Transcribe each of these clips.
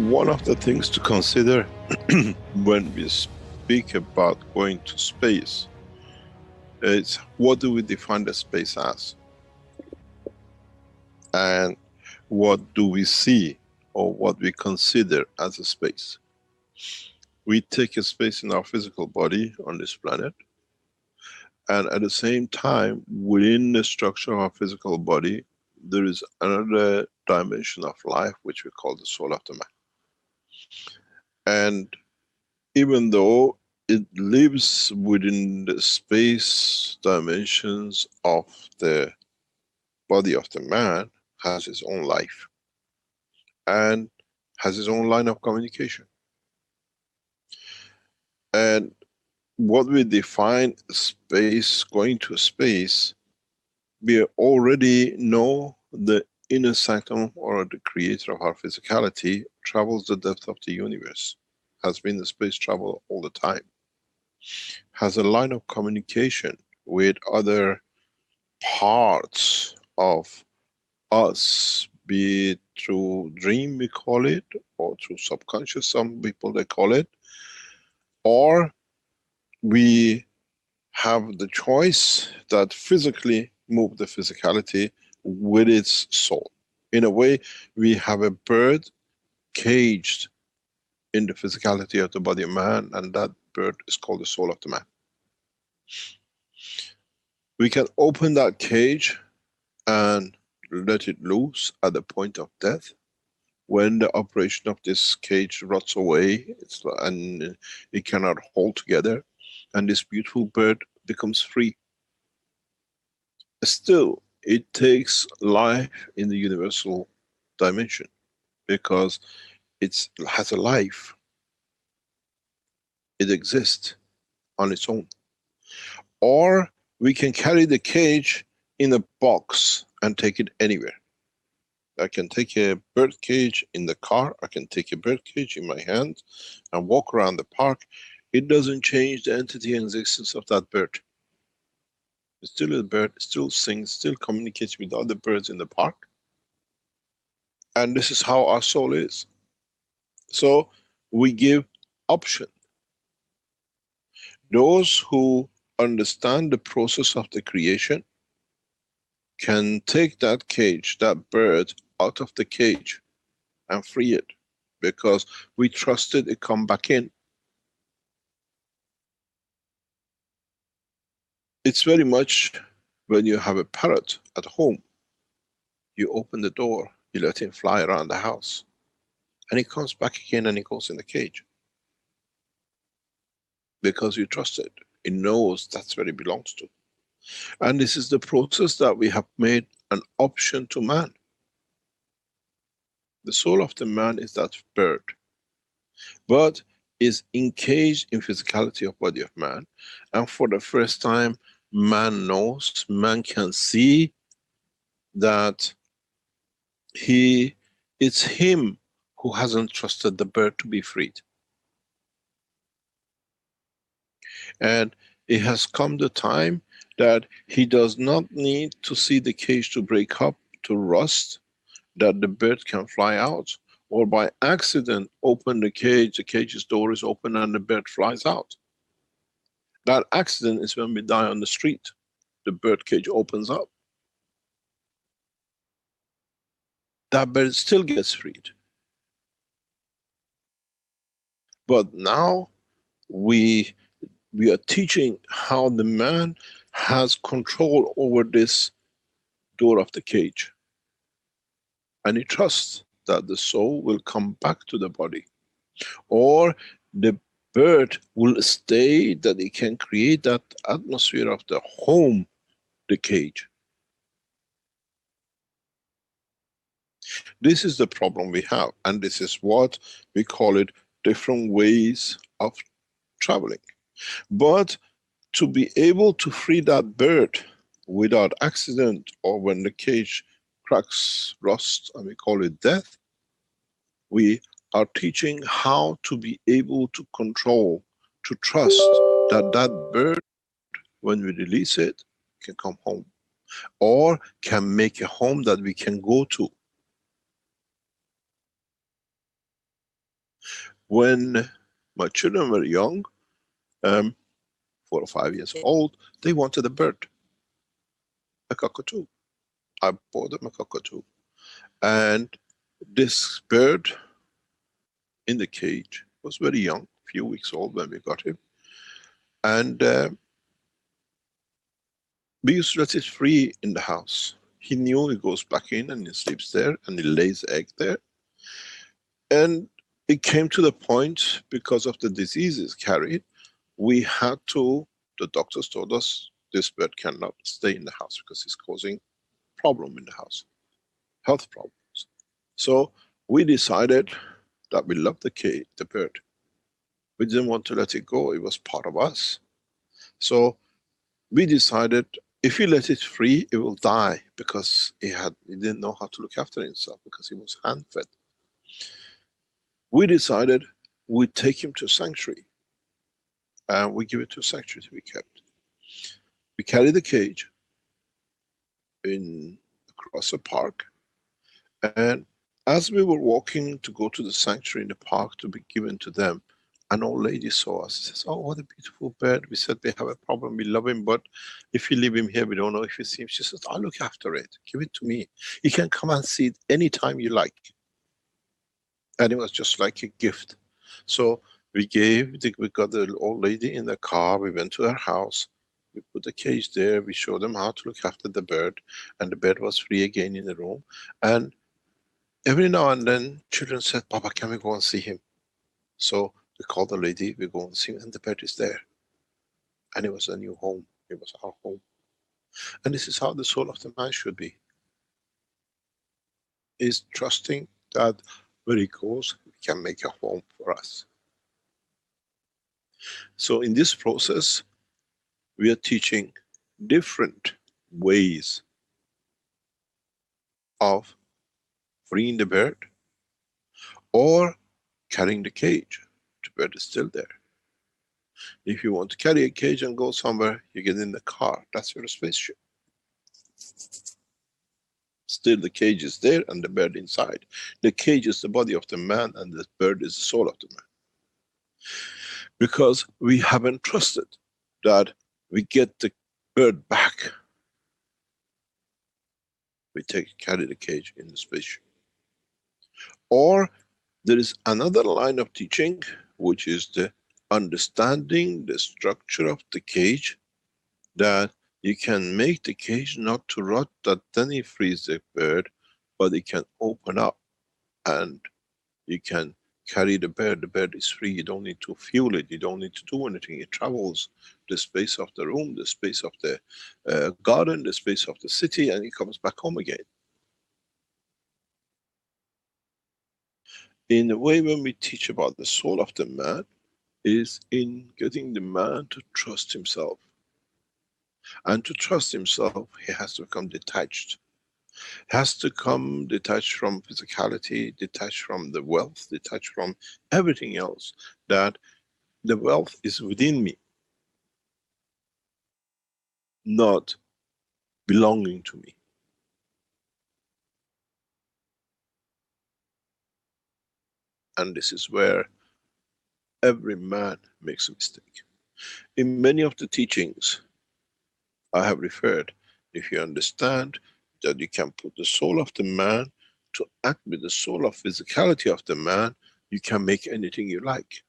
One of the things to consider when we speak about going to space is what do we define the space as? And what do we see or what we consider as a space? We take a space in our physical body on this planet, and at the same time, within the structure of our physical body, there is another dimension of life which we call the soul of the man. And even though it lives within the space dimensions of the body of the man, has its own life and has its own line of communication. And what we define space, going to space, we already know the inner sanctum or the creator of our physicality travels the depth of the universe, has been the space travel all the time, has a line of communication with other parts of us, be it through dream we call it, or through subconscious, some people they call it, or we have the choice that physically move the physicality with its soul. In a way, we have a bird caged in the physicality of the body of man, and that bird is called the soul of the man. We can open that cage and let it loose at the point of death. When the operation of this cage rots away, and it cannot hold together, and this beautiful bird becomes free. Still, it takes life in the universal dimension, because it has a life. It exists on its own. Or we can carry the cage in a box and take it anywhere. I can take a bird cage in the car, I can take a bird cage in my hand and walk around the park. It doesn't change the entity and existence of that bird. It's still a bird, still sings, still communicates with other birds in the park. And this is how our soul is. So we give option. Those who understand the process of the creation can take that cage, that bird, out of the cage and free it, because we trusted it come back in. It's very much when you have a parrot at home, you open the door, you let him fly around the house, and he comes back again and he goes in the cage. Because you trust it. It knows that's where it belongs to. And this is the process that we have made an option to man. The soul of the man is that bird, but is encaged in physicality of body of man. And for the first time, man knows, man can see that it's him who hasn't trusted the bird to be freed. And it has come the time that he does not need to see the cage to break up, to rust, that the bird can fly out, or by accident open the cage's door is open and the bird flies out. That accident is when we die on the street. The bird cage opens up. That bird still gets freed. But now we are teaching how the man has control over this door of the cage. And he trusts that the soul will come back to the body. Or the bird will stay, that it can create that atmosphere of the home, the cage. This is the problem we have, and this is what we call it different ways of traveling. But to be able to free that bird without accident, or when the cage cracks, rust, and we call it death, we are teaching how to be able to control, to trust that that bird, when we release it, can come home, or can make a home that we can go to. When my children were young, 4 or 5 years old, they wanted a bird, a cockatoo. I bought them a cockatoo. And this bird in the cage was very young, few weeks old when we got him. And we used to let it free in the house. He knew he goes back in and he sleeps there and he lays egg there. And it came to the point, because of the diseases carried, we had to, the doctors told us, this bird cannot stay in the house because it's causing problem in the house, health problems. So we decided that we loved the bird. We didn't want to let it go, it was part of us. So we decided, if we let it free, it will die, because he didn't know how to look after himself, because he was hand-fed. We decided we'd take him to a sanctuary, and we give it to a sanctuary to be kept. We carried the cage across a park, and as we were walking to go to the sanctuary in the park to be given to them, an old lady saw us. She says, "Oh, what a beautiful bird." We said, "We have a problem, we love him, but if you leave him here, we don't know if you see him." She says, "I'll look after it, give it to me. You can come and see it anytime you like." And it was just like a gift. So we got the old lady in the car, we went to her house, we put the cage there, we showed them how to look after the bird, and the bird was free again in the room. And every now and then, children said, "Papa, can we go and see him?" So we called the lady, we go and see him, and the bird is there. And it was a new home, it was our home. And this is how the soul of the man should be. Is trusting that where he goes, he can make a home for us. So in this process, we are teaching different ways of freeing the bird, or carrying the cage. The bird is still there. If you want to carry a cage and go somewhere, you get in the car, that's your spaceship. Still the cage is there and the bird inside. The cage is the body of the man and the bird is the soul of the man. Because we haven't trusted that we get the bird back. We carry the cage in the spaceship. Or there is another line of teaching, which is the understanding the structure of the cage, that you can make the cage not to rot, that then it frees the bird, but it can open up and you can carry the bird is free, you don't need to fuel it, you don't need to do anything, it travels the space of the room, the space of the garden, the space of the city, and he comes back home again. In a way, when we teach about the soul of the man, is in getting the man to trust himself. And to trust himself, he has to become detached. Has to come detached from physicality, detached from the wealth, detached from everything else. That the wealth is within me, not belonging to me. And this is where every man makes a mistake. In many of the teachings I have referred, if you understand that you can put the soul of the man to act with the soul of physicality of the man, you can make anything you like.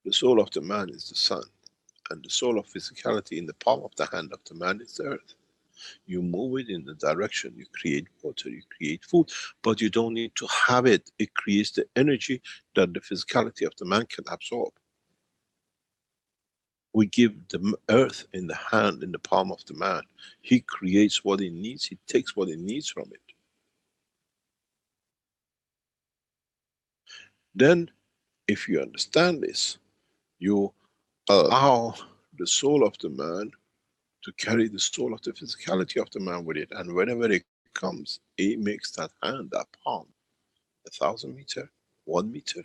The soul of the man is the sun, and the soul of physicality in the palm of the hand of the man is the earth. You move it in the direction, you create water, you create food, but you don't need to have it. It creates the energy that the physicality of the man can absorb. We give the earth in the hand, in the palm of the man. He creates what he needs, he takes what he needs from it. Then, if you understand this, you allow the soul of the man to carry the soul of the physicality of the man with it, and whenever it comes, it makes that hand, that palm, 1,000 meter, 1 meter,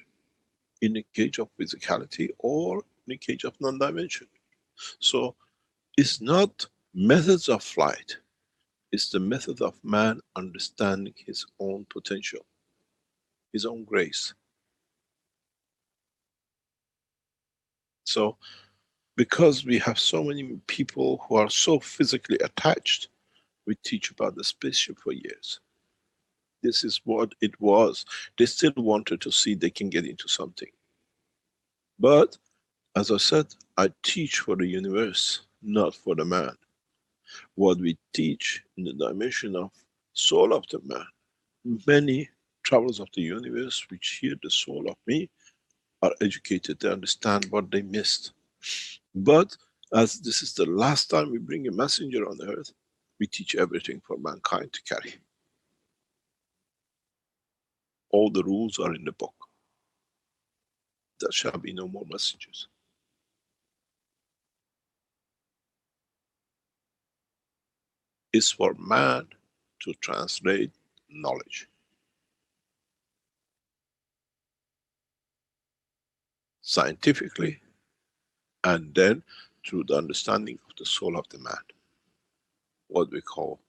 in a cage of physicality or in a cage of non-dimension. So it's not methods of flight, it's the method of man understanding his own potential, his own grace. So because we have so many people who are so physically attached, we teach about the spaceship for years. This is what it was. They still wanted to see they can get into something. But as I said, I teach for the universe, not for the man. What we teach in the dimension of soul of the man, many travelers of the universe which hear the soul of me are educated, they understand what they missed. But as this is the last time we bring a messenger on earth, we teach everything for mankind to carry. All the rules are in the book. There shall be no more messages. It's for man to translate knowledge. Scientifically, and then through the understanding of the soul of the man. What we call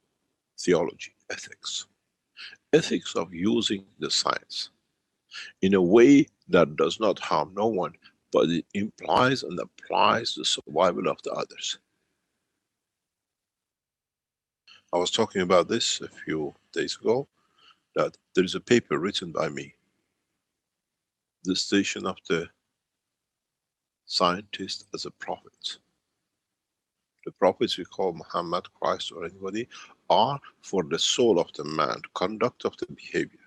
theology, ethics. Ethics of using the science in a way that does not harm no one, but it implies and applies the survival of the others. I was talking about this a few days ago, that there is a paper written by me, the station of the scientist as a prophet. The prophets we call Muhammad, Christ, or anybody, are for the soul of the man, conduct of the behavior.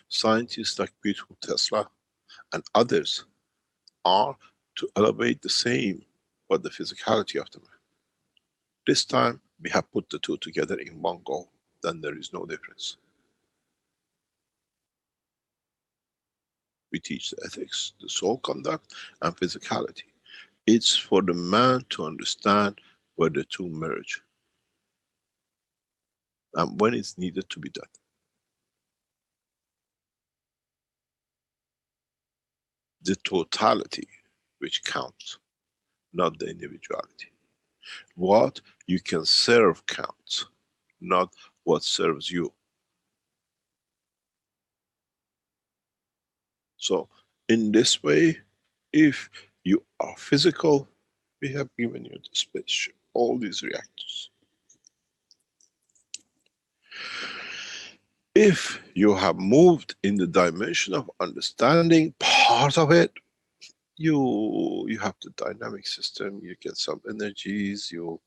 Scientists like beautiful Tesla and others are to elevate the same, but the physicality of the man. This time we have put the two together in one go, then there is no difference. We teach the ethics, the soul conduct, and physicality. It's for the man to understand where the two merge and when it's needed to be done. The totality which counts, not the individuality. What you can serve counts, not what serves you. So in this way, if you are physical, we have given you the spaceship, all these reactors. If you have moved in the dimension of understanding part of it, you have the dynamic system, you get some energies, you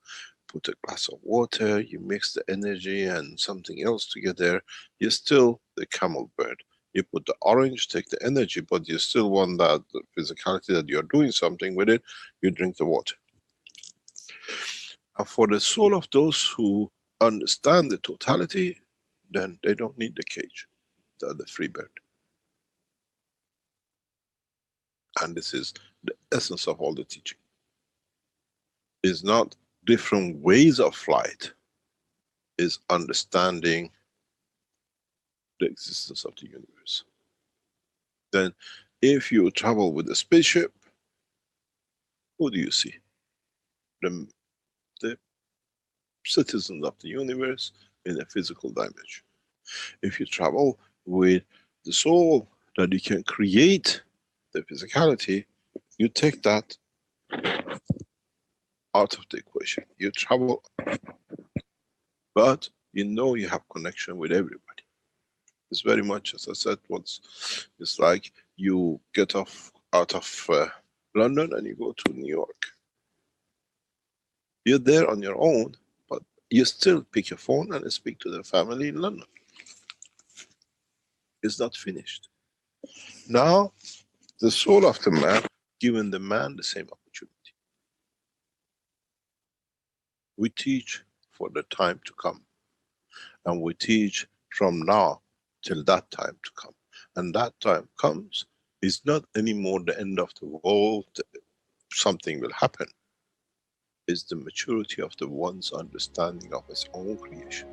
put a glass of water, you mix the energy and something else together, you're still the camel bird. You put the orange, take the energy, but you still want that the physicality that you're doing something with it, you drink the water. And for the soul of those who understand the totality, then they don't need the cage. They're the free bird. And this is the essence of all the teaching. It's not different ways of flight, is understanding the existence of the universe. Then if you travel with a spaceship, who do you see? The citizens of the universe in a physical dimension. If you travel with the soul that you can create the physicality, you take that out of the equation. You travel, but you know you have connection with everybody. It's very much, as I said once, it's like you get out of London and you go to New York. You're there on your own, but you still pick your phone and speak to the family in London. It's not finished. Now, the soul of the man, giving the man the same opportunity. We teach for the time to come. And we teach from now till that time to come. And that time comes, is not anymore the end of the world, something will happen. It's the maturity of the one's understanding of his own creation.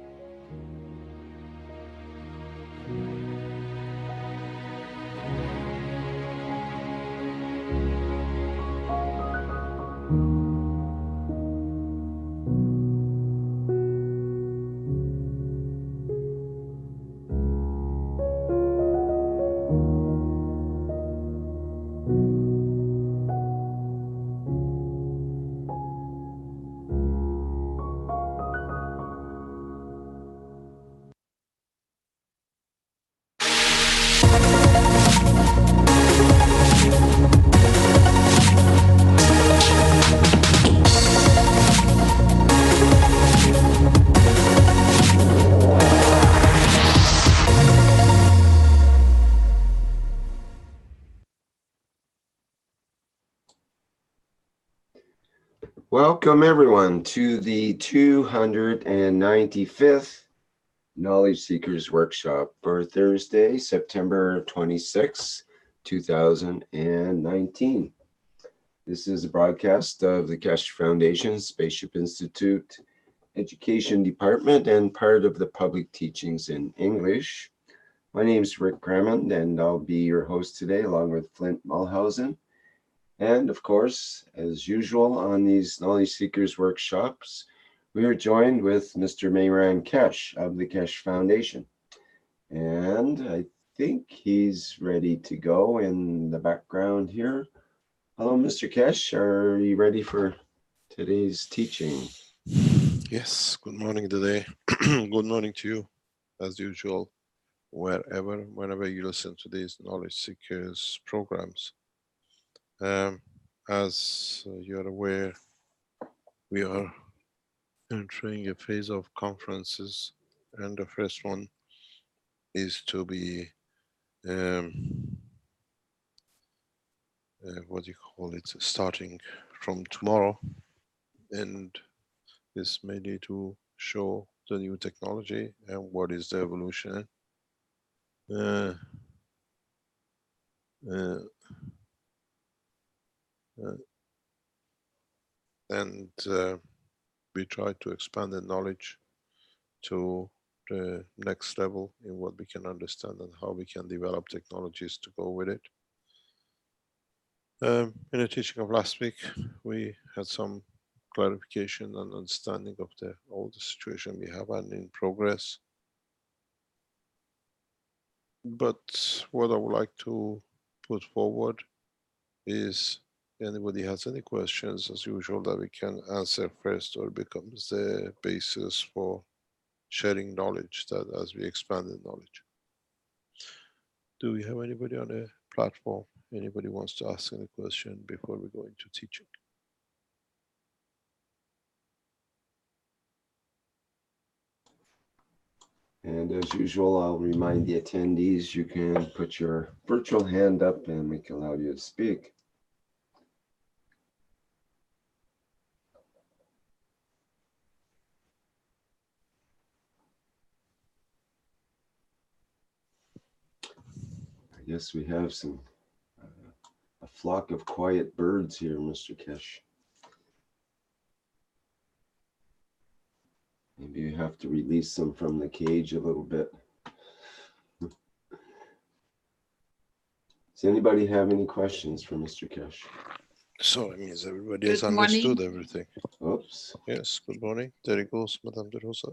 Welcome everyone to the 295th Knowledge Seekers Workshop for Thursday, September 26, 2019. This is a broadcast of the Keshe Foundation Spaceship Institute Education Department and part of the public teachings in English. My name is Rick Crammond and I'll be your host today along with Flint Mulhausen. And of course, as usual on these Knowledge Seekers workshops, we are joined with Mr. Mayran Keshe of the Keshe Foundation. And I think he's ready to go in the background here. Hello, Mr. Keshe. Are you ready for today's teaching? Yes, good morning today. Good morning to you, as usual, whenever you listen to these Knowledge Seekers programs. As you're aware, we are entering a phase of conferences, and the first one is to be what do you call it, starting from tomorrow, and this mainly to show the new technology and what is the evolution. Uh, uh, uh, and we try to expand the knowledge to the next level in what we can understand and how we can develop technologies to go with it. In the teaching of last week, we had some clarification and understanding of all the situation we have and in progress. But what I would like to put forward is, anybody has any questions, as usual, that we can answer first, or becomes the basis for sharing knowledge that as we expand the knowledge. Do we have anybody on the platform? Anybody wants to ask any question before we go into teaching? And as usual, I'll remind the attendees you can put your virtual hand up and we can allow you to speak. I guess we have a flock of quiet birds here, Mr. Keshe. Maybe you have to release them from the cage a little bit. Does anybody have any questions for Mr. Keshe? So it means everybody has understood everything. Oops. Yes, good morning. There it goes, Madame de Rosa.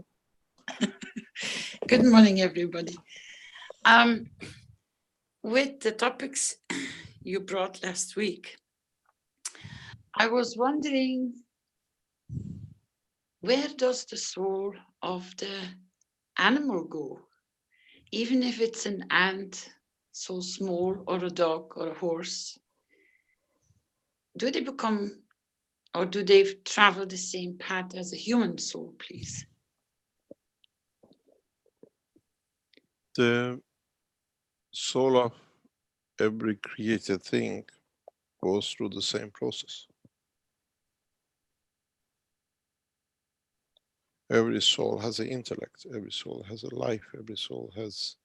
Good morning, everybody. With the topics you brought last week, I was wondering, where does the soul of the animal go? Even if it's an ant so small, or a dog, or a horse, do they become, or do they travel the same path as a human soul, please? The soul of every created thing goes through the same process. Every soul has an intellect, every soul has a life, every soul has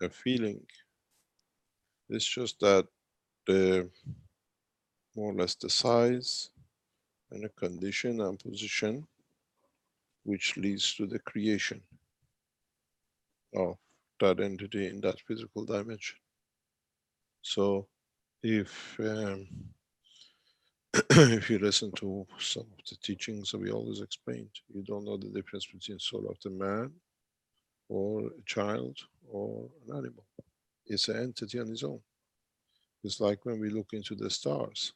a feeling. It's just that the more or less the size and the condition and position which leads to the creation of that entity in that physical dimension. So if if you listen to some of the teachings that we always explained, you don't know the difference between soul of the man or a child or an animal. It's an entity on its own. It's like when we look into the stars,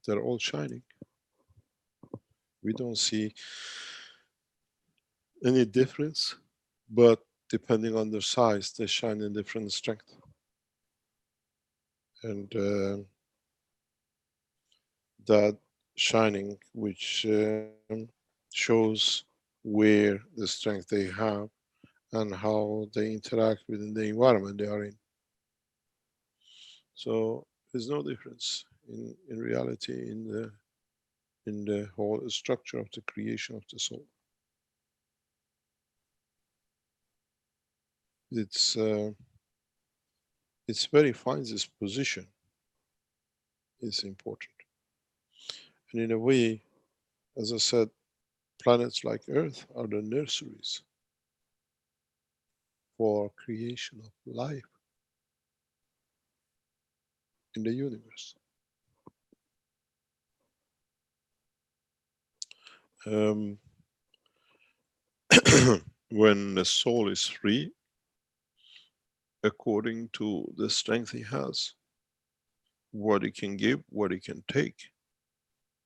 they're all shining. We don't see any difference, but depending on their size, they shine in different strength. And that shining, which shows where the strength they have and how they interact within the environment they are in. So there's no difference in reality in the whole structure of the creation of the soul. It's very fine. This position is important, and in a way, as I said, planets like Earth are the nurseries for creation of life in the universe. When the soul is free, according to the strength he has, what it can give, what it can take,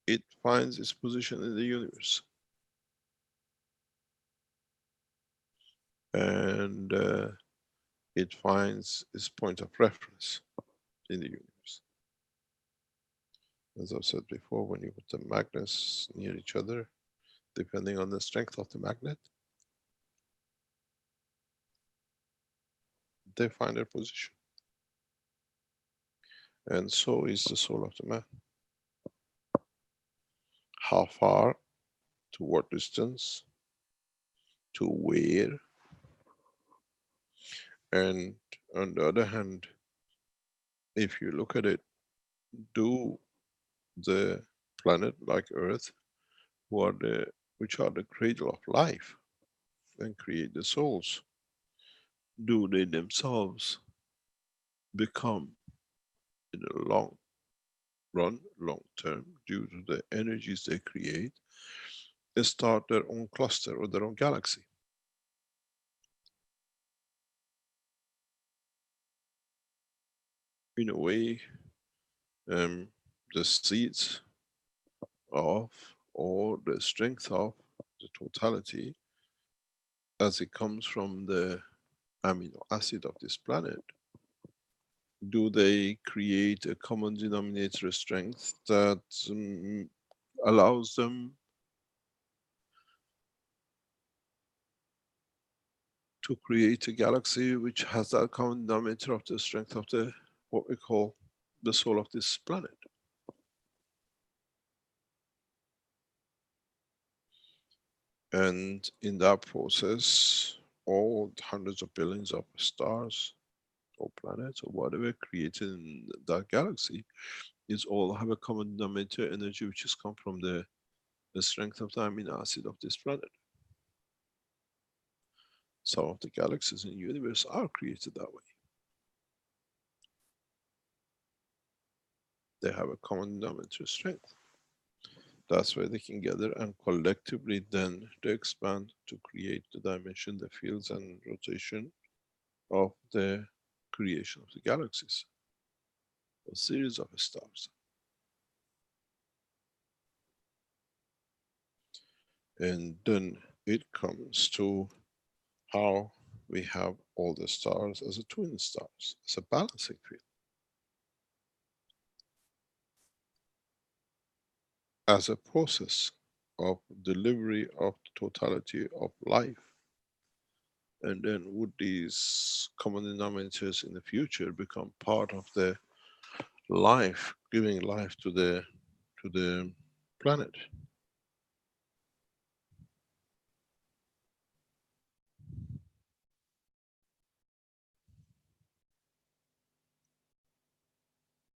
it finds its position in the universe. And it finds its point of reference in the universe. As I've said before, when you put the magnets near each other, depending on the strength of the magnet, they find their position. And so is the soul of the man. How far, to what distance, to where, and on the other hand, if you look at it, do the planet like Earth, which are the cradle of life and create the souls, do they themselves become, in the long run, long term, due to the energies they create, start their own cluster or their own galaxy? In a way, the seeds of, or the strength of, the totality, as it comes from the amino acid of this planet, do they create a common denominator strength that allows them to create a galaxy which has that common denominator of the strength of the, what we call, the soul of this planet. And in that process, all hundreds of billions of stars or planets or whatever created in that galaxy is all have a common denominator energy which has come from the strength of the amino acid of this planet. Some of the galaxies in the universe are created that way. They have a common denominator strength. That's why they can gather and collectively then they expand to create the dimension, the fields and rotation of the creation of the galaxies. A series of stars. And then it comes to how we have all the stars as a twin stars, as a balancing field. As a process of delivery of the totality of life. And then would these common denominators in the future become part of the life, giving life to the planet?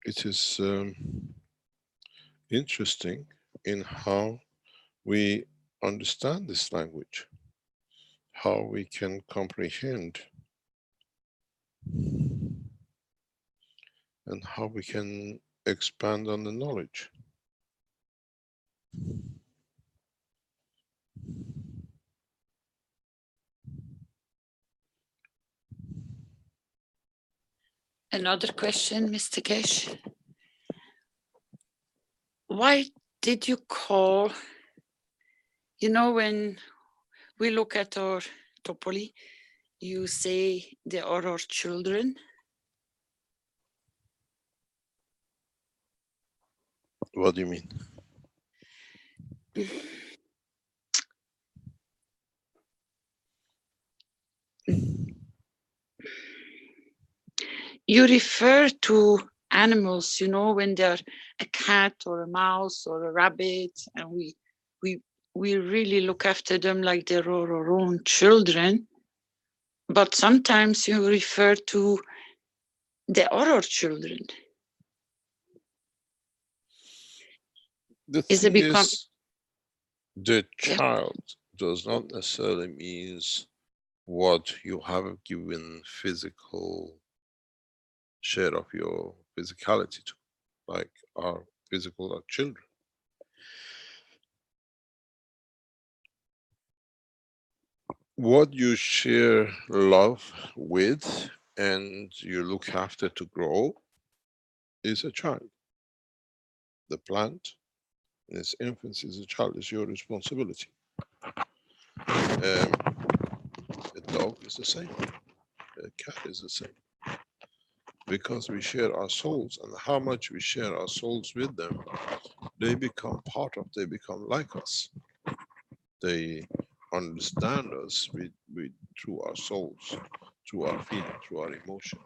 It is interesting in how we understand this language, how we can comprehend and how we can expand on the knowledge. Another question, Mr. Keshe. Why did you call, when we look at our topoli, you say they are our children? What do you mean? You refer to animals, when they're a cat or a mouse or a rabbit, and we really look after them like they're our own children. But sometimes you refer to the other children. The thing is, the child does not necessarily means what you have given physical share of your physicality to, like our physical our children. What you share love with and you look after to grow is a child. The plant in its infancy is a child, is your responsibility. A dog is the same, a cat is the same. Because we share our souls, and how much we share our souls with them, they become part of, they become like us. They understand us through our souls, through our feeling, through our emotion.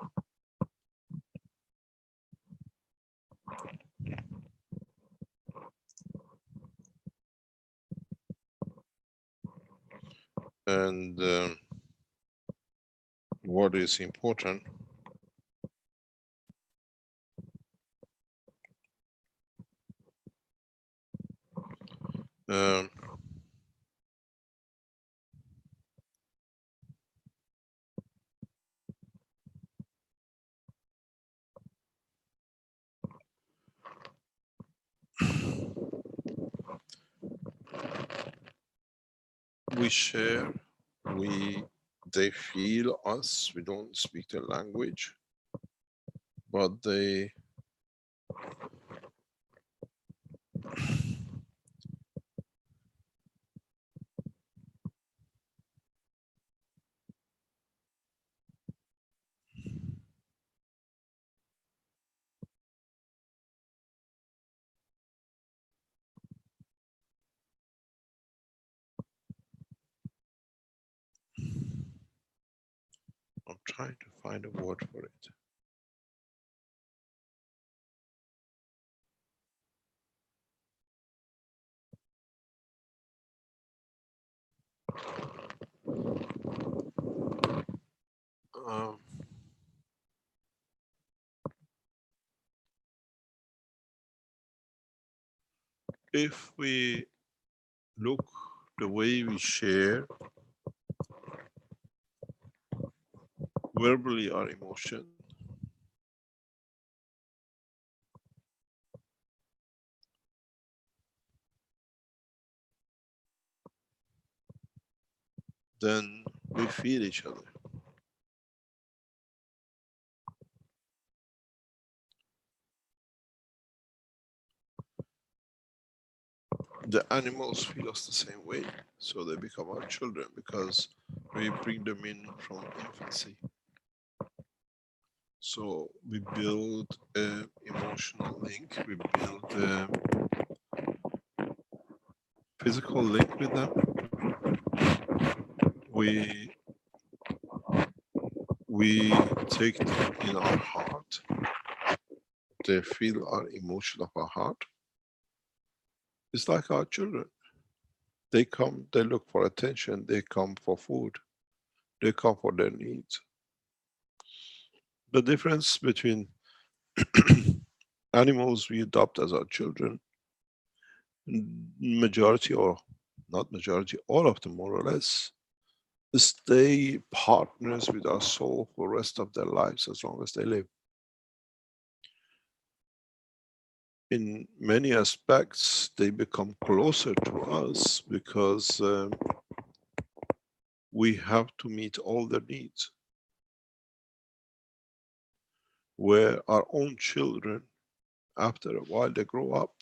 And what is important, um, we share, they feel us, we don't speak their language, but they trying to find a word for it. Um, if we look the way we share verbally our emotion, then we feel each other. The animals feel us the same way, so they become our children because we bring them in from infancy. So we build an emotional link, we build a physical link with them. We take them in our heart. They feel our emotion of our heart. It's like our children. They come, they look for attention, they come for food, they come for their needs. The difference between animals we adopt as our children, majority or not majority, all of them more or less, stay partners with our soul for the rest of their lives as long as they live. In many aspects, they become closer to us because we have to meet all their needs. Where our own children, after a while, they grow up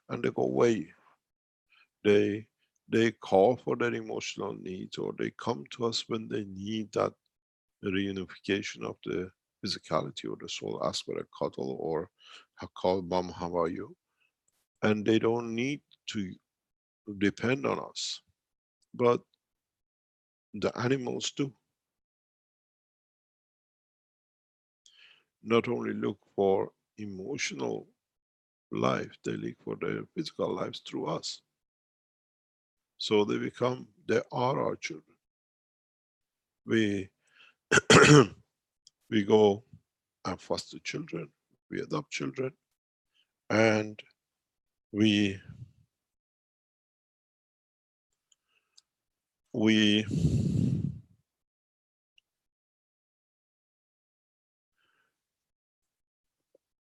and they go away. They call for their emotional needs, or they come to us when they need that reunification of the physicality or the soul, ask for a cuddle or call mom, how are you? And they don't need to depend on us. But the animals do. Not only look for emotional life, they look for their physical lives through us. So they are our children. We we go and foster children, we adopt children, and we we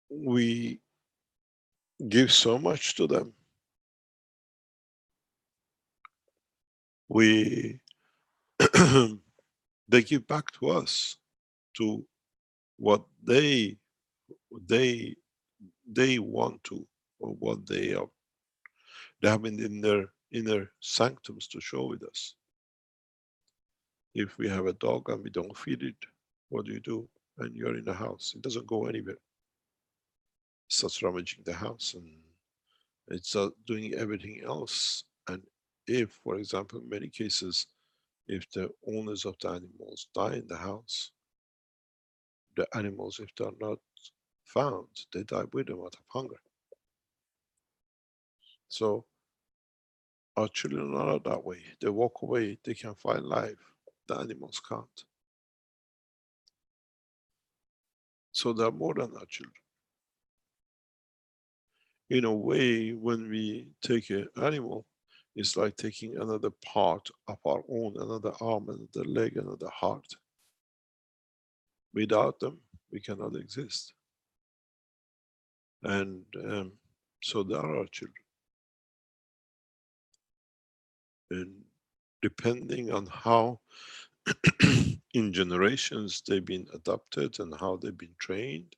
we give so much to them. We they give back to us, to what they they want to, or what they have in their inner sanctums to show with us. If we have a dog and we don't feed it, what do? And you're in the house, it doesn't go anywhere. It starts rummaging the house and it's doing everything else. And if, for example, in many cases, if the owners of the animals die in the house, the animals, if they're not found, they die with them out of hunger. So our children are not that way. They walk away, they can find life. The animals can't. So they're more than our children. In a way, when we take an animal, it's like taking another part of our own, another arm, another leg, another heart. Without them, we cannot exist. And so they are our children. And depending on how in generations they've been adopted and how they've been trained,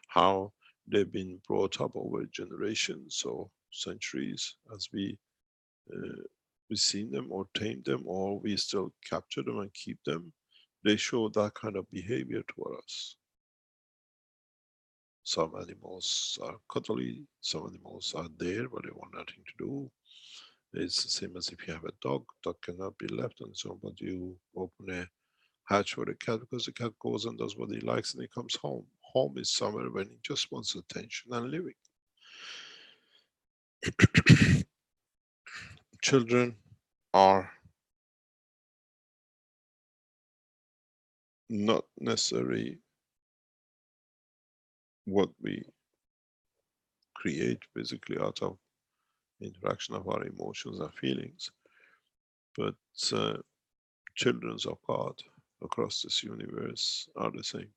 how they've been brought up over generations or centuries, as we've seen them or tamed them, or we still capture them and keep them, they show that kind of behavior toward us. Some animals are cuddly, some animals are there but they want nothing to do. It's the same as if you have a dog. Dog cannot be left on its own, but you open hatch for a cat because the cat goes and does what he likes and he comes home. Home is somewhere when he just wants attention and living. Children are not necessarily what we create physically out of interaction of our emotions and feelings, but children of God across this universe are the same.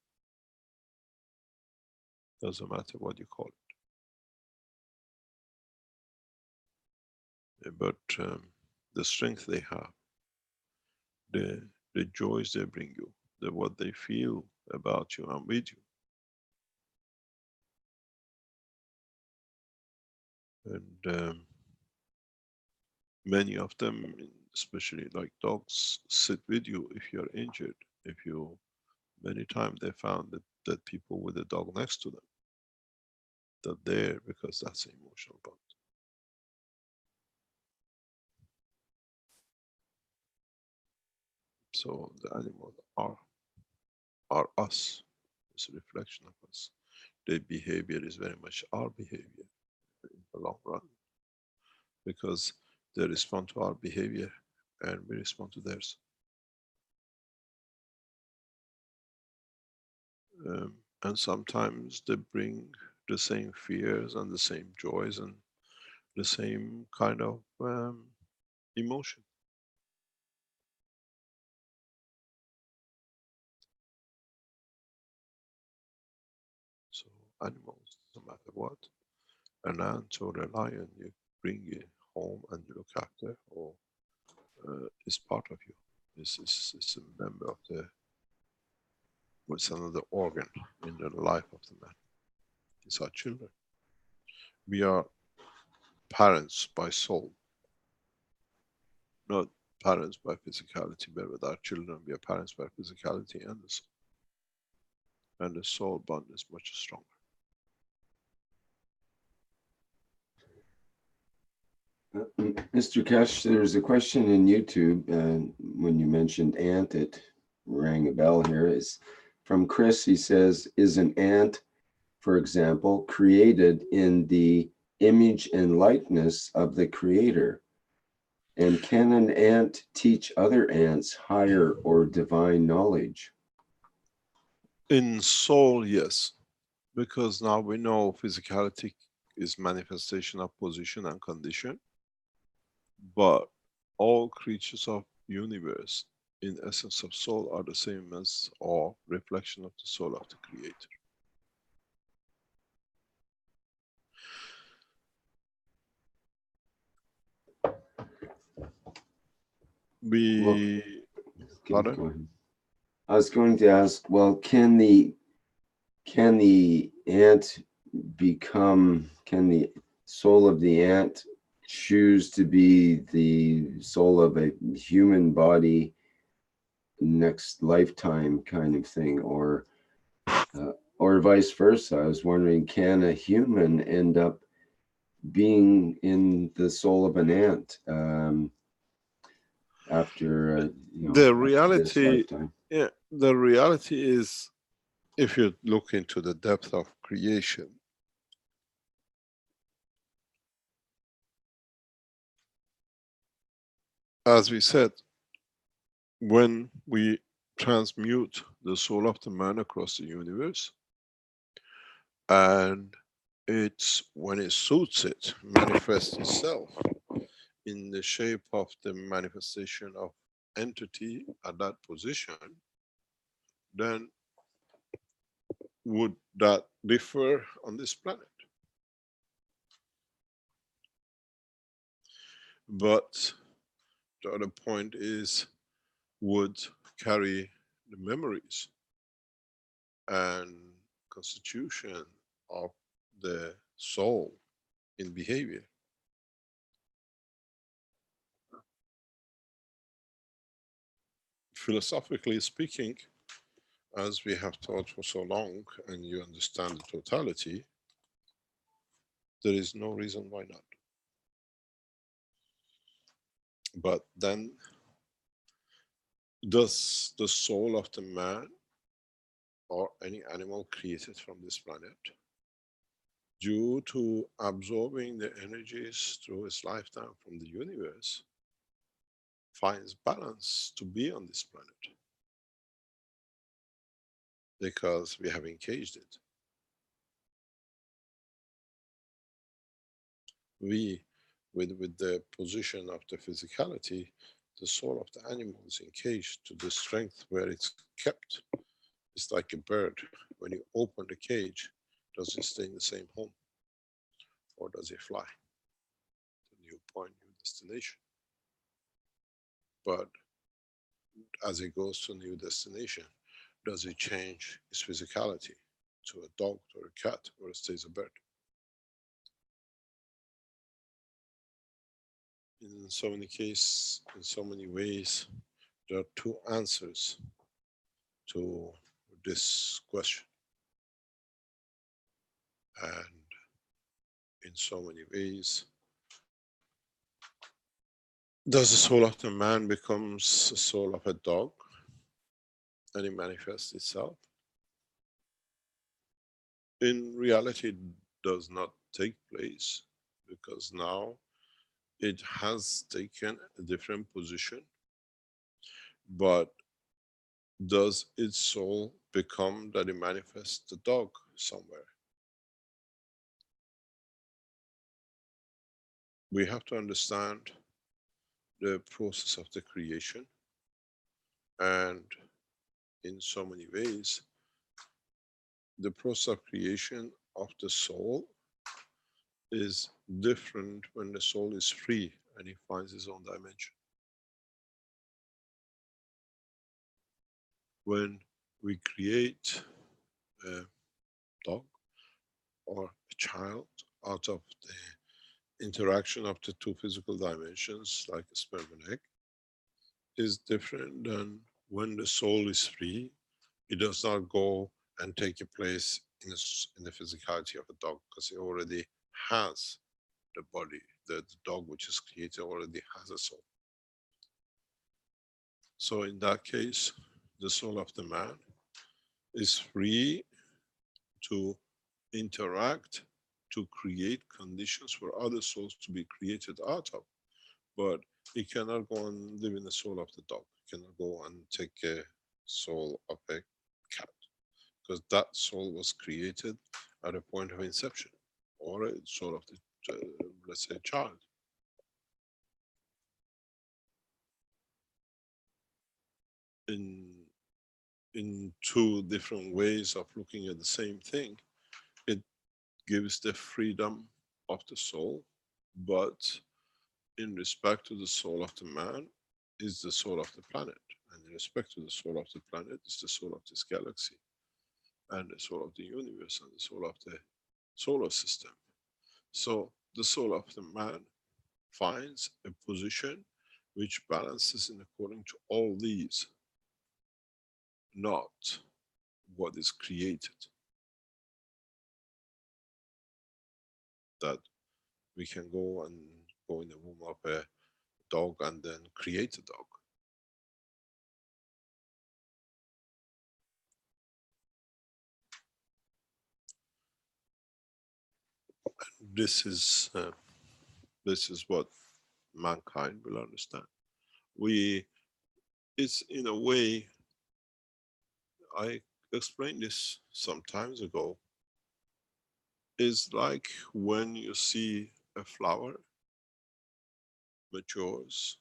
Doesn't matter what you call it. But the strength they have, the joys they bring you, what they feel about you and with you. And many of them, especially like dogs, sit with you if you're injured. If you, many times they found that people with a dog next to them, that there because that's an emotional bond. So the animals are us. It's a reflection of us. Their behavior is very much our behavior in the long run, because they respond to our behavior and we respond to theirs. And sometimes they bring the same fears and the same joys and the same kind of emotion. So animals, no matter what, an ant or a lion, you bring it home and you look after, or is part of you. It's a member of the, what's another organ in the life of the man. It's our children. We are parents by soul, not parents by physicality, but with our children we are parents by physicality and the soul. And the soul bond is much stronger. Mr. Keshe, there's a question in YouTube, and when you mentioned ant, it rang a bell here. It's from Chris. He says, is an ant, for example, created in the image and likeness of the creator? And can an ant teach other ants higher or divine knowledge? In soul, yes. Because now we know physicality is manifestation of position and condition. But all creatures of universe in essence of soul are the same as, or reflection of the soul of the creator. Go ahead. I was going to ask, well, can the ant can the soul of the ant choose to be the soul of a human body next lifetime kind of thing, or vice versa? I was wondering, can a human end up being in the soul of an ant after the reality, this lifetime? yeah, the reality is, if you look into the depth of creation, as we said, when we transmute the soul of the man across the universe, and it's when it suits it, manifests itself in the shape of the manifestation of entity at that position, then would that differ on this planet? But the other point is, would carry the memories and constitution of the soul in behavior. Philosophically speaking, as we have taught for so long, and you understand the totality, there is no reason why not. But then Does the soul of the man or any animal created from this planet, due to absorbing the energies through its lifetime from the universe, finds balance to be on this planet? Because we have encaged it. We, with the position of the physicality, the soul of the animal is encaged to the strength where it's kept. It's like a bird. When you open the cage, does it stay in the same home? Or does it fly to a new point, new destination? But as it goes to a new destination, does it change its physicality to a dog or a cat, or it stays a bird? In so many cases, in so many ways, there are two answers to this question. And in so many ways, does the soul of the man becomes the soul of a dog and it manifests itself? In reality, it does not take place, because now it has taken a different position. But does its soul become that it manifests the dog somewhere? We have to understand the process of the creation, and in so many ways, the process of creation of the soul is different when the soul is free and he finds his own dimension. When we create a dog or a child out of the interaction of the two physical dimensions, like a sperm and egg, is different than when the soul is free. It does not go and take a place in the physicality of a dog, because it already has the body. The dog which is created already has a soul. So in that case, the soul of the man is free to interact, to create conditions for other souls to be created out of. But it cannot go and live in the soul of the dog. It cannot go and take a soul of a cat, because that soul was created at a point of inception, or a soul of the, let's say, child. In two different ways of looking at the same thing, it gives the freedom of the soul, but in respect to the soul of the man is the soul of the planet, and in respect to the soul of the planet is the soul of this galaxy, and the soul of the universe, and the soul of the solar system. So the soul of the man finds a position which balances in according to all these, not what is created. That we can go and go in the womb of a dog and then create a dog. This is uh, this is what mankind will understand. We, it's in a way, I explained this some times ago, is like when you see a flower matures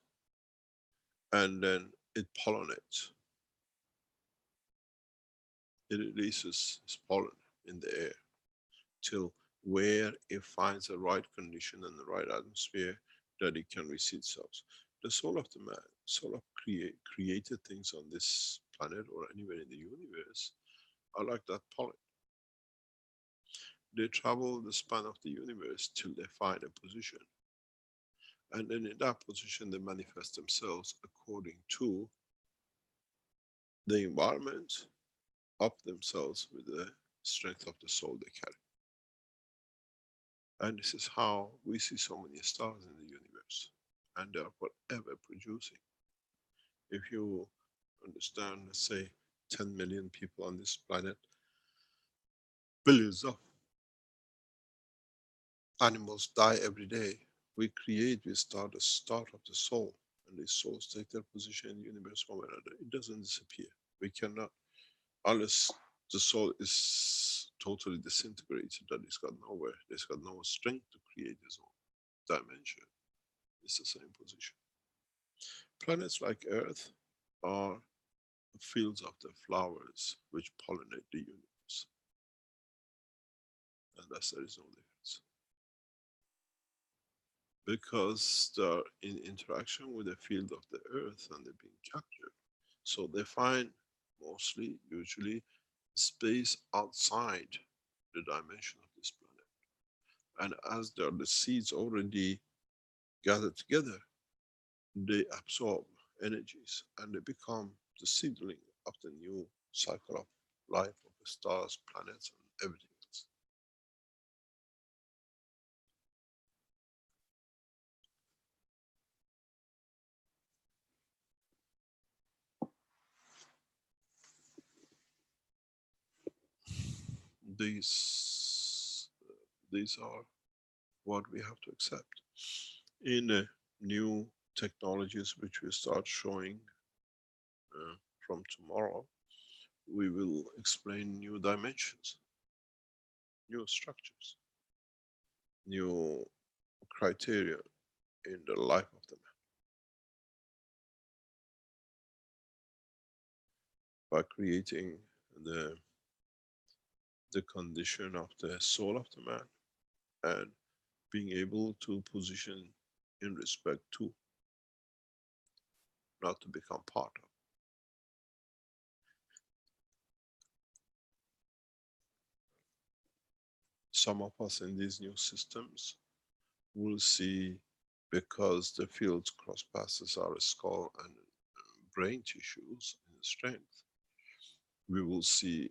and then it pollinates. It releases its pollen in the air till where it finds the right condition and the right atmosphere that it can receive itself. The soul of the man, soul of created things on this planet or anywhere in the universe, are like that pollen. They travel the span of the universe till they find a position. And then in that position, they manifest themselves according to the environment of themselves with the strength of the soul they carry. And this is how we see so many stars in the universe. And they are forever producing. If you understand, let's say 10 million people on this planet, billions of animals die every day. We start the start of the soul, and these souls take their position in the universe one way or another. It doesn't disappear. We cannot, unless the soul is totally disintegrated, that it's got nowhere, it's got no strength to create its own dimension. It's the same position. Planets like Earth are the fields of the flowers which pollinate the universe. And thus there is no difference. Because they're in interaction with the field of the Earth and they're being captured. So they find mostly, usually, space outside the dimension of this planet. And as there are the seeds already gathered together, they absorb energies and they become the seedling of the new cycle of life of the stars, planets, and everything else. These are what we have to accept. In new technologies which we start showing from tomorrow, we will explain new dimensions, new structures, new criteria in the life of the man. By creating the condition of the soul of the man and being able to position in respect to, not to become part of. Some of us in these new systems will see, because the fields cross passes our skull and brain tissues in strength, we will see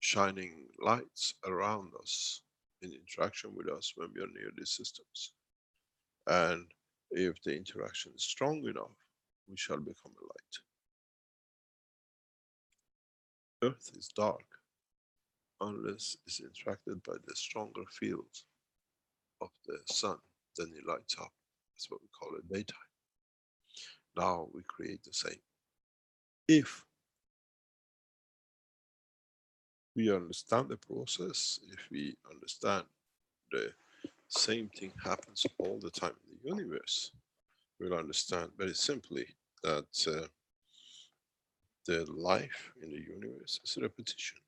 shining lights around us in interaction with us when we are near these systems. And if the interaction is strong enough, we shall become a light. Earth is dark unless it's interacted by the stronger fields of the sun, then it lights up. That's what we call it daytime. Now we create the same. If we understand the process, if we understand the same thing happens all the time in the universe, we'll understand very simply that the life in the universe is a repetition.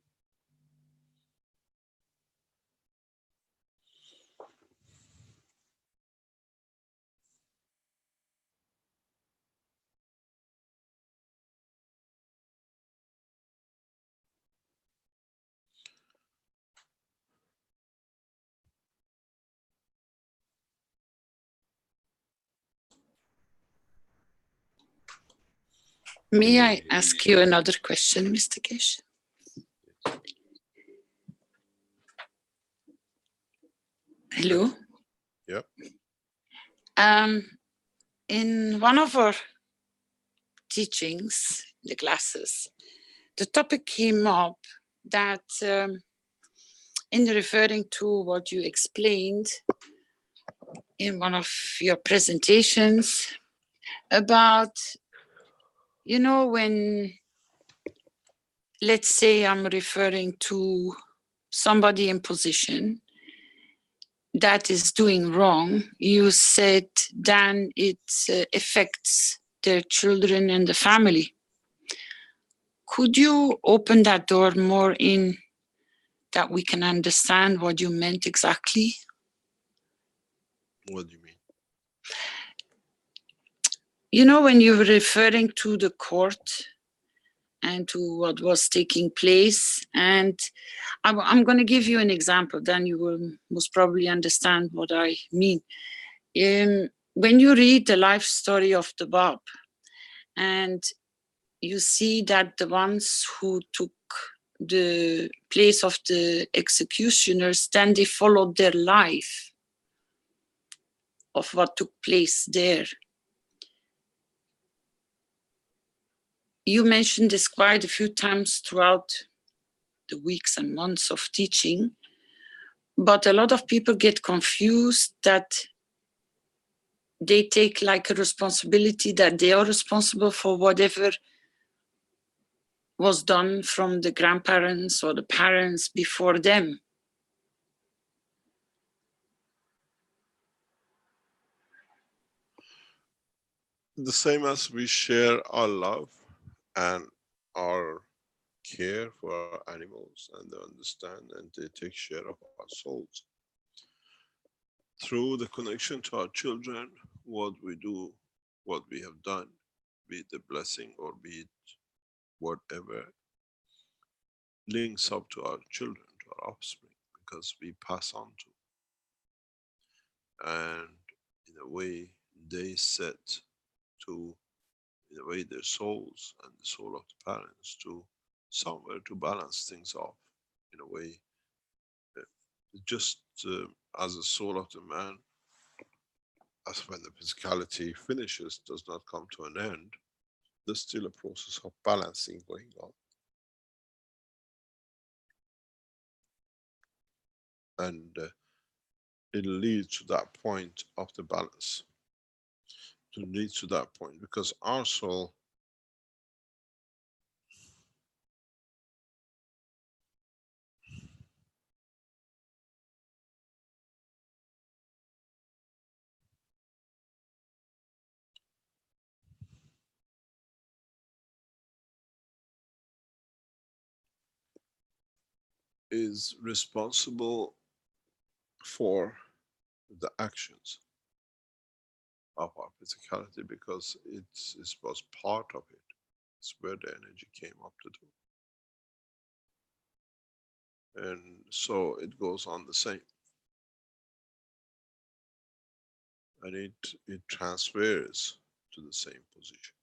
May I ask you another question, Mr. Keshe? Hello? Yeah. In one of our teachings, the classes, the topic came up that in referring to what you explained in one of your presentations about, you know, when, let's say I'm referring to somebody in position that is doing wrong, you said then it affects their children and the family. Could you open that door more in that we can understand what you meant exactly? What do you mean? You know, when you were referring to the court and to what was taking place, and I'm going to give you an example, then you will most probably understand what I mean. When you read the life story of the Bab, and you see that the ones who took the place of the executioners, then they followed their life of what took place there. You mentioned this quite a few times throughout the weeks and months of teaching, but a lot of people get confused that they take like a responsibility that they are responsible for whatever was done from the grandparents or the parents before them. The same as we share our love and our care for our animals, and they understand and they take share of our souls. Through the connection to our children, what we do, what we have done, be it the blessing or be it whatever, links up to our children, to our offspring, because we pass on to. And in a way, they set to, in a way, their souls and the soul of the parents to somewhere to balance things off. In a way, just as the soul of the man, as when the physicality finishes, does not come to an end, there's still a process of balancing going on. And it leads to that point of the balance. To lead to that point, because our soul is responsible for the actions of our physicality, because it was part of it. It's where the energy came up to do. And so it goes on the same. And it transfers to the same position.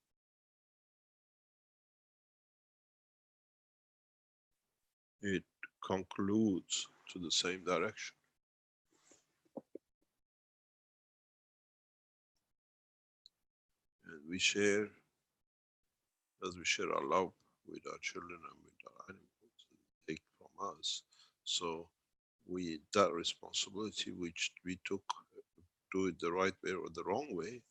It concludes to the same direction. And we share, as we share our love with our children and with our animals, they take from us. So that responsibility which we took, do it the right way or the wrong way,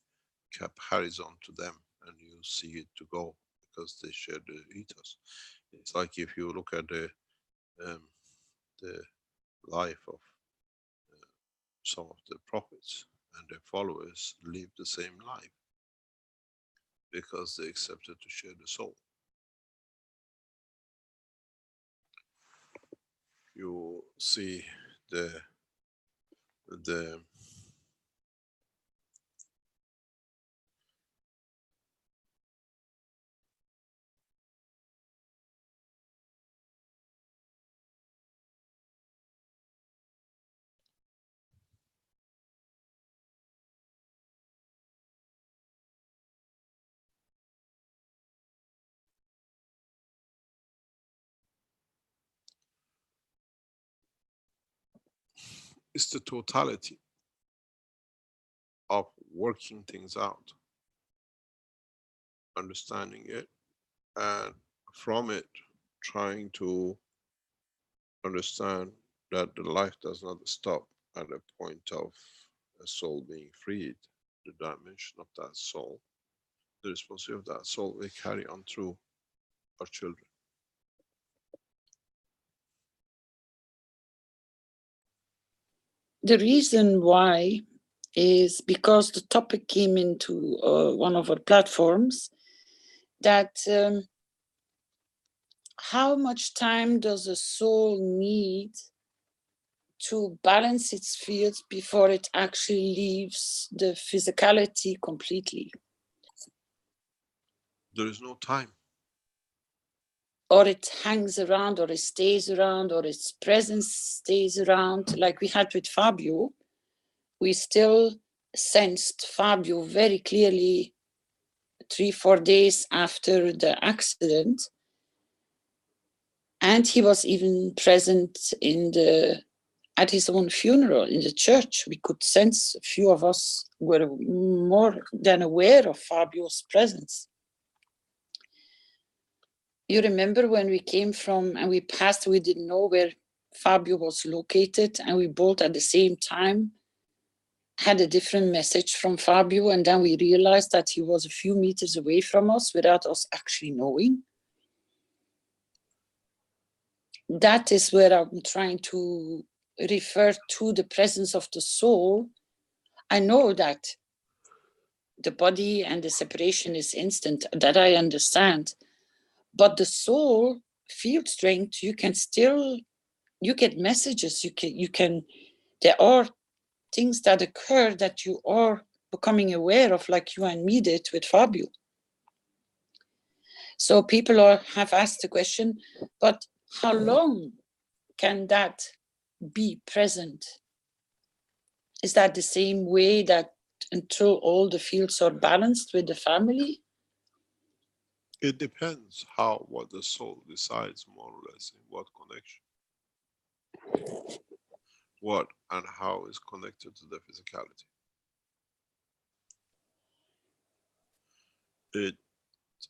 carries on to them, and you see it to go, because they share the ethos. It's like if you look at the life of some of the prophets, and their followers live the same life because they accepted to share the soul. You see the it's the totality of working things out, understanding it, and from it trying to understand that the life does not stop at a point of a soul being freed. The dimension of that soul, the responsibility of that soul, will carry on through our children. The reason why is because the topic came into one of our platforms that how much time does a soul need to balance its fields before it actually leaves the physicality completely? There is no time. Or it hangs around, or it stays around, or its presence stays around. Like we had with Fabio, we still sensed Fabio very clearly 3-4 days after the accident. And he was even present at his own funeral in the church. We could sense, a few of us were more than aware of Fabio's presence. You remember when we came from and we passed, we didn't know where Fabio was located, and we both at the same time had a different message from Fabio, and then we realized that he was a few meters away from us without us actually knowing. That is where I'm trying to refer to the presence of the soul. I know that the body and the separation is instant, that I understand, but the soul field strength, you can still, you get messages, you can, there are things that occur that you are becoming aware of, like you and me did with Fabio. So people have asked the question, but how long can that be present? Is that the same way that until all the fields are balanced with the family? It depends what the soul decides, more or less, in what connection. What and how is connected to the physicality.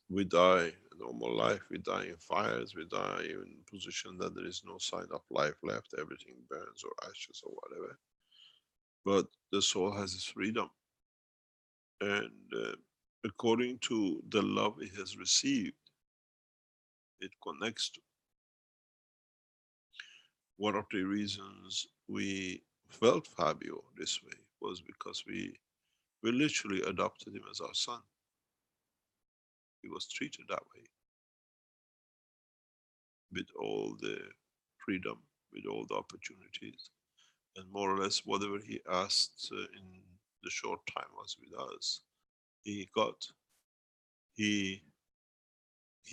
We die a normal life, we die in fires, we die in position that there is no sign of life left, everything burns or ashes or whatever. But the soul has its freedom. And according to the love it has received, it connects to. One of the reasons we felt Fabio this way was because we literally adopted him as our son. He was treated that way, with all the freedom, with all the opportunities, and more or less whatever he asked in the short time was with us, he got. He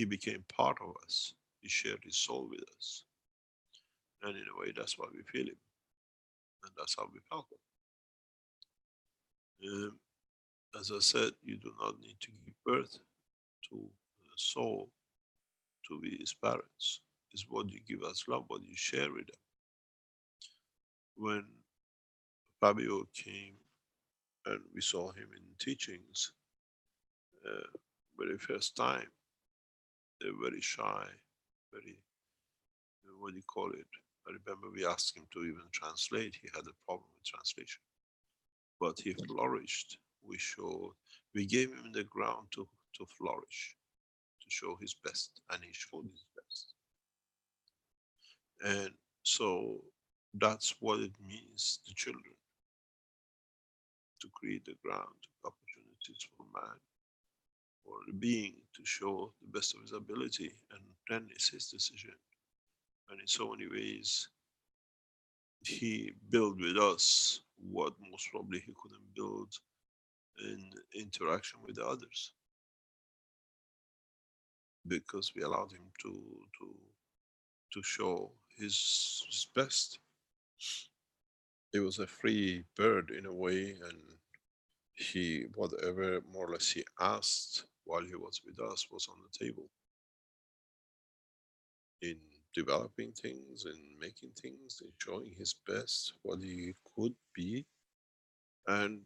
became part of us. He shared his soul with us, and in a way, that's why we feel him, and that's how we felt him. As I said, you do not need to give birth to a soul to be his parents. It's what you give as love, what you share with them. When Fabio came and we saw him in teachings, very first time, they were very shy, very, what do you call it? I remember we asked him to even translate. He had a problem with translation, but he flourished. We gave him the ground to flourish, to show his best, and he showed his best. And so that's what it means to children, to create the ground, opportunities for man or the being to show the best of his ability, and then it's his decision. And in so many ways, he built with us what most probably he couldn't build in interaction with the others, because we allowed him to show his best. He was a free bird in a way, and he, whatever more or less he asked while he was with us, was on the table. In developing things, in making things, in showing his best, what he could be. And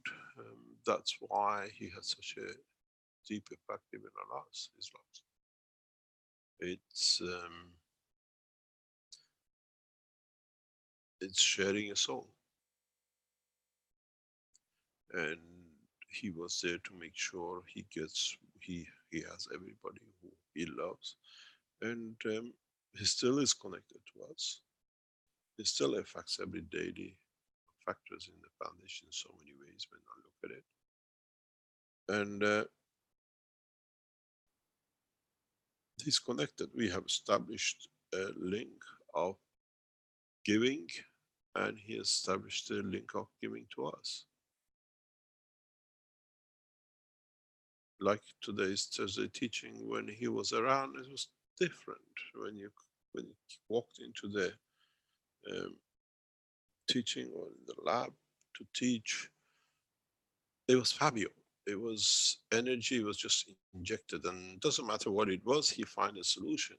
that's why he had such a deep effect even on us, his love. It's sharing a soul. And he was there to make sure he has everybody who he loves. And he still is connected to us. He still affects every daily factors in the foundation in so many ways when I look at it. And he's connected. We have established a link of giving, and he established a link of giving to us. Like today's Thursday teaching, when he was around, it was different. When you walked into the teaching or in the lab to teach, it was Fabio. It was energy, it was just injected, and it doesn't matter what it was, he find a solution.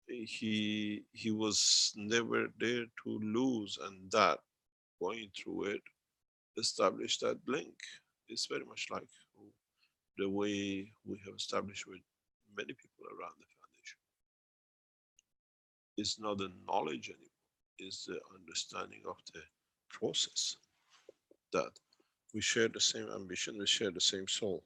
He was never there to lose, and that going through it established that link. It's very much like the way we have established with many people around the foundation. It's not the knowledge anymore, it's the understanding of the process, that we share the same ambition, we share the same soul.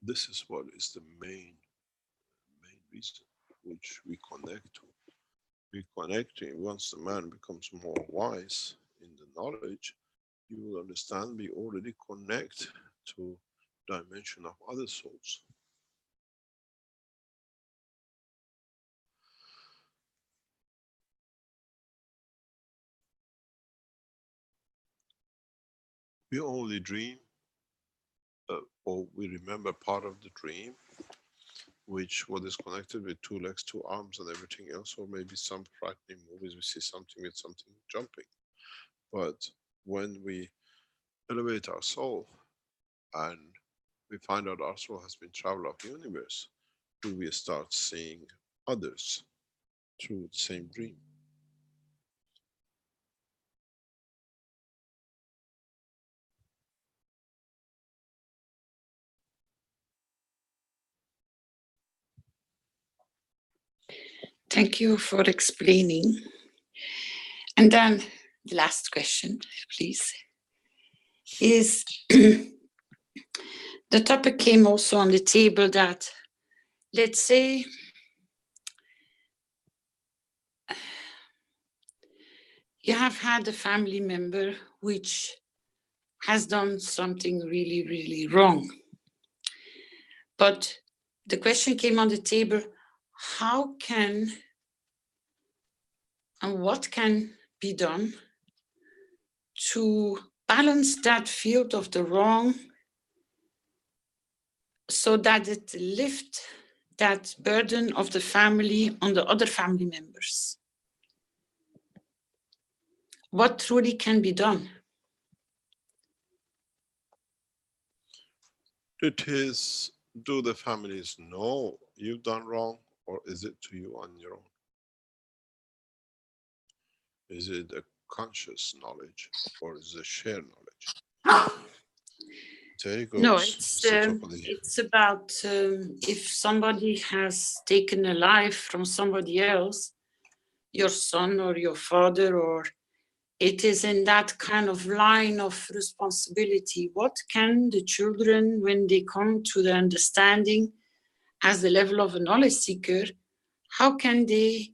This is what is the main reason which we connect to. We connect to, once the man becomes more wise in the knowledge, you will understand we already connect to dimension of other souls. We only dream, or we remember part of the dream, which what is connected with two legs, two arms and everything else, or maybe some frightening movies we see something with something jumping. But when we elevate our soul and we find out our soul has been traveler of the universe, do we start seeing others through the same dream. Thank you for explaining. And then the last question, please, is the topic came also on the table that, let's say, you have had a family member which has done something really, really wrong. But the question came on the table, how can and what can be done to balance that field of the wrong so that it lifts that burden of the family on the other family members? What truly can be done? It is, do the families know you've done wrong, or is it to you on your own? Is it a conscious knowledge, or is it a shared knowledge? There you go. No, it's about if somebody has taken a life from somebody else, your son or your father, or it is in that kind of line of responsibility. What can the children, when they come to the understanding as the level of a knowledge seeker, how can they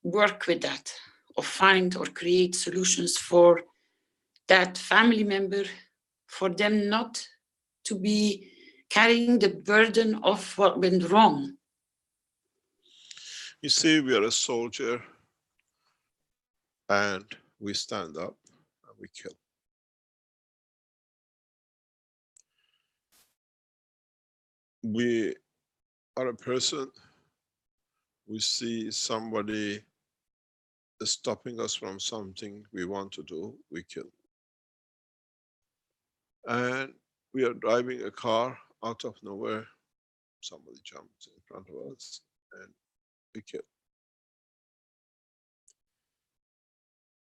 work with that or find or create solutions for that family member, for them not to be carrying the burden of what went wrong? You see, we are a soldier and we stand up and we kill. We are a person, we see somebody stopping us from something we want to do, we kill. And we are driving a car out of nowhere, somebody jumps in front of us and we kill.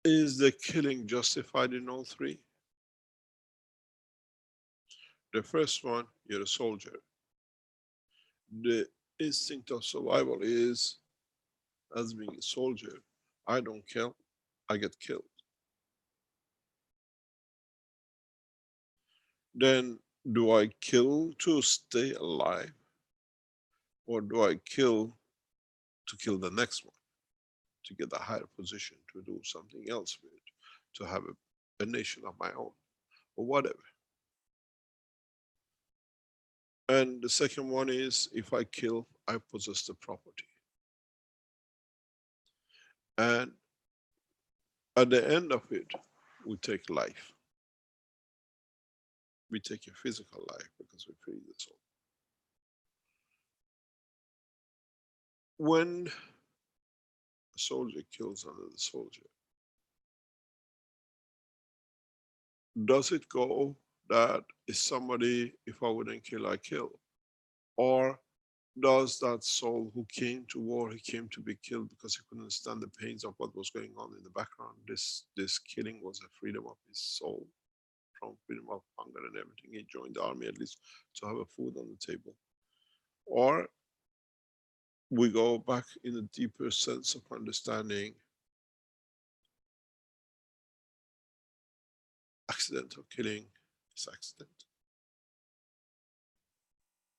Is the killing justified in all three? The first one, you're a soldier. The instinct of survival is, as being a soldier, I don't kill, I get killed. Then do I kill to stay alive? Or do I kill to kill the next one? To get a higher position, to do something else with it, to have a nation of my own, or whatever. And the second one is, if I kill, I possess the property. And at the end of it, we take life. We take a physical life because we free the soul. When a soldier kills another soldier, Does it go that is somebody, if I wouldn't kill, I kill? Or does that soul who came to war, he came to be killed because he couldn't stand the pains of what was going on in the background? This killing was a freedom of his soul, from freedom of hunger and everything. He joined the army at least to have a food on the table. Or we go back in a deeper sense of understanding, accidental killing is accident.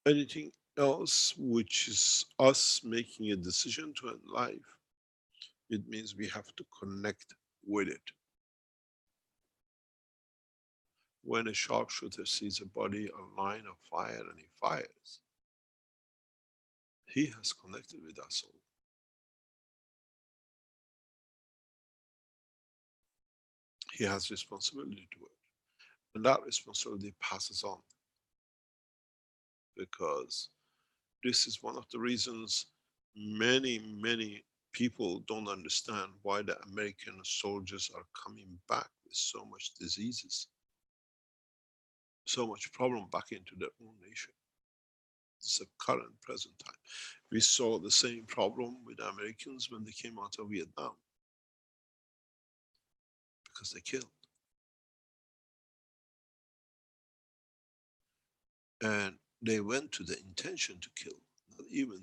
Anything else which is us making a decision to end life, it means we have to connect with it. When a sharpshooter sees a body, a line of fire, and he fires, he has connected with that soul. He has responsibility to it. And that responsibility passes on, because this is one of the reasons many people don't understand why the American soldiers are coming back with so much diseases, so much problem back into their own nation. It's a current, present time. We saw the same problem with the Americans when they came out of Vietnam, because they killed. And they went to the intention to kill, not even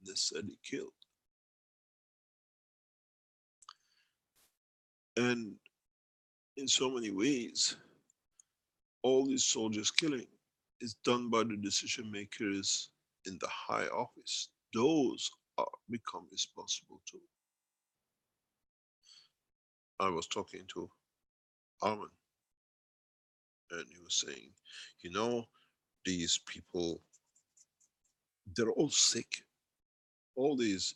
necessarily kill. And in so many ways, all these soldiers killing is done by the decision makers in the high office. Those are become responsible too. I was talking to Armin, and he was saying, you know, these people, they're all sick. All these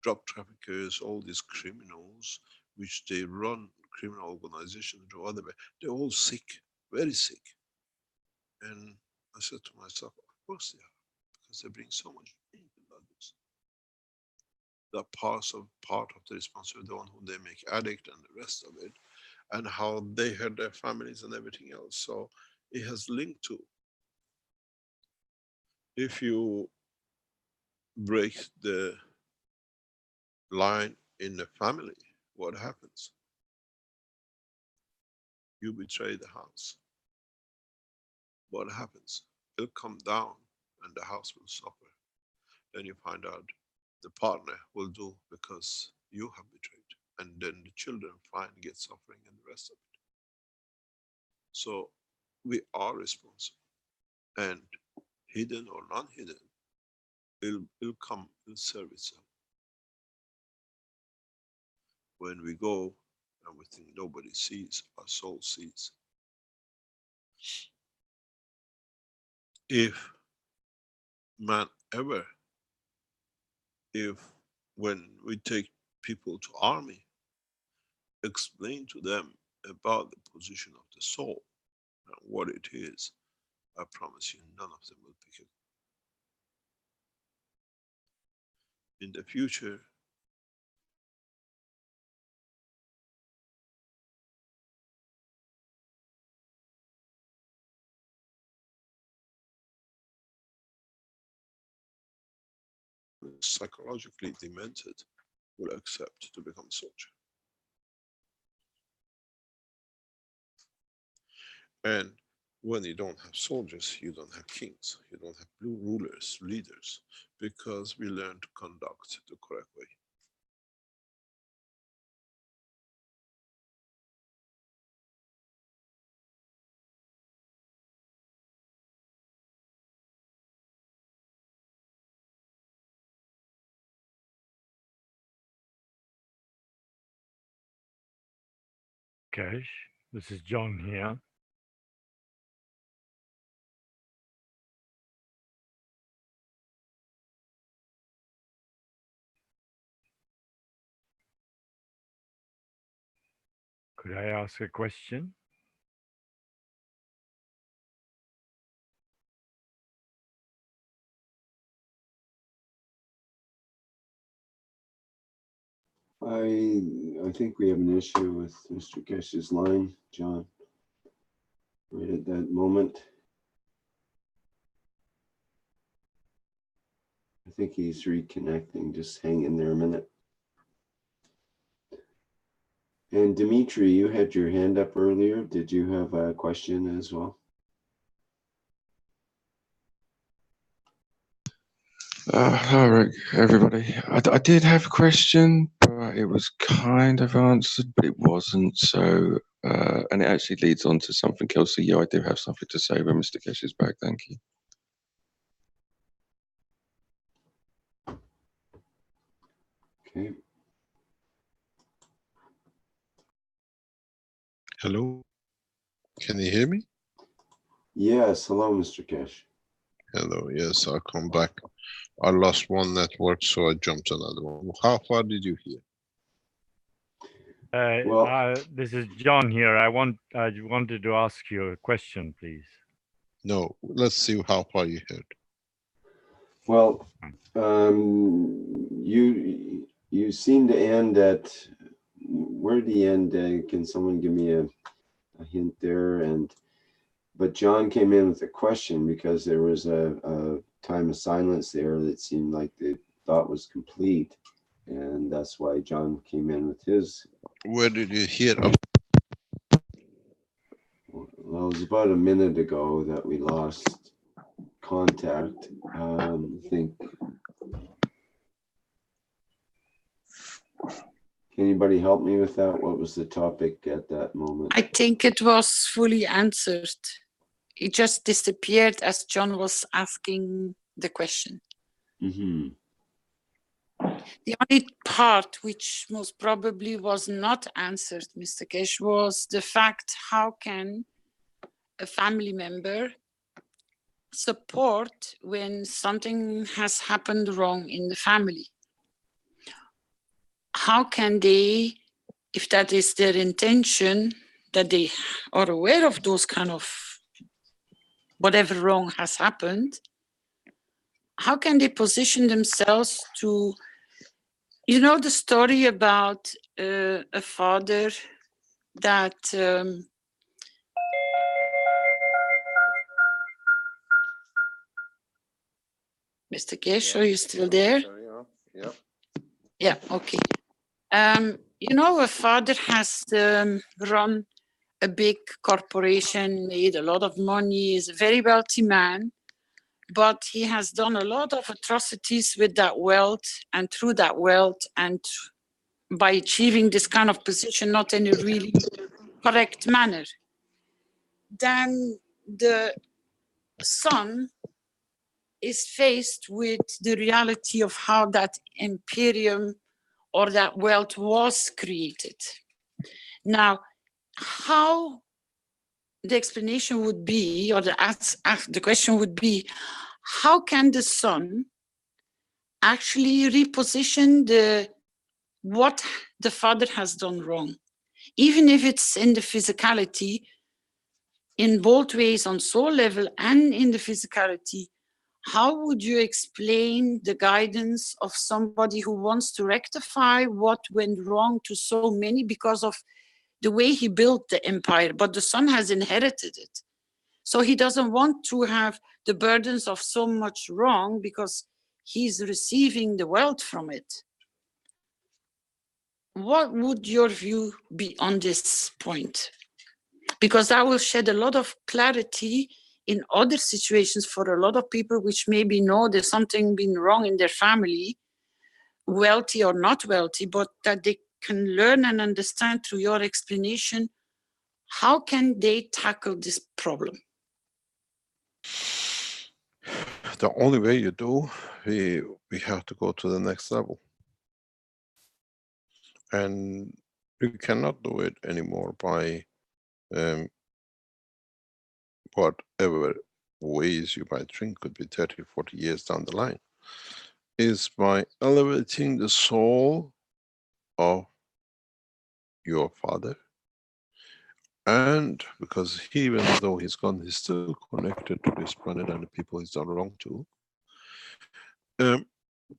drug traffickers, all these criminals, which they run criminal organizations or other way, they're all sick, very sick. And I said to myself, of course they are, because they bring so much pain to others. That part of the responsibility, the one who they make addict and the rest of it, and how they hurt their families and everything else. So it has linked to, if you break the line in the family, what happens? You betray the house. What happens? It'll come down and the house will suffer. Then you find out the partner will do because you have betrayed. And then the children find get suffering and the rest of it. So we are responsible. And hidden or non-hidden, it'll come, it'll serve itself. When we go and we think nobody sees, our soul sees. If man ever, if when we take people to army, explain to them about the position of the soul and what it is, I promise you none of them will pick it. In the future, psychologically demented will accept to become a soldier. And when you don't have soldiers, you don't have kings, you don't have blue rulers, leaders, because we learn to conduct the correct way. Cash, this is John here. Could I ask a question? I think we have an issue with Mr. Keshe's line, John. right at that moment. I think he's reconnecting. Just hang in there a minute. And Dimitri, you had your hand up earlier. Did you have a question as well? Hello, everybody. I did have a question, but it was kind of answered, but it wasn't. So, and it actually leads on to something else. So, yeah, I do have something to say when Mr. Keshe is back. Thank you. Okay. Hello, can you hear me? Yes. Hello, Mr. Keshe. Hello, yes, I'll come back. I lost one network, so I jumped to another one. How far did you hear? Well, This is John here. I wanted to ask you a question, please. No, let's see how far you heard. well, you seem to end at, where do you end? Can someone give me a hint there? But John came in with a question because there was a time of silence there that seemed like the thought was complete, and that's why John came in with his. Where did you hear? Well, it was about a minute ago that we lost contact. I think. Can anybody help me with that? What was the topic at that moment? I think it was fully answered. It just disappeared as John was asking the question. Mm-hmm. The only part which most probably was not answered, Mr. Keshe, was the fact how can a family member support when something has happened wrong in the family? How can they, if that is their intention, that they are aware of those kind of whatever wrong has happened, how can they position themselves to, you know, the story about a father that Mr. Keshe, are you still there? Yeah. Yeah, okay. You know, a father has run a big corporation, made a lot of money, is a very wealthy man, but he has done a lot of atrocities with that wealth, and through that wealth, and by achieving this kind of position, not in a really correct manner. Then the son is faced with the reality of how that imperium or that wealth was created. Now, how the explanation would be, or the question would be, how can the son actually reposition what the father has done wrong, even if it's in the physicality, in both ways, on soul level and in the physicality? How would you explain the guidance of somebody who wants to rectify what went wrong to so many because of the way he built the empire, but the son has inherited it? So he doesn't want to have the burdens of so much wrong because he's receiving the wealth from it. What would your view be on this point? Because that will shed a lot of clarity in other situations for a lot of people which maybe know there's something been wrong in their family, wealthy or not wealthy, but that they can learn and understand through your explanation, how can they tackle this problem? The only way you do, we have to go to the next level. And you cannot do it anymore by whatever ways you might think, could be 30, 40 years down the line, is by elevating the soul of your father. And because he, even though he's gone, he's still connected to this planet and the people he's done wrong to,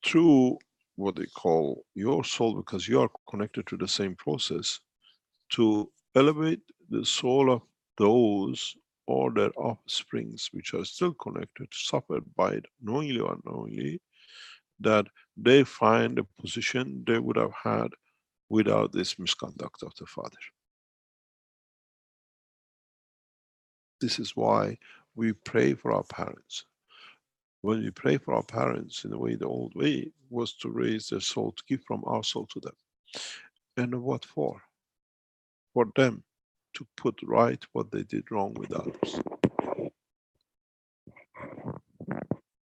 through what they call your soul, because you are connected to the same process, to elevate the soul of those or their offsprings, which are still connected, suffered by it, knowingly or unknowingly, that they find a position they would have had without this misconduct of the father. This is why we pray for our parents. When we pray for our parents in the way, the old way was to raise their soul, to give from our soul to them. And what for? For them to put right what they did wrong with others.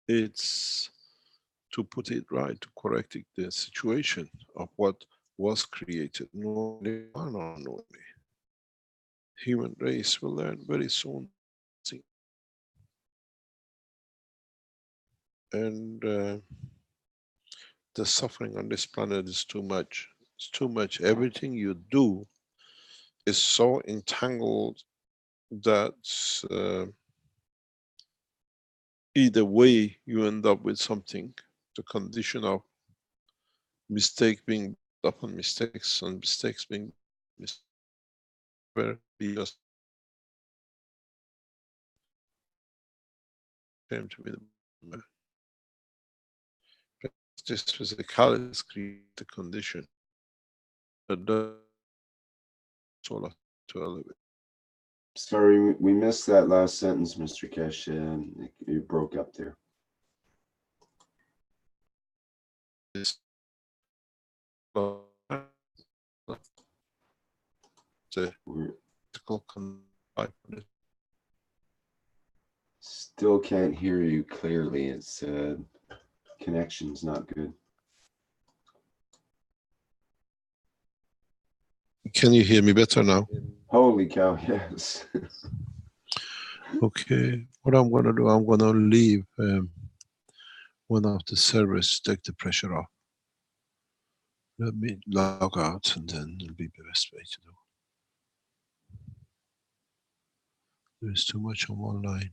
It's to put it right, to correct the situation of what was created, knowingly or unknowingly. Human race will learn very soon. And the suffering on this planet is too much. It's too much. Everything you do is so entangled that either way you end up with something. The condition of mistake being upon mistakes and mistakes being be just came to me. This physicality has created the condition that does all to elevate. Sorry, we missed that last sentence, Mr. Keshe. You broke up there. This Still can't hear you clearly. It's connection's not good. Can you hear me better now? Holy cow, yes. Okay, what I'm going to do, I'm going to leave one of the servers, take the pressure off. Let me log out and then it'll be the best way to do. There's too much on one line.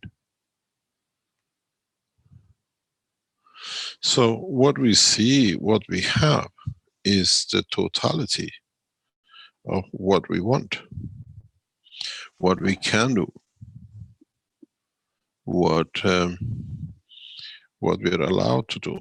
So what we see, what we have, is the totality of what we want, what we can do, what we're allowed to do.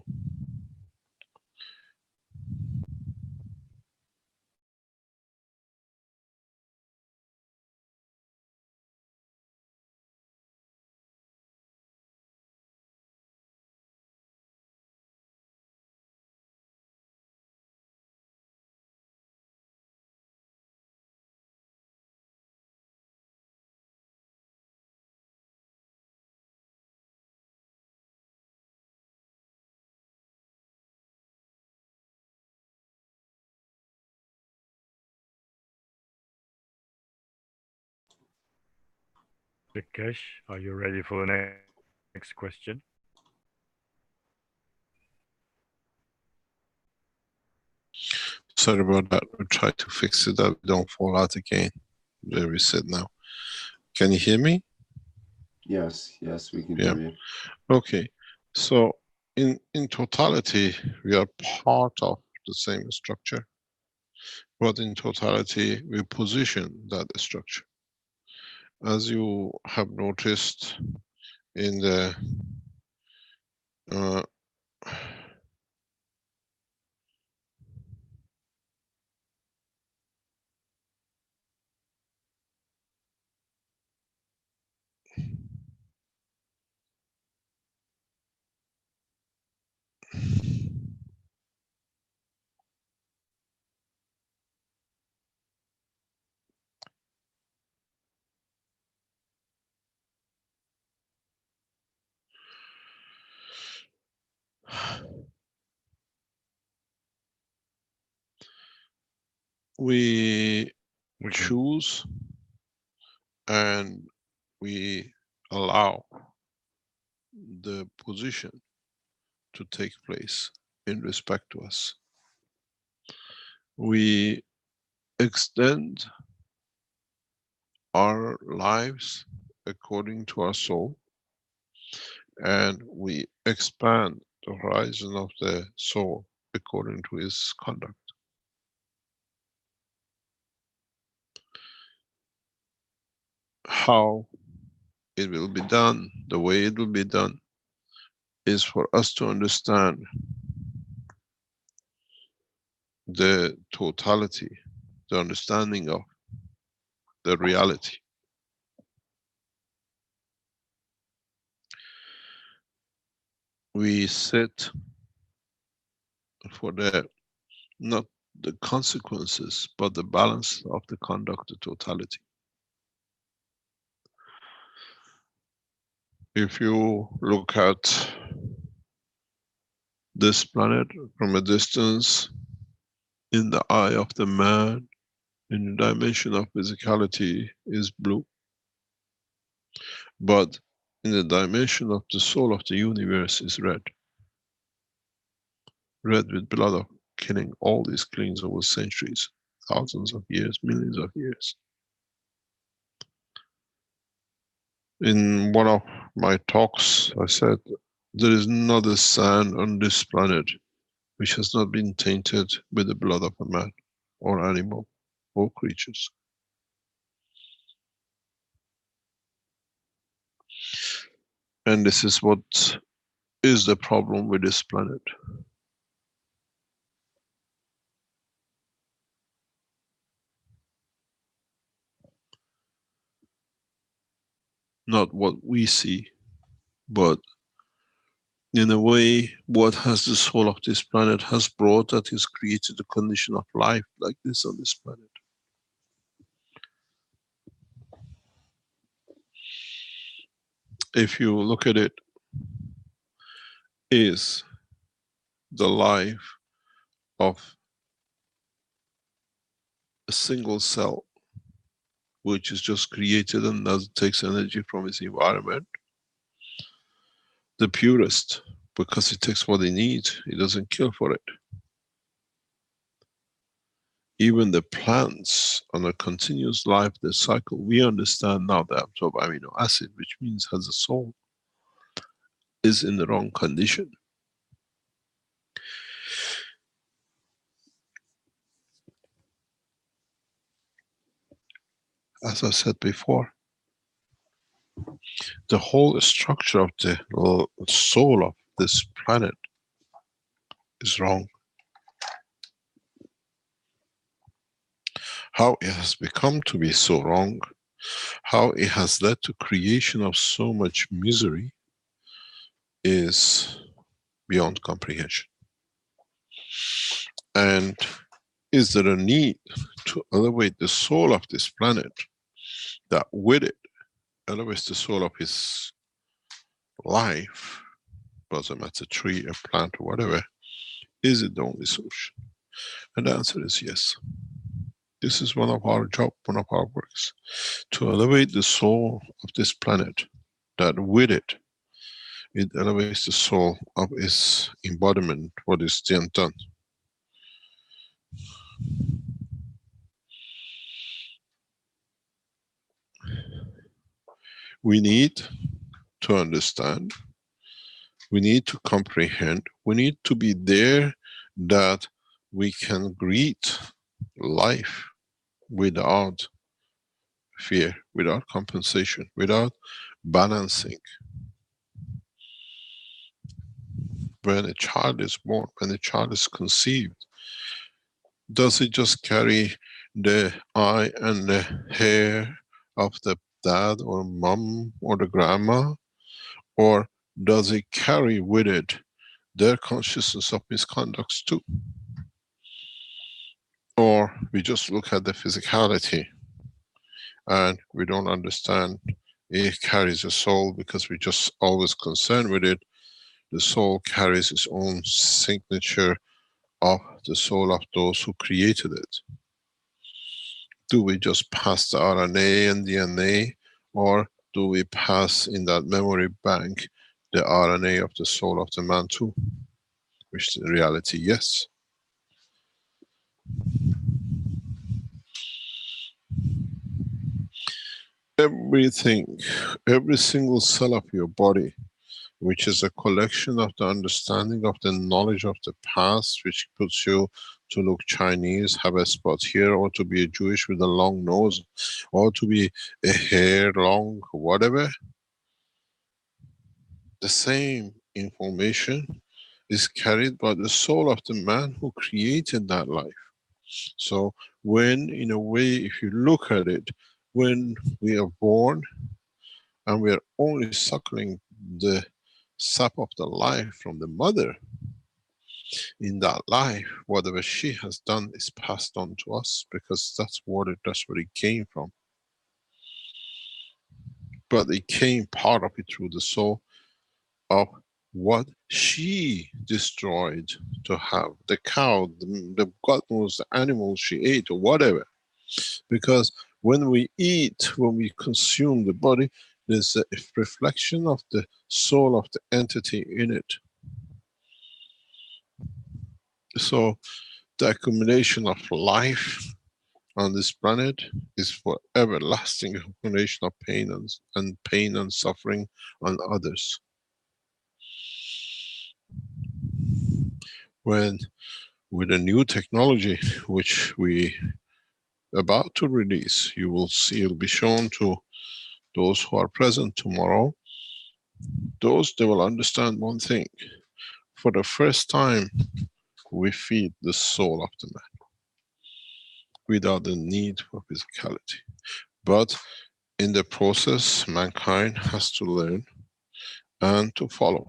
Keshe, are you ready for the next question? Sorry about that. We'll try to fix it that we don't fall out again. There we sit now. Can you hear me? Yes, we can Yeah. hear you. Okay. So in totality, we are part of the same structure, but in totality, we position that structure. As you have noticed in the uh, we choose and we allow the position to take place in respect to us. We extend our lives according to our soul, and we expand the horizon of the soul according to its conduct. How it will be done, the way it will be done, is for us to understand the totality, the understanding of the reality. We sit for the, not the consequences, but the balance of the conduct, the totality. If you look at this planet from a distance, in the eye of the man, in the dimension of physicality is blue. But in the dimension of the soul of the universe is red. Red with blood of killing all these kings over centuries, thousands of years, millions of years. In one of my talks, I said, there is not a sand on this planet which has not been tainted with the blood of a man or animal or creatures. And this is what is the problem with this planet. Not what we see, but in a way, what has the soul of this planet has brought, that has created the condition of life like this on this planet. If you look at it, is the life of a single cell, which is just created and takes energy from its environment, the purest, because it takes what it needs, it doesn't kill for it. Even the plants on a continuous life, the cycle, we understand now that absorb amino acid, which means has a soul, is in the wrong condition. As I said before, the whole structure of the soul of this planet is wrong. How it has become to be so wrong, how it has led to creation of so much misery, is beyond comprehension. And is there a need to elevate the soul of this planet, that with it elevates the soul of his life, doesn't matter, a tree, a plant, or whatever, is it the only solution? And the answer is yes. This is one of our job, one of our works, to elevate the soul of this planet, that with it, it elevates the soul of its embodiment, what is then done. We need to understand, we need to comprehend, we need to be there, that we can greet life without fear, without compensation, without balancing. When a child is born, when a child is conceived, does it just carry the eye and the hair of the dad or mom or the grandma? Or does it carry with it their consciousness of misconducts too? Or we just look at the physicality and we don't understand it carries a soul because we're just always concerned with it. The soul carries its own signature of the soul of those who created it. Do we just pass the RNA and DNA, or do we pass in that memory bank the RNA of the soul of the man too? Which in reality, yes. Everything, every single cell of your body, which is a collection of the understanding of the knowledge of the past, which puts you to look Chinese, have a spot here, or to be a Jewish with a long nose, or to be a hair long, whatever, the same information is carried by the soul of the man who created that life. So when, in a way, if you look at it, when we are born and we are only suckling the sap of the life from the mother, in that life, whatever she has done is passed on to us, because that's where it came from. But it came, part of it, through the soul of what she destroyed to have. The cow, the God knows, the animals she ate or whatever. Because when we eat, when we consume the body, there's a reflection of the soul of the entity in it. So the accumulation of life on this planet is for everlasting accumulation of pain and suffering on others. When with a new technology which we about to release, you will see, it'll be shown to those who are present tomorrow. Those, they will understand one thing. For the first time, we feed the soul of the man without the need for physicality. But in the process, mankind has to learn and to follow,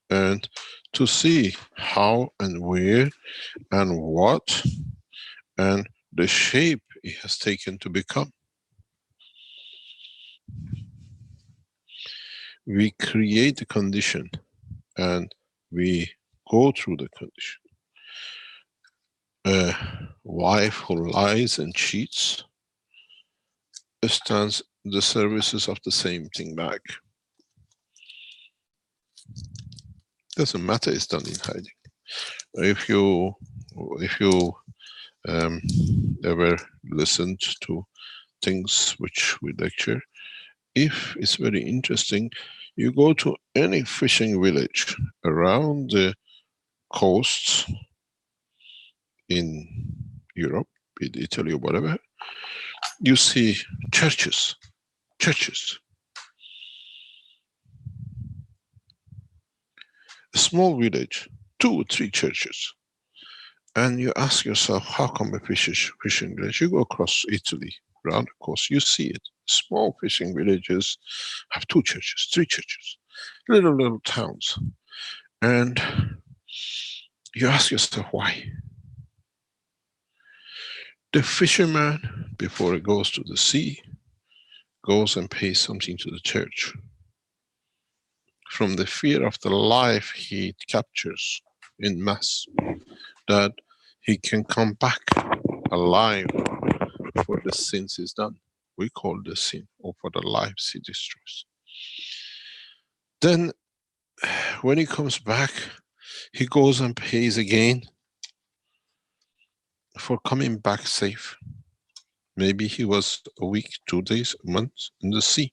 and to see how and where and what and the shape it has taken to become. We create the condition and we go through the condition. A wife who lies and cheats stands the services of the same thing back. Doesn't matter, it's done in hiding. If you ever listened to things which we lecture, if it's very interesting, you go to any fishing village around the coasts in Europe, be it Italy or whatever, you see churches. A small village, 2 or 3 churches. And you ask yourself, how come a fishing village? You go across Italy, around the coast, you see it. Small fishing villages have 2 churches, 3 churches, little towns. And you ask yourself, why? The fisherman, before he goes to the sea, goes and pays something to the church. From the fear of the life he captures in mass, that he can come back alive for the sins he's done. We call the sin, or for the lives he destroys. Then, when he comes back, he goes and pays again for coming back safe. Maybe he was a week, 2 days, a month in the sea,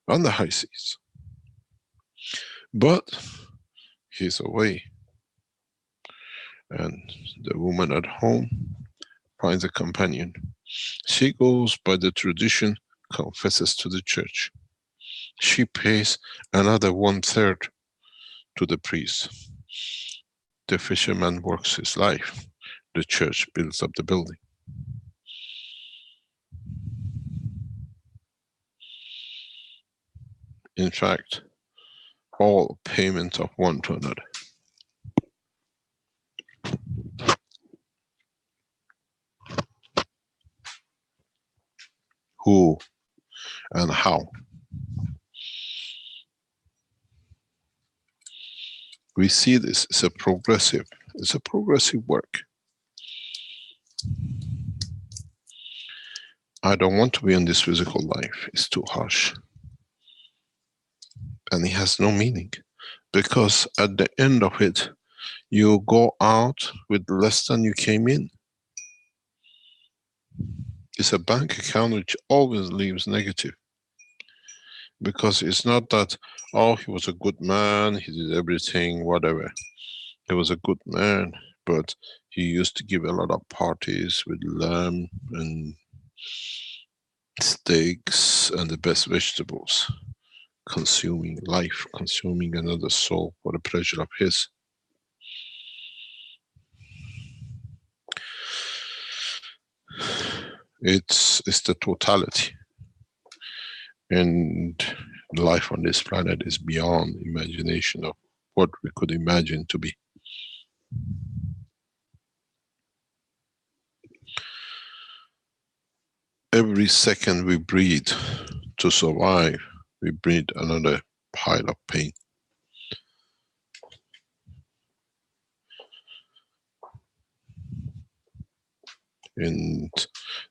on the high seas. But he's away. And the woman at home finds a companion. She goes by the tradition, confesses to the church. She pays another 1/3 to the priest. The fisherman works his life. The church builds up the building. In fact, all payment of one to another. Who and how? We see this as a progressive, work. I don't want to be in this physical life, it's too harsh. And it has no meaning, because at the end of it, you go out with less than you came in. It's a bank account which always leaves negative. Because it's not that, oh, he was a good man, he did everything, whatever. He was a good man, but he used to give a lot of parties with lamb and steaks and the best vegetables, consuming life, consuming another soul for the pleasure of his. It's the totality. And life on this planet is beyond imagination of what we could imagine to be. Every second we breathe to survive, we breathe another pile of pain. And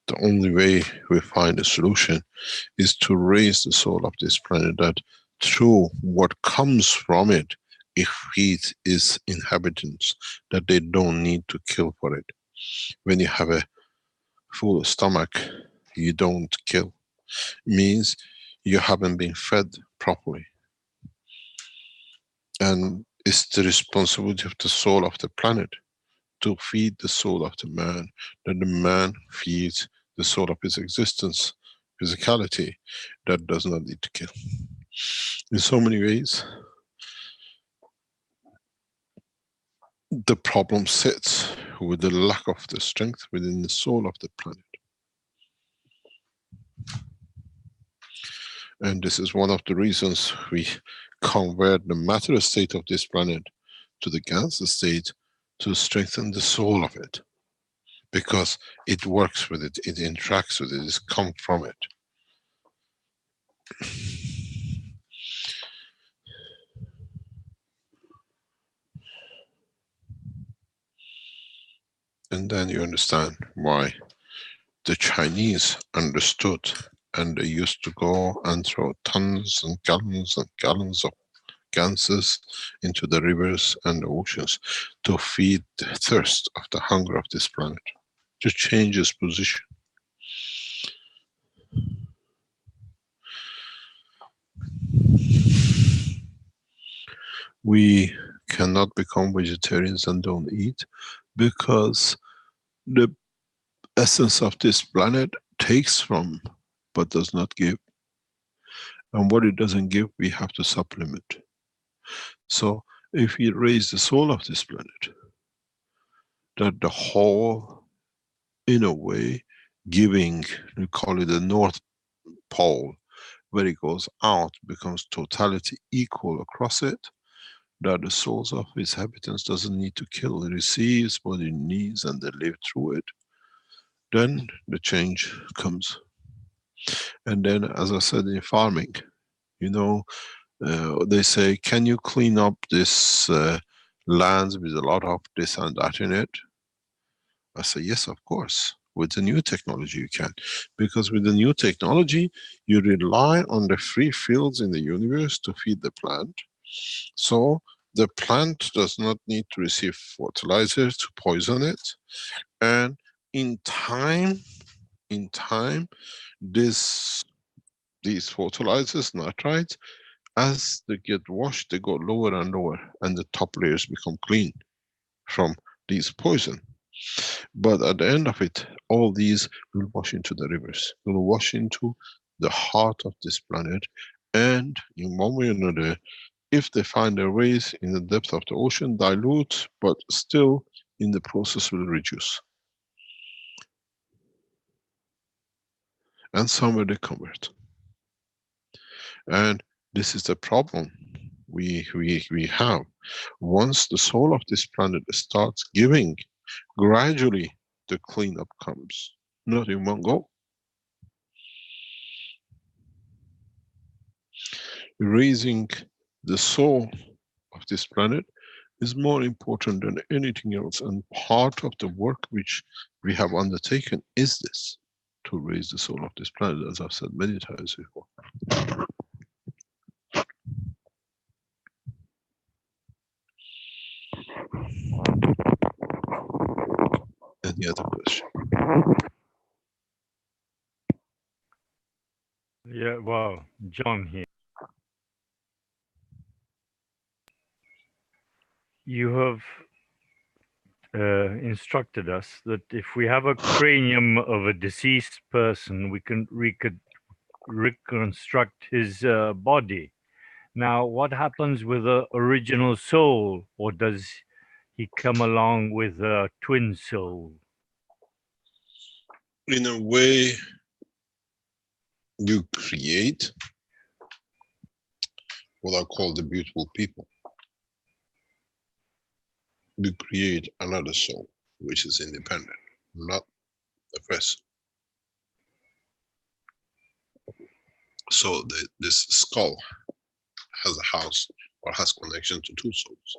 the only way we find a solution is to raise the soul of this planet, that through what comes from it, it feeds its inhabitants, that they don't need to kill for it. When you have a full stomach, you don't kill. It means you haven't been fed properly. And it's the responsibility of the soul of the planet to feed the soul of the man, that the man feeds the soul of his existence, physicality, that does not need to kill. In so many ways, the problem sits with the lack of the strength within the soul of the planet. And this is one of the reasons we convert the matter state of this planet to the gans state, to strengthen the soul of it. Because it works with it, it interacts with it, it's come from it. And then you understand why the Chinese understood, and they used to go and throw tons and gallons of ganses into the rivers and the oceans to feed the thirst of the hunger of this planet, to change its position. We cannot become vegetarians and don't eat, because the essence of this planet takes from but does not give. And what it doesn't give, we have to supplement. So if we raise the soul of this planet, that the whole, in a way, giving, we call it the North Pole, where it goes out, becomes totality equal across it, that the souls of its inhabitants doesn't need to kill, it receives what it needs and they live through it, then the change comes. And then, as I said, in farming, you know, they say, can you clean up this lands with a lot of this and that in it? I say, yes, of course. With the new technology you can. Because with the new technology, you rely on the free fields in the universe to feed the plant. So the plant does not need to receive fertilizer to poison it. And in time, these fertilizers, nitrites, as they get washed, they go lower and lower, and the top layers become clean from these poison. But at the end of it, all these will wash into the rivers, will wash into the heart of this planet, and in one way or another, if they find their ways in the depth of the ocean, dilute, but still in the process will reduce. And somewhere they convert. And this is the problem we have. Once the soul of this planet starts giving, gradually the cleanup comes, not in one go. Raising the soul of this planet is more important than anything else, and part of the work which we have undertaken is this, to raise the soul of this planet, as I've said many times before. Any other question? Yeah, well, John here. You have instructed us that if we have a cranium of a deceased person, we can reconstruct his body. Now, what happens with the original soul, or does he come along with a twin soul? In a way, you create what I call the beautiful people. You create another soul, which is independent, not the first. So this skull has a house or has connection to two souls.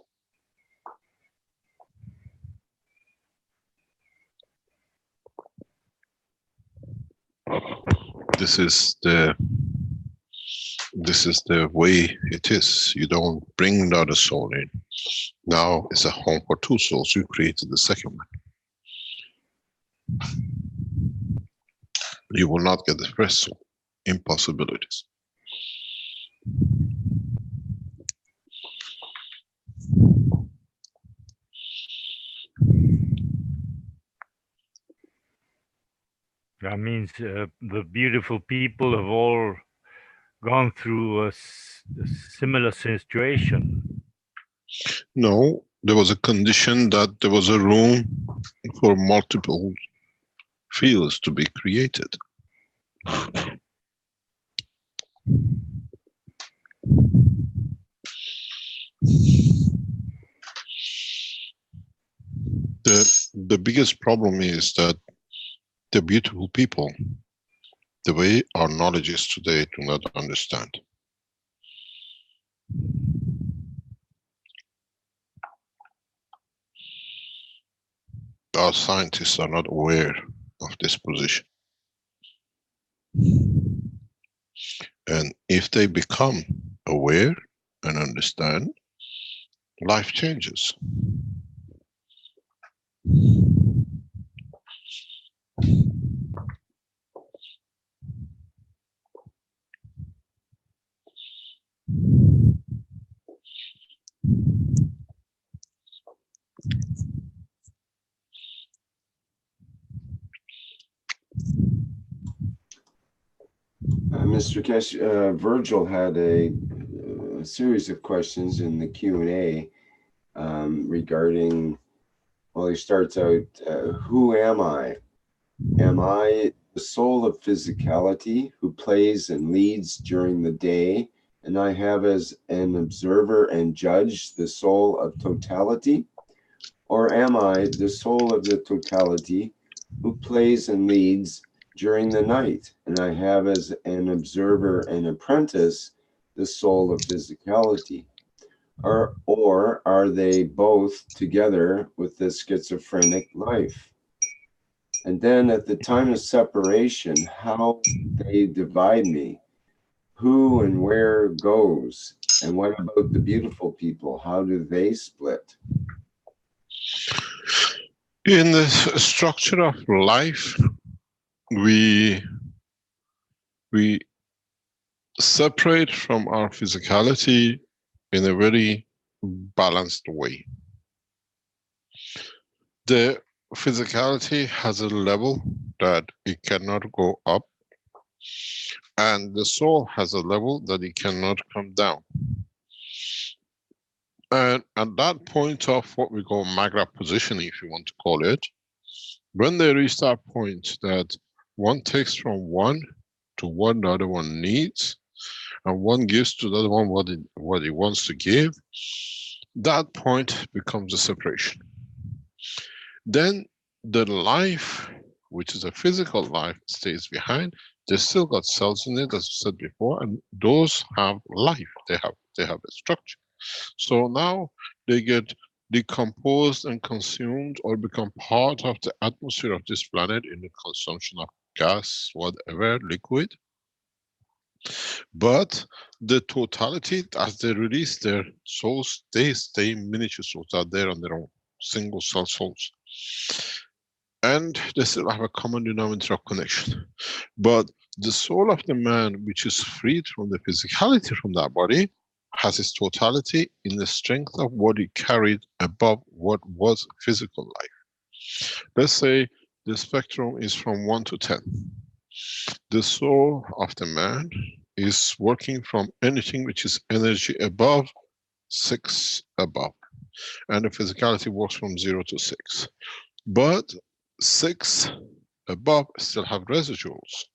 This is the way it is. You don't bring the other soul in. Now it's a home for two souls. You created the second one. You will not get the first soul. Impossibilities. That means the beautiful people have all gone through a similar situation. No, there was a condition that there was a room for multiple fields to be created. The biggest problem is that the beautiful people, the way our knowledge is today, do not understand. Our scientists are not aware of this position. And if they become aware and understand, life changes. Mr. Keshe, Virgil had a series of questions in the Q&A regarding, well, he starts out, who am I? Am I the soul of physicality who plays and leads during the day, and I have as an observer and judge the soul of totality? Or am I the soul of the totality who plays and leads during the night, and I have as an observer and apprentice the soul of physicality? Or are they both together with the schizophrenic life? And then at the time of separation, how they divide me, who and where goes, and what about the beautiful people? How do they split? In the structure of life, we separate from our physicality in a very balanced way. The physicality has a level that it cannot go up, and the soul has a level that it cannot come down. And at that point of what we call Magra positioning, if you want to call it, when they reach that point that one takes from one to what the other one needs, and one gives to the other one what it wants to give, that point becomes a separation. Then the life, which is a physical life, stays behind. They still got cells in it, as I said before, and those have life. They have a structure. So now they get decomposed and consumed or become part of the atmosphere of this planet in the consumption of gas, whatever, liquid. But the totality, as they release their souls, they stay miniature souls out there on their own, single cell souls. And they still have a common denominator of connection. But the soul of the man, which is freed from the physicality from that body, has its totality in the strength of what it carried above what was physical life. Let's say the spectrum is from 1 to 10. The soul of the man is working from anything which is energy above 6 above, and the physicality works from 0 to 6. But 6 above still have residuals,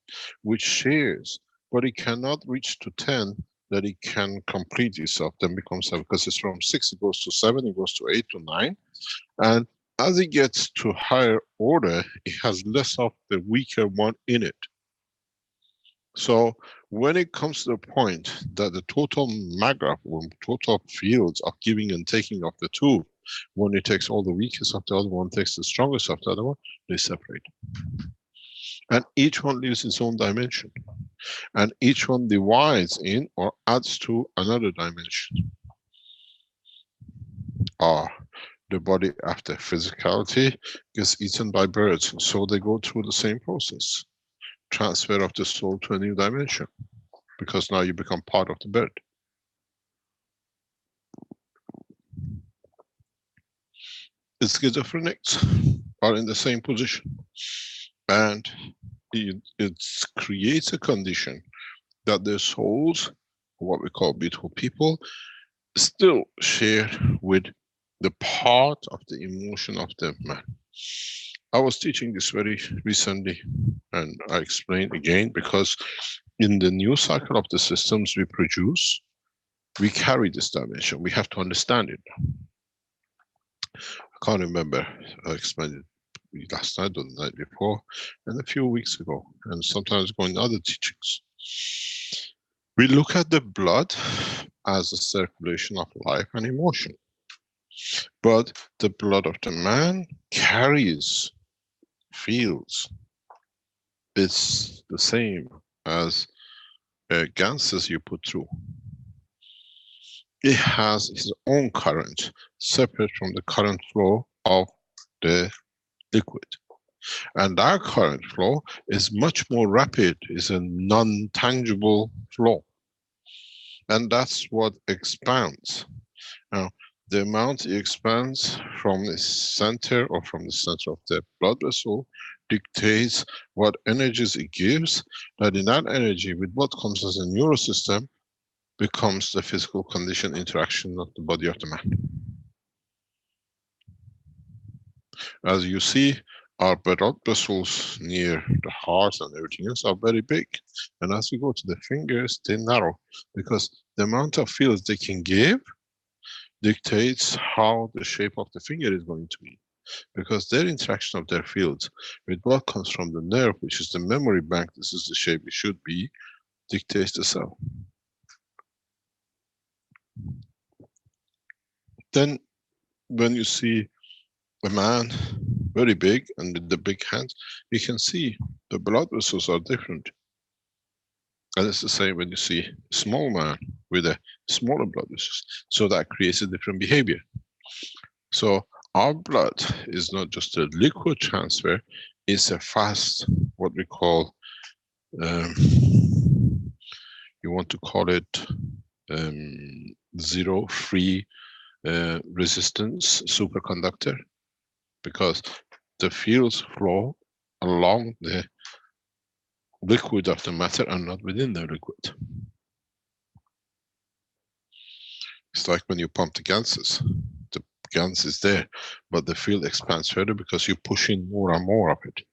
which shares, but it cannot reach to 10 that it can complete itself, then becomes 7, because it's from 6, it goes to 7, it goes to 8 to 9, and as it gets to higher order, it has less of the weaker one in it. So when it comes to the point that the total magraph, or total fields of giving and taking of the two, when it takes all the weakest of the other one, takes the strongest of the other one, they separate. And each one lives its own dimension. And each one divides in or adds to another dimension. The body after physicality gets eaten by birds, so they go through the same process. Transfer of the soul to a new dimension, because now you become part of the bird. The schizophrenics are in the same position, and it creates a condition that their souls, what we call beautiful people, still share with the part of the emotion of the man. I was teaching this very recently, and I explain again, because in the new cycle of the systems we produce, we carry this dimension. We have to understand it. I can't remember, I explained it last night or the night before, and a few weeks ago, and sometimes go in other teachings. We look at the blood as a circulation of life and emotion. But the blood of the man carries, feels. It's the same as ganses you put through. It has its own current, separate from the current flow of the liquid. And that current flow is much more rapid, is a non-tangible flow. And that's what expands. Now, the amount it expands from the center, or from the center of the blood vessel, dictates what energies it gives, that in that energy, with what comes as a neural system, becomes the physical condition interaction of the body of the man. As you see, our blood vessels near the heart and everything else are very big. And as we go to the fingers, they narrow, because the amount of fields they can give dictates how the shape of the finger is going to be. Because their interaction of their fields with what comes from the nerve, which is the memory bank, this is the shape it should be, dictates the cell. Then when you see a man very big and with the big hands, you can see the blood vessels are different. And it's the same when you see a small man with a smaller blood vessels. So that creates a different behavior. So our blood is not just a liquid transfer, it's a fast, what we call, you want to call it zero free resistance superconductor, because the fields flow along the liquid of the matter and not within the liquid. It's like when you pump the ganses. The gans is there, but the field expands further because you push in more and more of it.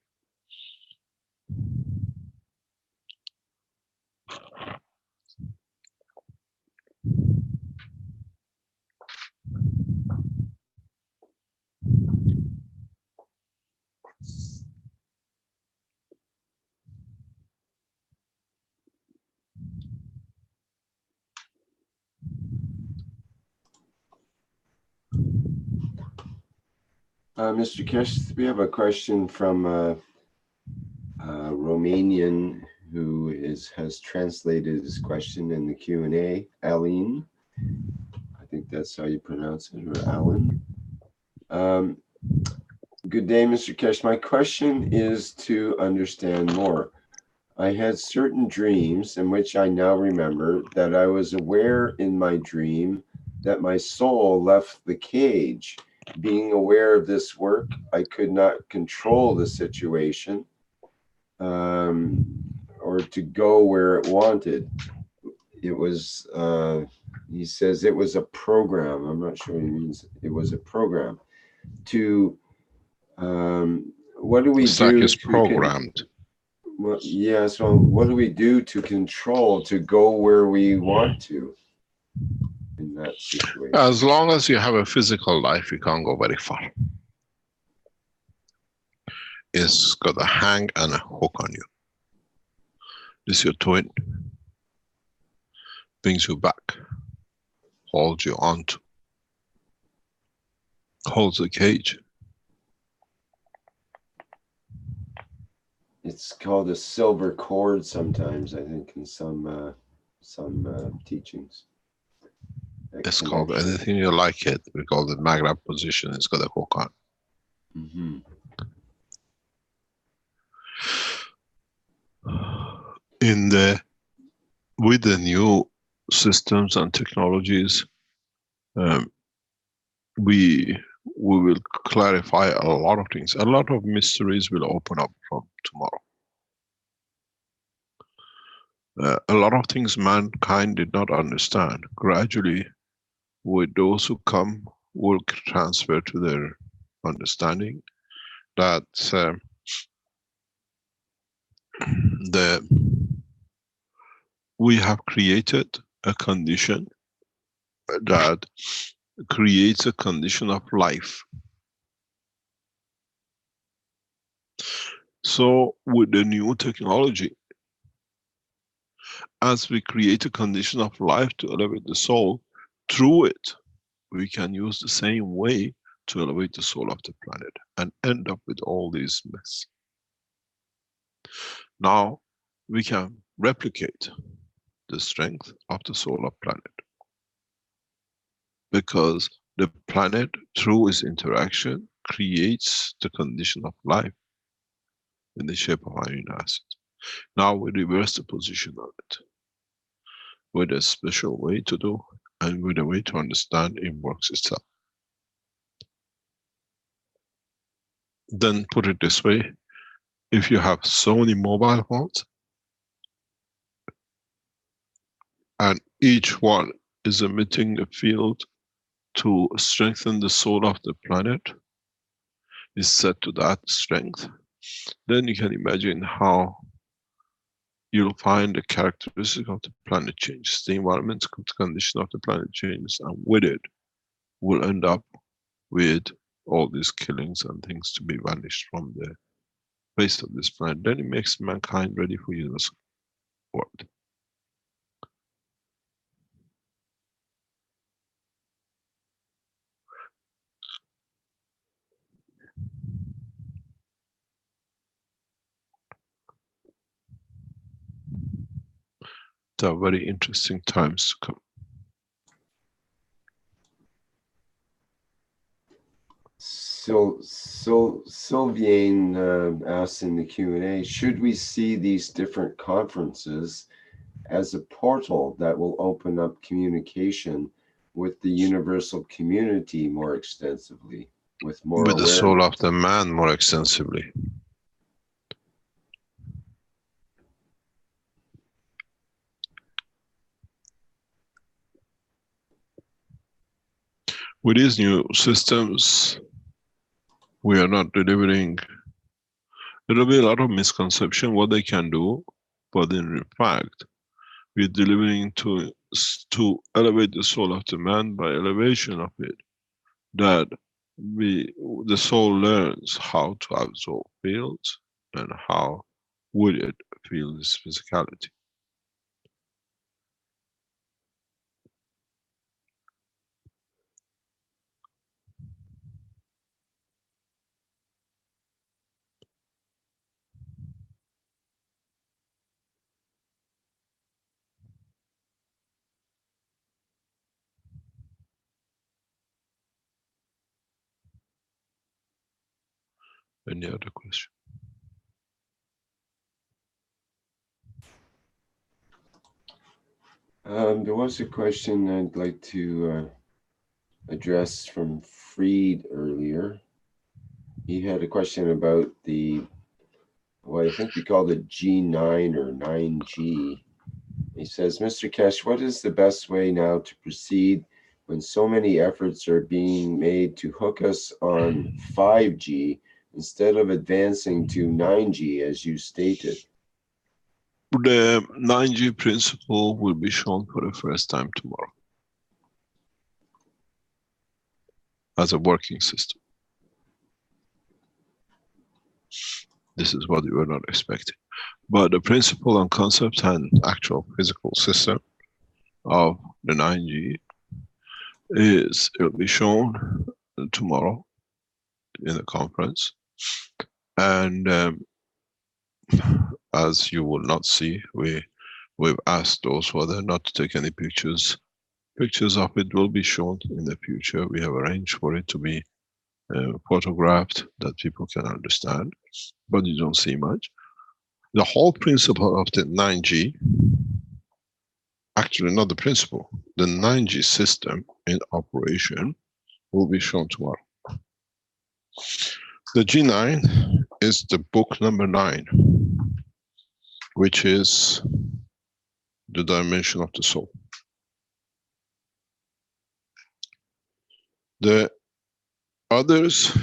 Mr. Keshe, we have a question from a Romanian who has translated his question in the Q&A, Aline. I think that's how you pronounce it, or Alan. Good day, Mr. Keshe. My question is to understand more. I had certain dreams in which I now remember that I was aware in my dream that my soul left the cage. Being aware of this work, I could not control the situation or to go where it wanted. It was, he says it was a program. I'm not sure what he means. It was a program to, what do we It's like do it's to programmed. well, yeah, so what do we do to control, to go where we want to in that situation? As long as you have a physical life, you can't go very far. It's got a hang and a hook on you. This your twin. Brings you back. Holds you onto. Holds the cage. It's called a silver cord sometimes, I think, in some teachings. That It's called connection. anything you like it. We call it magnet position. It's got a hook on. Mm-hmm. With the new systems and technologies, we will clarify a lot of things. A lot of mysteries will open up from tomorrow. A lot of things mankind did not understand. Gradually, with those who come, will transfer to their understanding that we have created a condition that creates a condition of life. So with the new technology, as we create a condition of life to elevate the soul, through it, we can use the same way to elevate the soul of the planet and end up with all these mess. Now, we can replicate the strength of the soul of planet. Because the planet, through its interaction, creates the condition of life in the shape of amino acids. Now we reverse the position of it with a special way to do and with a way to understand it works itself. Then put it this way, if you have so many mobile phones and each one is emitting a field to strengthen the soul of the planet, is set to that strength, then you can imagine how you'll find the characteristic of the planet changes, the environmental condition of the planet changes, and with it, we'll end up with all these killings and things to be vanished from the face of this planet. Then it makes mankind ready for universal world. There are very interesting times to come. So Sylviane asks in the Q&A, should we see these different conferences as a portal that will open up communication with the universal community more extensively, with more With the awareness? soul of the man more extensively. With these new systems, we are not delivering. There will be a lot of misconception what they can do, but in fact, we're delivering to elevate the soul of the man by elevation of it. That the soul learns how to absorb fields and how would it feel this physicality. Any other question? There was a question I'd like to address from Freed earlier. He had a question about what I think we call the G9 or 9G. He says, Mr. Keshe, what is the best way now to proceed when so many efforts are being made to hook us on 5G instead of advancing to 9G as you stated? The 9G principle will be shown for the first time tomorrow as a working system. This is what we were not expecting. But the principle and concept and actual physical system of the 9G it will be shown tomorrow in the conference. And as you will not see, we've asked those whether not to take any pictures. Pictures of it will be shown in the future. We have arranged for it to be photographed that people can understand, but you don't see much. The whole principle of the 9G, actually not the principle, the 9G system in operation will be shown tomorrow. The G9 is the book number 9, which is the dimension of the soul. The others,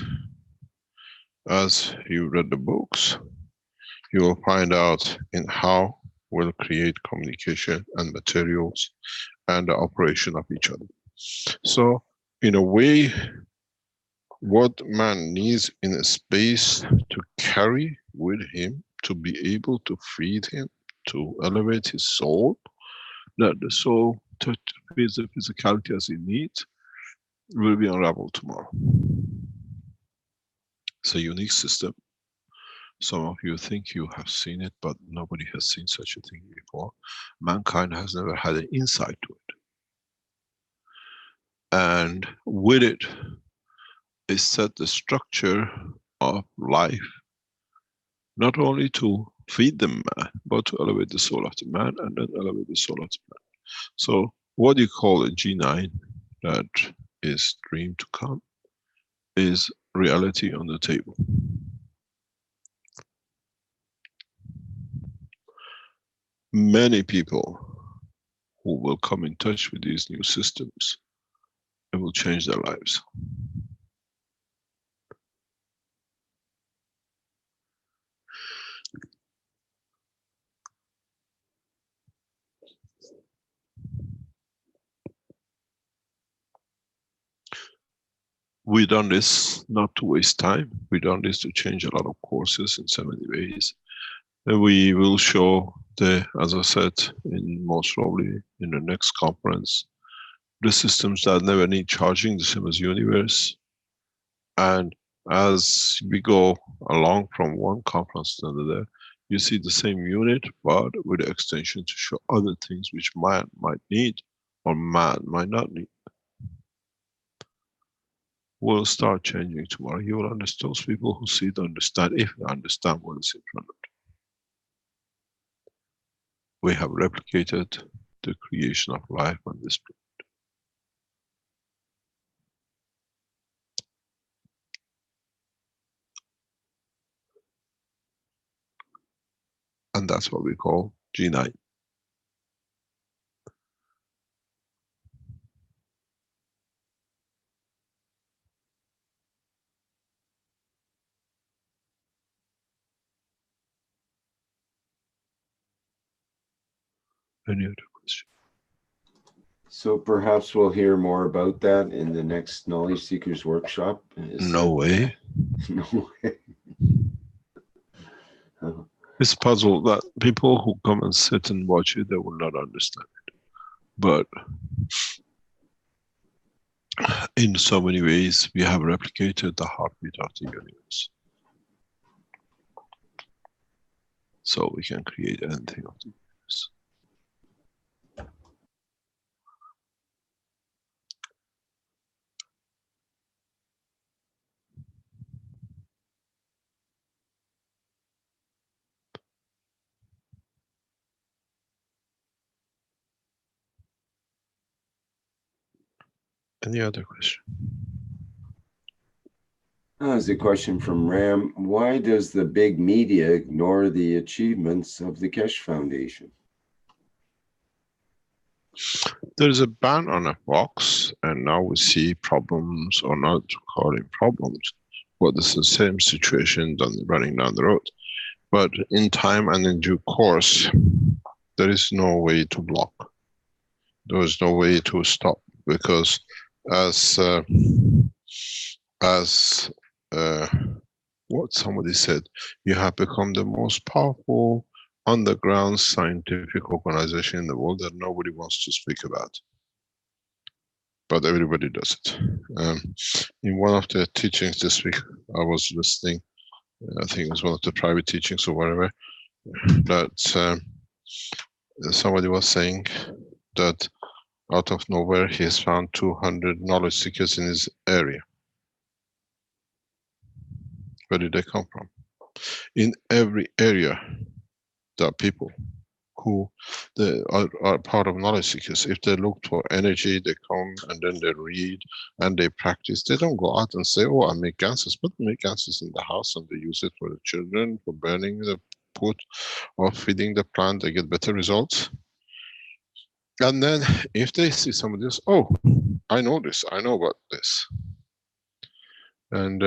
as you read the books, you will find out in how we'll create communication and materials and the operation of each other. So, in a way, what man needs in a space to carry with him, to be able to feed him, to elevate his soul, that the soul feeds the physicality as he needs, will be unraveled tomorrow. It's a unique system. Some of you think you have seen it, but nobody has seen such a thing before. Mankind has never had an insight to it. And with it is set the structure of life, not only to feed the man, but to elevate the soul of the man and then elevate the soul of the man. So what you call a G9, that is dream to come, is reality on the table. Many people who will come in touch with these new systems, it will change their lives. We done this not to waste time. We done this to change a lot of courses in so many ways. And we will show as I said, in most probably in the next conference, the systems that never need charging, the same as universe. And as we go along from one conference to another, you see the same unit, but with the extension to show other things which man might need or man might not need. Will start changing tomorrow. You will understand. Those people who see it understand, if they understand what is in front of them. We have replicated the creation of life on this planet. And that's what we call G9. Any other question? So perhaps we'll hear more about that in the next Knowledge Seekers workshop. No way. No way. It's a puzzle that people who come and sit and watch it, they will not understand it. But in so many ways, we have replicated the heartbeat of the universe. So we can create anything of the universe. Any other question? There's a question from Ram. Why does the big media ignore the achievements of the Keshe Foundation? There's a ban on a box, and now we see problems, or not calling problems, but it's the same situation running down the road. But in time and in due course, there is no way to block. There is no way to stop, because as what somebody said, you have become the most powerful underground scientific organization in the world that nobody wants to speak about, but everybody does it. In one of the teachings this week, I was listening, I think it was one of the private teachings or whatever, that somebody was saying that out of nowhere he has found 200 knowledge seekers in his area. Where did they come from? In every area, there are people who are part of knowledge seekers. If they look for energy, they come and then they read and they practice. They don't go out and say, oh, I make ganses, but they make ganses in the house and they use it for the children, for burning the wood or feeding the plant. They get better results. And then if they see somebody else, oh, I know this, I know about this. And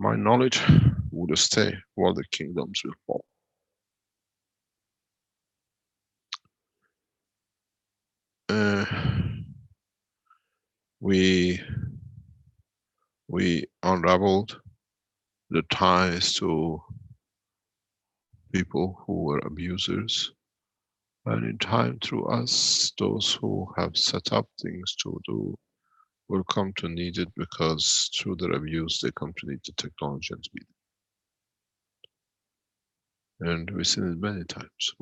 my knowledge would stay while the kingdoms will fall. We unraveled the ties to people who were abusers, and in time through us, those who have set up things to do will come to need it, because through their abuse they come to need the technology and speed. And we've seen it many times.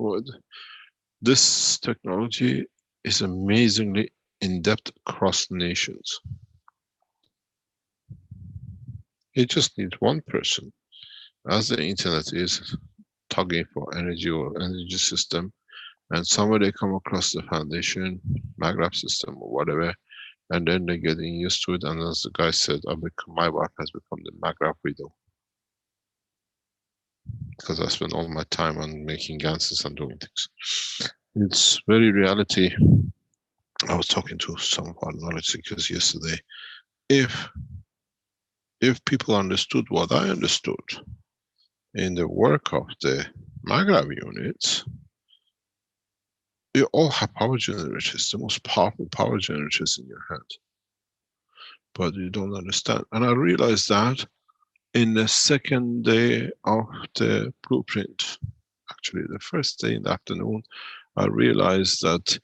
This technology is amazingly in-depth across nations. It just needs one person, as the internet is, tugging for energy or energy system, and somebody come across the foundation, maggraph system or whatever, and then they're getting used to it, and as the guy said, my wife has become the maggraph widow. Because I spend all my time on making ganses and doing things. It's very reality. I was talking to some of our knowledge seekers yesterday. If people understood what I understood in the work of the maggrav units, you all have power generators, the most powerful power generators in your hand. But you don't understand. And I realized that in the second day of the blueprint, actually the first day in the afternoon, I realized that,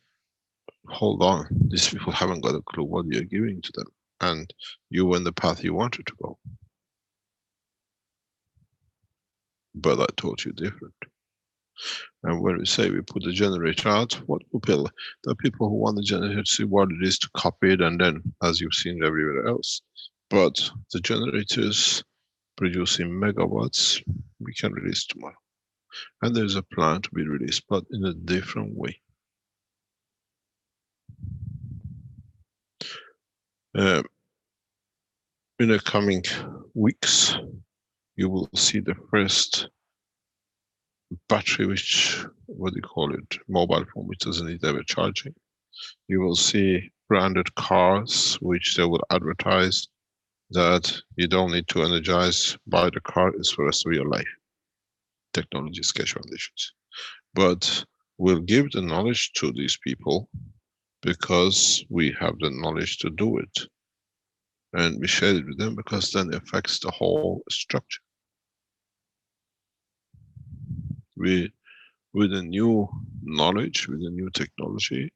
hold on, these people haven't got a clue what you're giving to them. And you went the path you wanted to go. But I taught you different. And when we say we put the generator out, what people? There are people who want the generator to see what it is, to copy it, and then, as you've seen everywhere else. But the generators producing megawatts, we can release tomorrow. And there's a plan to be released, but in a different way. In the coming weeks, you will see the first battery, which, what do you call it, mobile phone, which doesn't need ever charging. You will see branded cars, which they will advertise that you don't need to energize, buy the car, it's for the rest of your life. Technology is Keshe Foundations. But we'll give the knowledge to these people because we have the knowledge to do it. And we share it with them because then it affects the whole structure. With a new knowledge, with a new technology,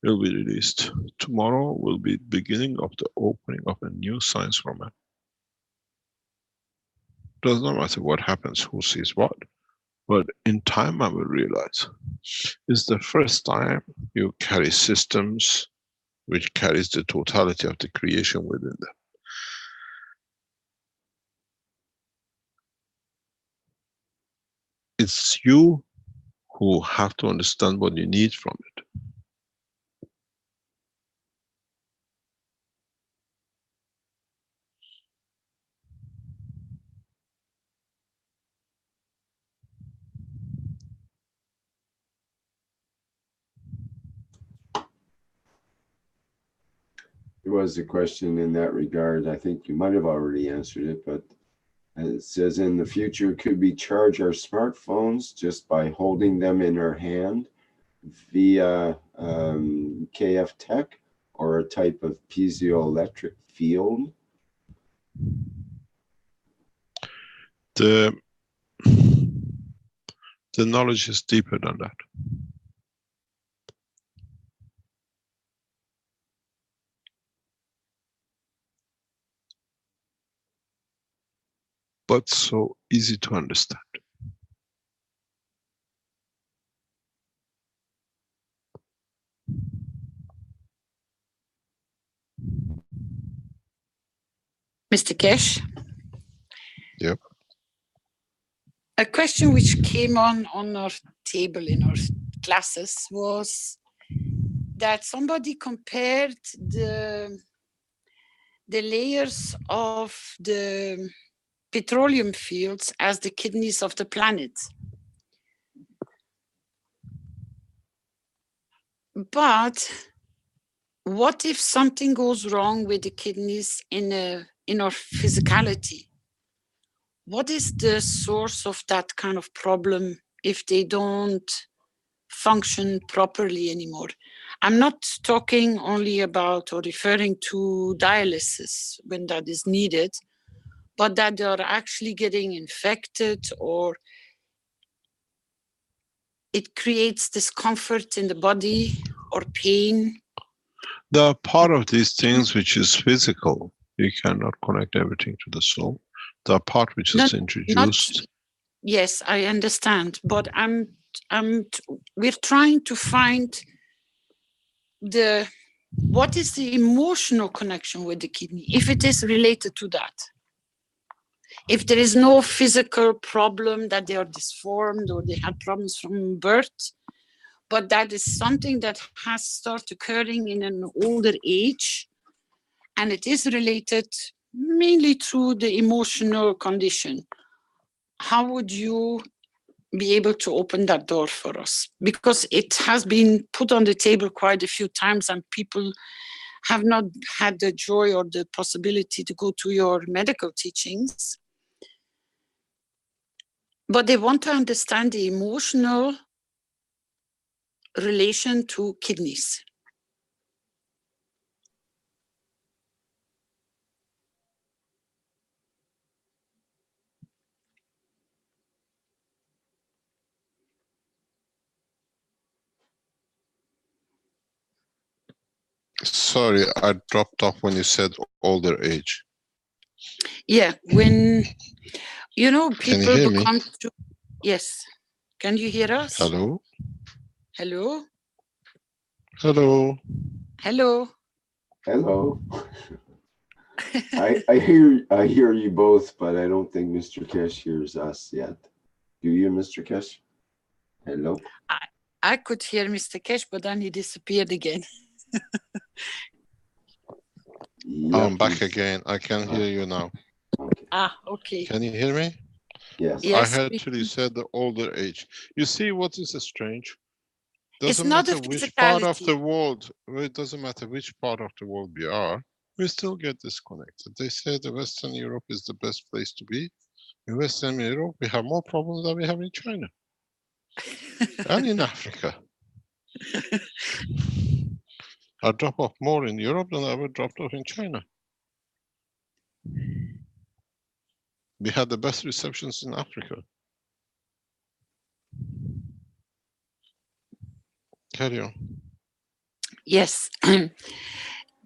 it will be released. Tomorrow will be the beginning of the opening of a new science for man. Does not matter what happens, who sees what, but in time I will realize it's the first time you carry systems which carries the totality of the creation within them. It's you who have to understand what you need from it. There was a question in that regard. I think you might have already answered it, but it says in the future, could we charge our smartphones just by holding them in our hand via KF Tech or a type of piezoelectric field? The knowledge is deeper than that. But so easy to understand. Mr. Keshe? Yep. A question which came on our table in our classes was that somebody compared the layers of the petroleum fields as the kidneys of the planet. But what if something goes wrong with the kidneys in our physicality? What is the source of that kind of problem if they don't function properly anymore? I'm not talking only about or referring to dialysis when that is needed, but that they are actually getting infected or it creates discomfort in the body or pain. There are part of these things which is physical. You cannot connect everything to the soul. The part which is introduced. Yes, I understand, but we're trying to find what is the emotional connection with the kidney, if it is related to that. If there is no physical problem that they are disformed or they had problems from birth, but that is something that has started occurring in an older age, and it is related mainly through the emotional condition. How would you be able to open that door for us? Because it has been put on the table quite a few times and people have not had the joy or the possibility to go to your medical teachings. But they want to understand the emotional relation to kidneys. Sorry, I dropped off when you said older age. Yeah, when, people Can you hear me? Yes. Can you hear us? Hello? Hello? Hello? Hello? Hello. I hear you both, but I don't think Mr. Keshe hears us yet. Do you, Mr. Keshe? Hello. I could hear Mr. Keshe, but then he disappeared again. Yep, I'm back again. I can hear you now. Okay. Okay. Can you hear me? Yes. I heard till you said the older age. You see what is strange? Doesn't matter which part of the world, it doesn't matter which part of the world we are, we still get disconnected. They say the Western Europe is the best place to be. In Western Europe, we have more problems than we have in China. And in Africa. I drop off more in Europe than I ever dropped off in China. We had the best receptions in Africa. Carry on. Yes.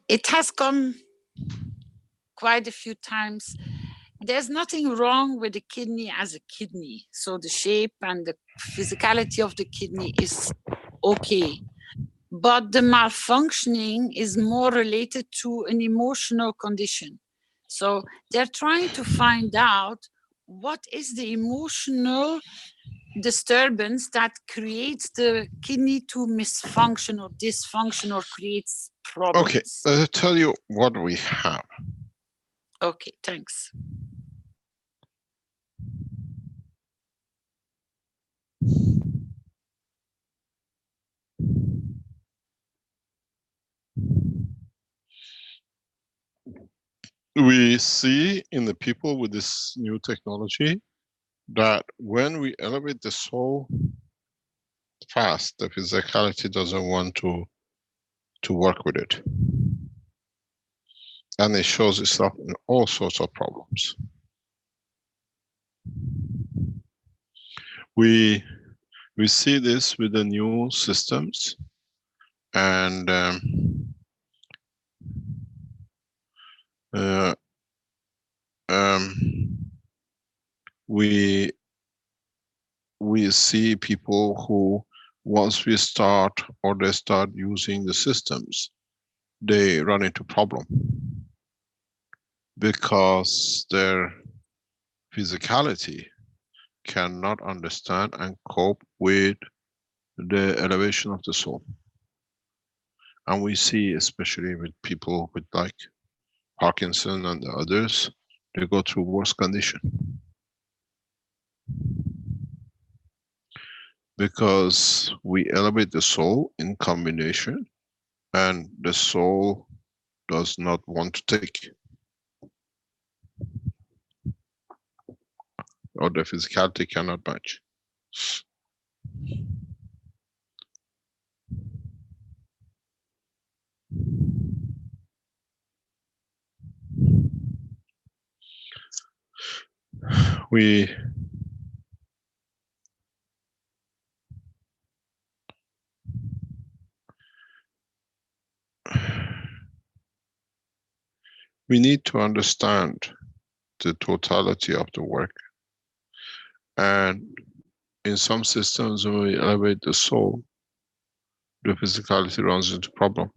It has come quite a few times. There's nothing wrong with the kidney as a kidney. So the shape and the physicality of the kidney is okay. But the malfunctioning is more related to an emotional condition. So they're trying to find out what is the emotional disturbance that creates the kidney to misfunction or dysfunction or creates problems. Okay, I'll tell you what we have. Okay, thanks. We see in the people with this new technology that when we elevate the soul fast, the physicality doesn't want to work with it. And it shows itself in all sorts of problems. We see this with the new systems, and we see people who, once we start or they start using the systems, they run into problem because their physicality cannot understand and cope with the elevation of the soul. And we see, especially with people with like Parkinson and the others, they go through worse condition. Because we elevate the soul in combination, and the soul does not want to take, or the physicality cannot match. We need to understand the totality of the work. And in some systems, when we elevate the soul, the physicality runs into problem.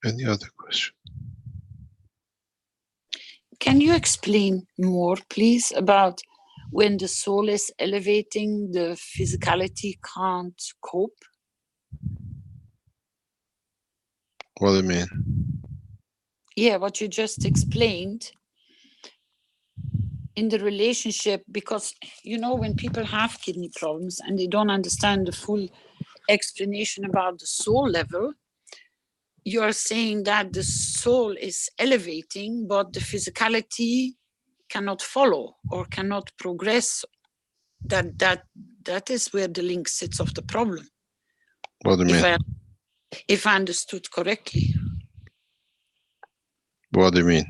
Any other question? Can you explain more, please, about when the soul is elevating, the physicality can't cope? What do you mean? Yeah, what you just explained in the relationship, because, you know, when people have kidney problems and they don't understand the full explanation about the soul level, you are saying that the soul is elevating, but the physicality cannot follow or cannot progress. That is where the link sits of the problem. What do you mean? If I understood correctly. What do you mean?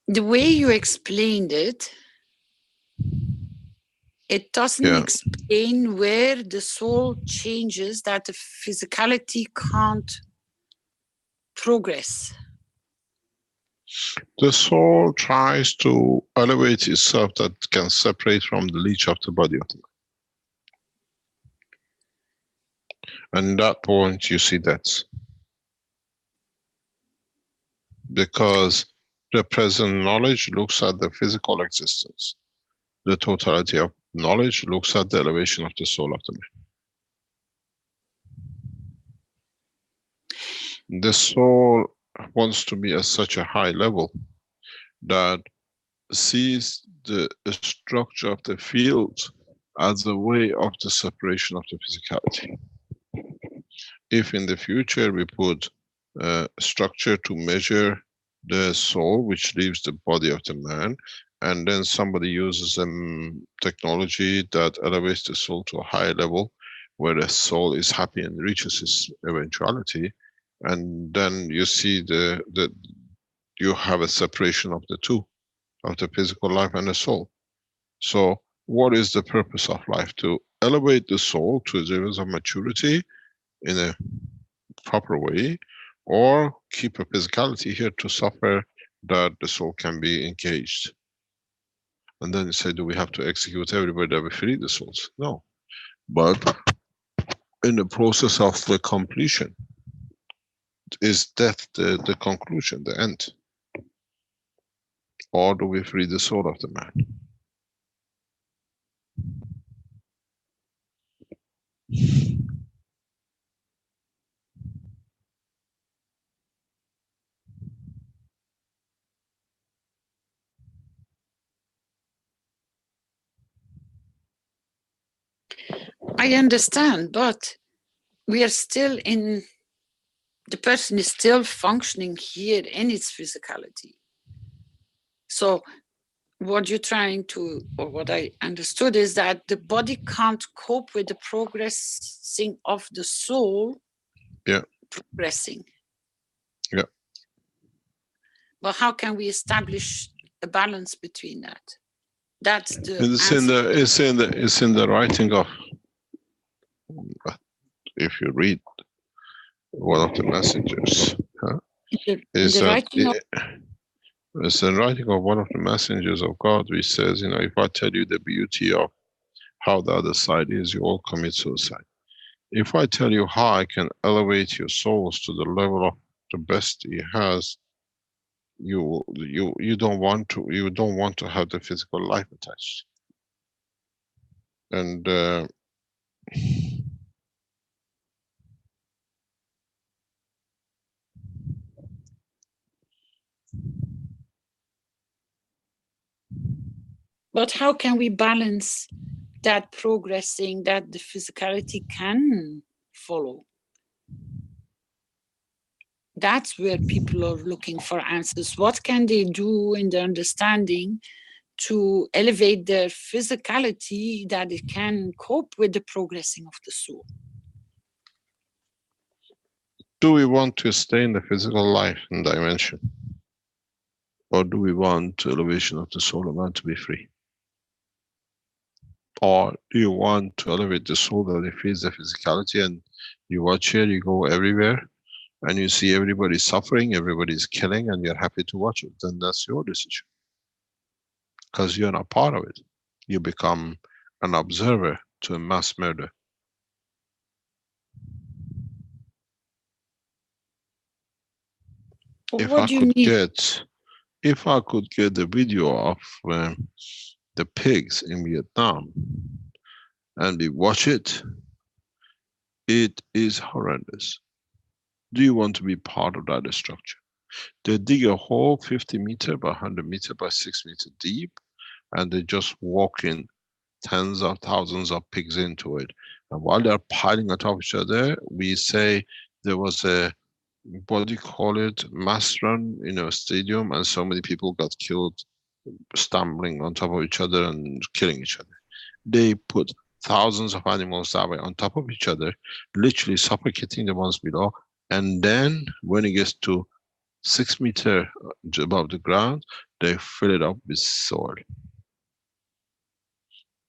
The way you explained it, it doesn't explain where the soul changes that the physicality can't progress. The soul tries to elevate itself that can separate from the leech of the body of the man. And at that point you see deaths. Because the present knowledge looks at the physical existence. The totality of knowledge looks at the elevation of the soul of the man. The soul wants to be at such a high level that sees the structure of the field as a way of the separation of the physicality. If in the future we put a structure to measure the soul which leaves the body of the man, and then somebody uses technology that elevates the soul to a higher level where the soul is happy and reaches its eventuality, and then you see you have a separation of the two, of the physical life and the soul. So what is the purpose of life? To elevate the soul to the levels of maturity in a proper way, or keep a physicality here to suffer that the soul can be engaged. And then you say, do we have to execute everybody that we free the souls? No. But in the process of the completion, is death the conclusion, the end? Or do we free the soul of the man? I understand, but we are still in, the person is still functioning here in its physicality. So what you're trying to, or what I understood, is that the body can't cope with the progressing of the soul. Yeah. Progressing. Yeah. But how can we establish a balance between that? That's the It's answer. it's in the writing of, if you read one of the messengers, huh? In Is the that writing of, it's the writing of one of the messengers of God, which says, you know, if I tell you the beauty of how the other side is, you all commit suicide. If I tell you how I can elevate your souls to the level of the best he has, you don't want to have the physical life attached. And but how can we balance that progressing that the physicality can follow? That's where people are looking for answers. What can they do in their understanding to elevate their physicality that it can cope with the progressing of the soul? do we want to stay in the physical life and dimension? Or do we want elevation of the soul of man to be free? Or do you want to elevate the soul that it feels the physicality, and you watch here, you go everywhere, and you see everybody suffering, everybody's killing, and you're happy to watch it? Then that's your decision. Because you're not part of it. You become an observer to a mass murder. If What I do you could mean? get the video of the pigs in Vietnam, and we watch it, it is horrendous. Do you want to be part of that structure? They dig a hole 50 meter by 100 meter by 6 meter deep, and they just walk in tens of thousands of pigs into it. And while they're piling on top of each other, we say there was a, what do you call it, mass run in a stadium, and so many people got killed stumbling on top of each other and killing each other. They put thousands of animals that way on top of each other, literally suffocating the ones below. And then when it gets to 6 meter above the ground, they fill it up with soil.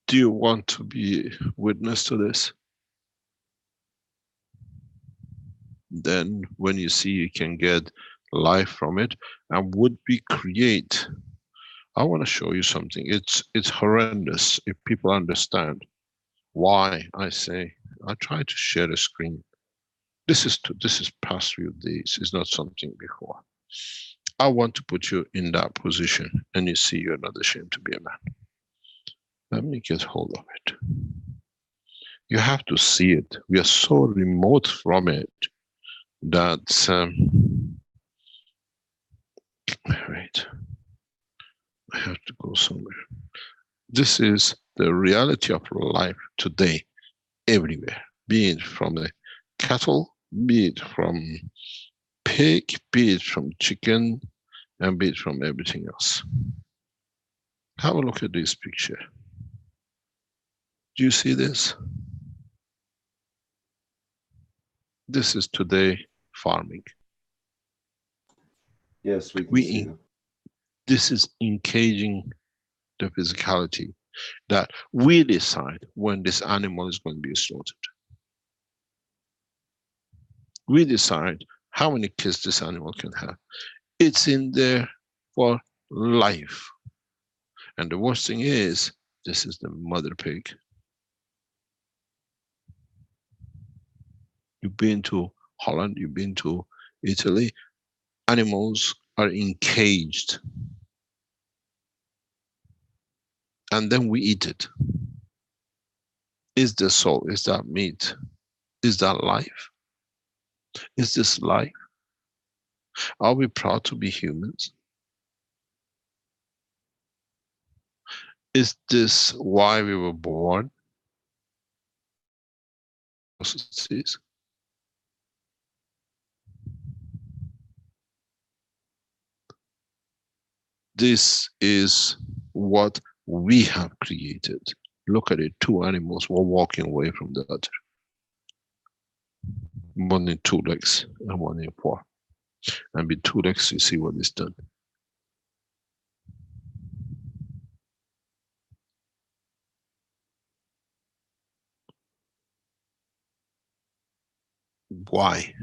Do you want to be witness to this? Then when you see you can get life from it, and would we create, I want to show you something. It's horrendous if people understand why I say, I try to share a screen. This is past few days, it's not something before. I want to put you in that position, and you see you're not ashamed to be a man. Let me get hold of it. You have to see it. We are so remote from it that, wait, I have to go somewhere. This is the reality of life today, everywhere. Be it from the cattle, be it from pig, be it from chicken, and be it from everything else. Have a look at this picture. Do you see this? This is today farming. Yes, we can see them. This is engaging the physicality that we decide when this animal is going to be slaughtered. We decide how many kids this animal can have. It's in there for life. And the worst thing is, this is the mother pig. You've been to Holland, you've been to Italy, animals are encaged. And then we eat it. Is the soul, is that meat? Is that life? Is this life? Are we proud to be humans? Is this why we were born? processes. This is what we have created. Look at it, two animals were walking away from the other. One in two legs and one in four. And with two legs, you see what is done. Why?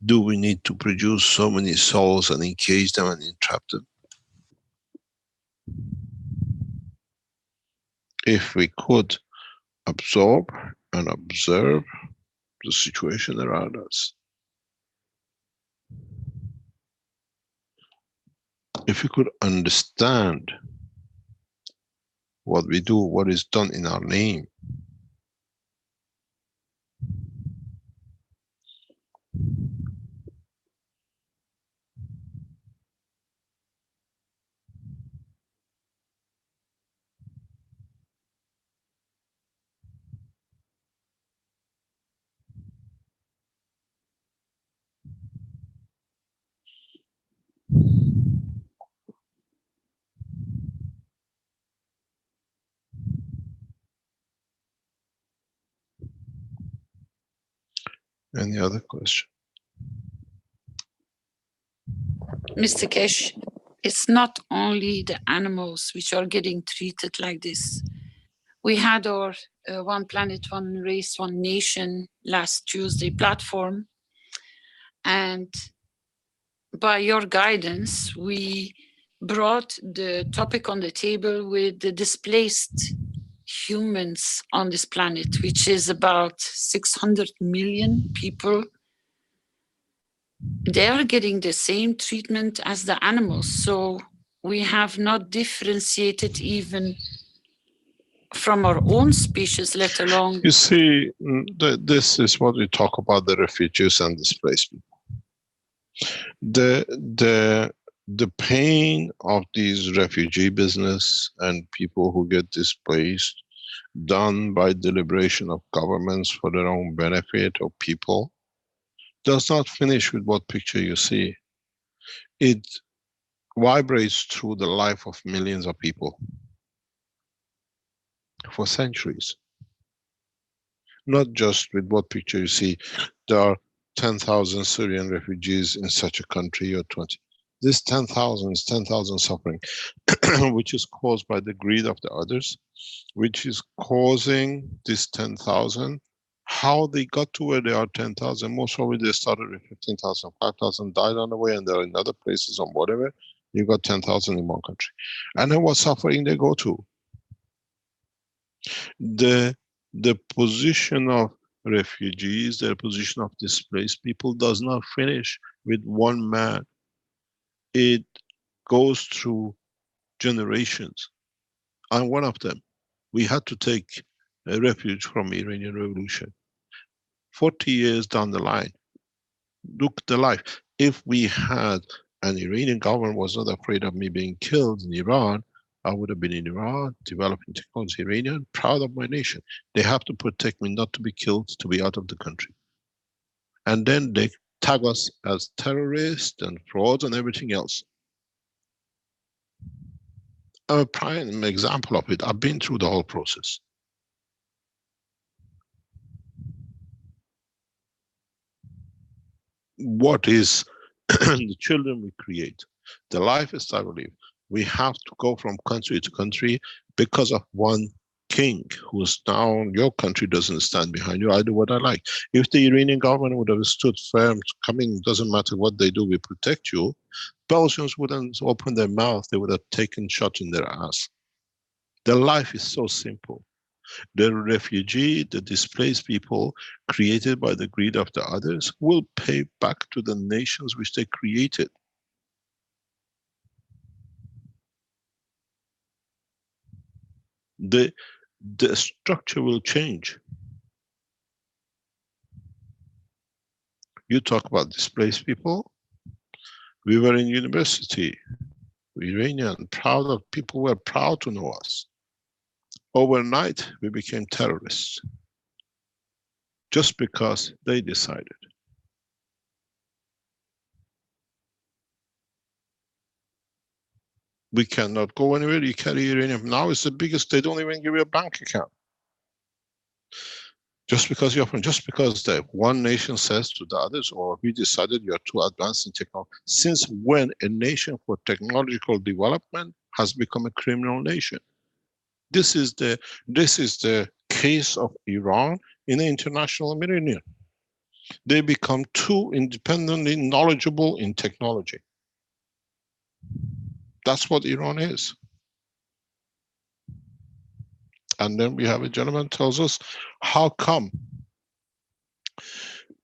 Do we need to produce so many souls and encage them and entrap them? If we could absorb and observe the situation around us, if we could understand what we do, what is done in our name, any other question? Mr. Keshe, it's not only the animals which are getting treated like this. We had our One Planet, One Race, One Nation last Tuesday platform. And by your guidance, we brought the topic on the table with the displaced humans on this planet, which is about 600 million people. They are getting the same treatment as the animals. So we have not differentiated even from our own species, let alone. You see, this is what we talk about, the refugees and displaced people. The pain of these refugee business and people who get displaced, done by deliberation of governments for their own benefit of people, does not finish with what picture you see. It vibrates through the life of millions of people for centuries. Not just with what picture you see. There are 10,000 Syrian refugees in such a country, or 20. This 10,000 is 10,000 suffering, which is caused by the greed of the others, which is causing this 10,000. How they got to where they are 10,000, most probably they started with 15,000, 5,000 died on the way, and they're in other places or whatever. You got 10,000 in one country. And then what suffering they go to? The position of refugees, the position of displaced people does not finish with one man. It goes through generations. I'm one of them. We had to take a refuge from Iranian Revolution. 40 years down the line, look at the life. If we had an Iranian government was not afraid of me being killed in Iran, I would have been in Iran, developing technology, Iranian, proud of my nation. They have to protect me not to be killed, to be out of the country. And then they tag us as terrorists and frauds and everything else. I'm a prime example of it. I've been through the whole process. What is the children we create, the lifestyle we live? We have to go from country to country because of one king who's now, your country doesn't stand behind you. I do what I like. If the Iranian government would have stood firm, coming, doesn't matter what they do, we protect you, Belgians wouldn't open their mouth, they would have taken shot in their ass. Their life is so simple. The refugee, the displaced people created by the greed of the others will pay back to the nations which they created. The structure will change. You talk about displaced people. We were in university, Iranian, proud of people were proud to know us. Overnight, we became terrorists. Just because they decided. We cannot go anywhere, you carry uranium. Now it's the biggest, they don't even give you a bank account. Just because you're from, just because the one nation says to the others, or we decided you're too advanced in technology. Since when a nation for technological development has become a criminal nation? This is the case of Iran in the international arena. They become too independently knowledgeable in technology. That's what Iran is. And then we have a gentleman tells us, how come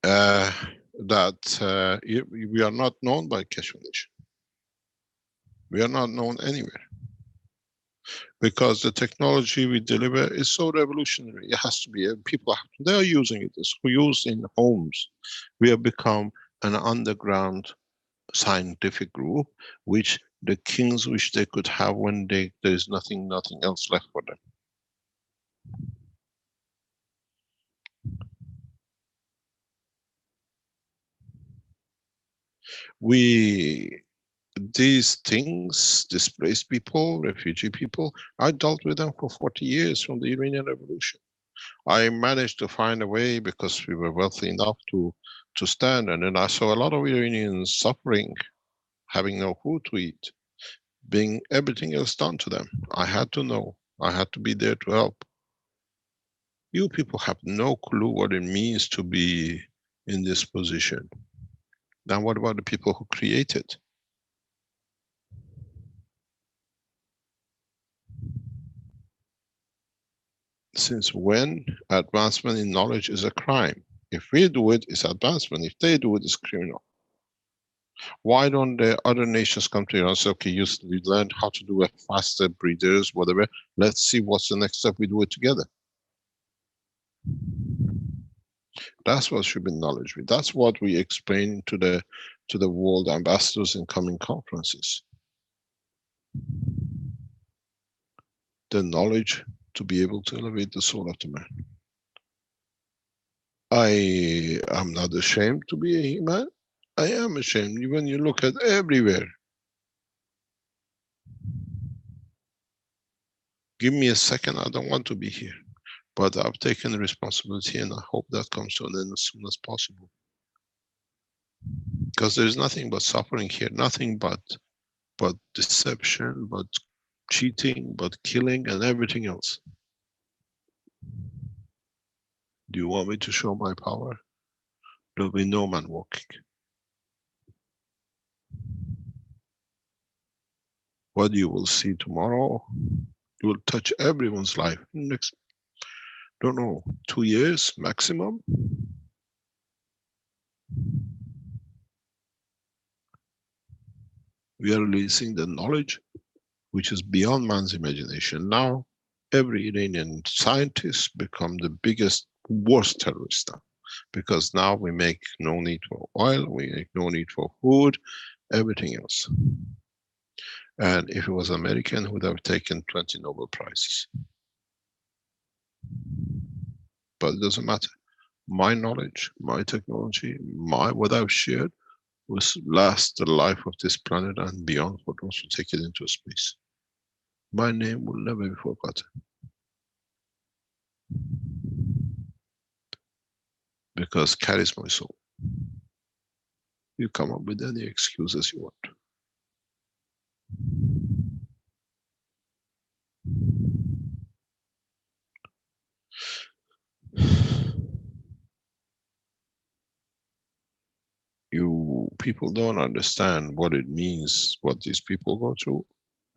that we are not known by Keshe Foundation? We are not known anywhere. Because the technology we deliver is so revolutionary. It has to be, people, they are using it. It's used in homes. We have become an underground scientific group, which the kings wish they could have when there is nothing else left for them. These things, displaced people, refugee people, I dealt with them for 40 years from the Iranian Revolution. I managed to find a way because we were wealthy enough to stand, and then I saw a lot of Iranians suffering, having no food to eat, being everything else done to them. I had to know, I had to be there to help. You people have no clue what it means to be in this position. Now what about the people who create it? Since when advancement in knowledge is a crime? If we do it, it's advancement. If they do it, it's criminal. Why don't the other nations come to you and say, okay, we learned how to do a faster breeders, whatever. Let's see what's the next step, we do it together. That's what should be knowledge. That's what we explain to the world ambassadors in coming conferences. The knowledge to be able to elevate the soul of the man. I am not ashamed to be a human. I am ashamed when you look at everywhere. Give me a second, I don't want to be here. But I've taken the responsibility and I hope that comes to an end as soon as possible. Because there's nothing but suffering here, nothing but deception, but cheating, but killing and everything else. Do you want me to show my power? There'll be no man walking. What you will see tomorrow, you will touch everyone's life. Next, don't know, 2 years maximum. We are releasing the knowledge which is beyond man's imagination. Now, every Iranian scientist become the biggest, worst terrorist now. Because now we make no need for oil, we make no need for food, everything else. And if it was American, who would have taken 20 Nobel Prizes. But it doesn't matter. My knowledge, my technology, what I've shared will last the life of this planet and beyond for those who take it into space. My name will never be forgotten. Because carries my soul. You come up with any excuses you want. You people don't understand what it means, what these people go through.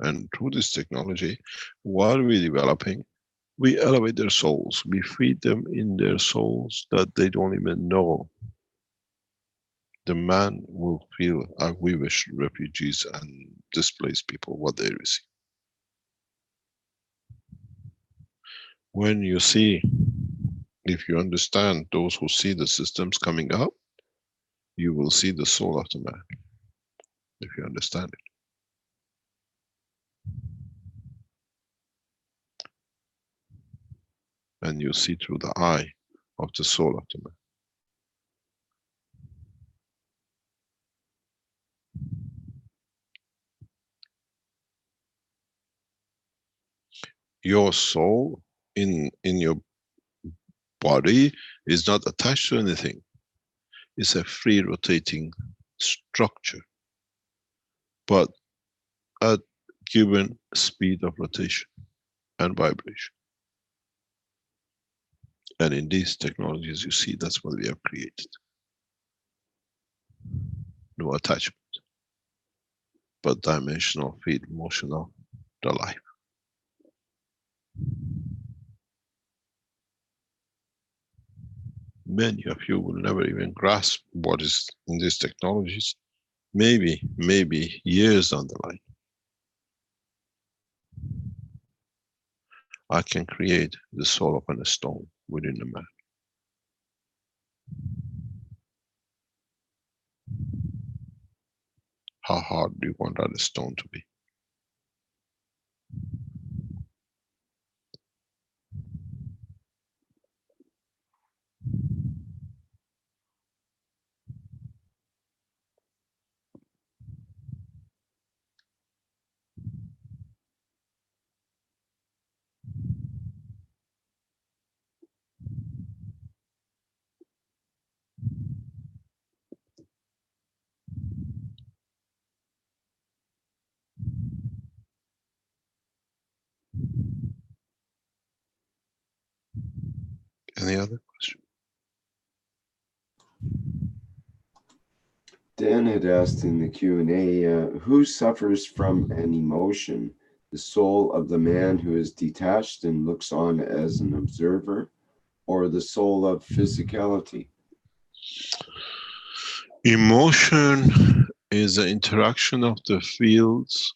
And through this technology, what are we developing? We elevate their souls. We feed them in their souls that they don't even know. The man will feel, we wish refugees and displaced people what they receive. When you see, if you understand those who see the systems coming up, you will see the soul of the man, if you understand it. and you see through the eye of the soul of the man. Your soul in your body is not attached to anything. It's a free rotating structure, but at given speed of rotation and vibration. And in these technologies, you see, that's what we have created. No attachment, but dimensional field motion of the life. Many of you will never even grasp what is in these technologies. Maybe years down the line. I can create the soul of a stone within a man. How hard do you want that stone to be? Any other question? Dan had asked in the Q&A, who suffers from an emotion? The soul of the man who is detached and looks on as an observer, or the soul of physicality? Emotion is the interaction of the fields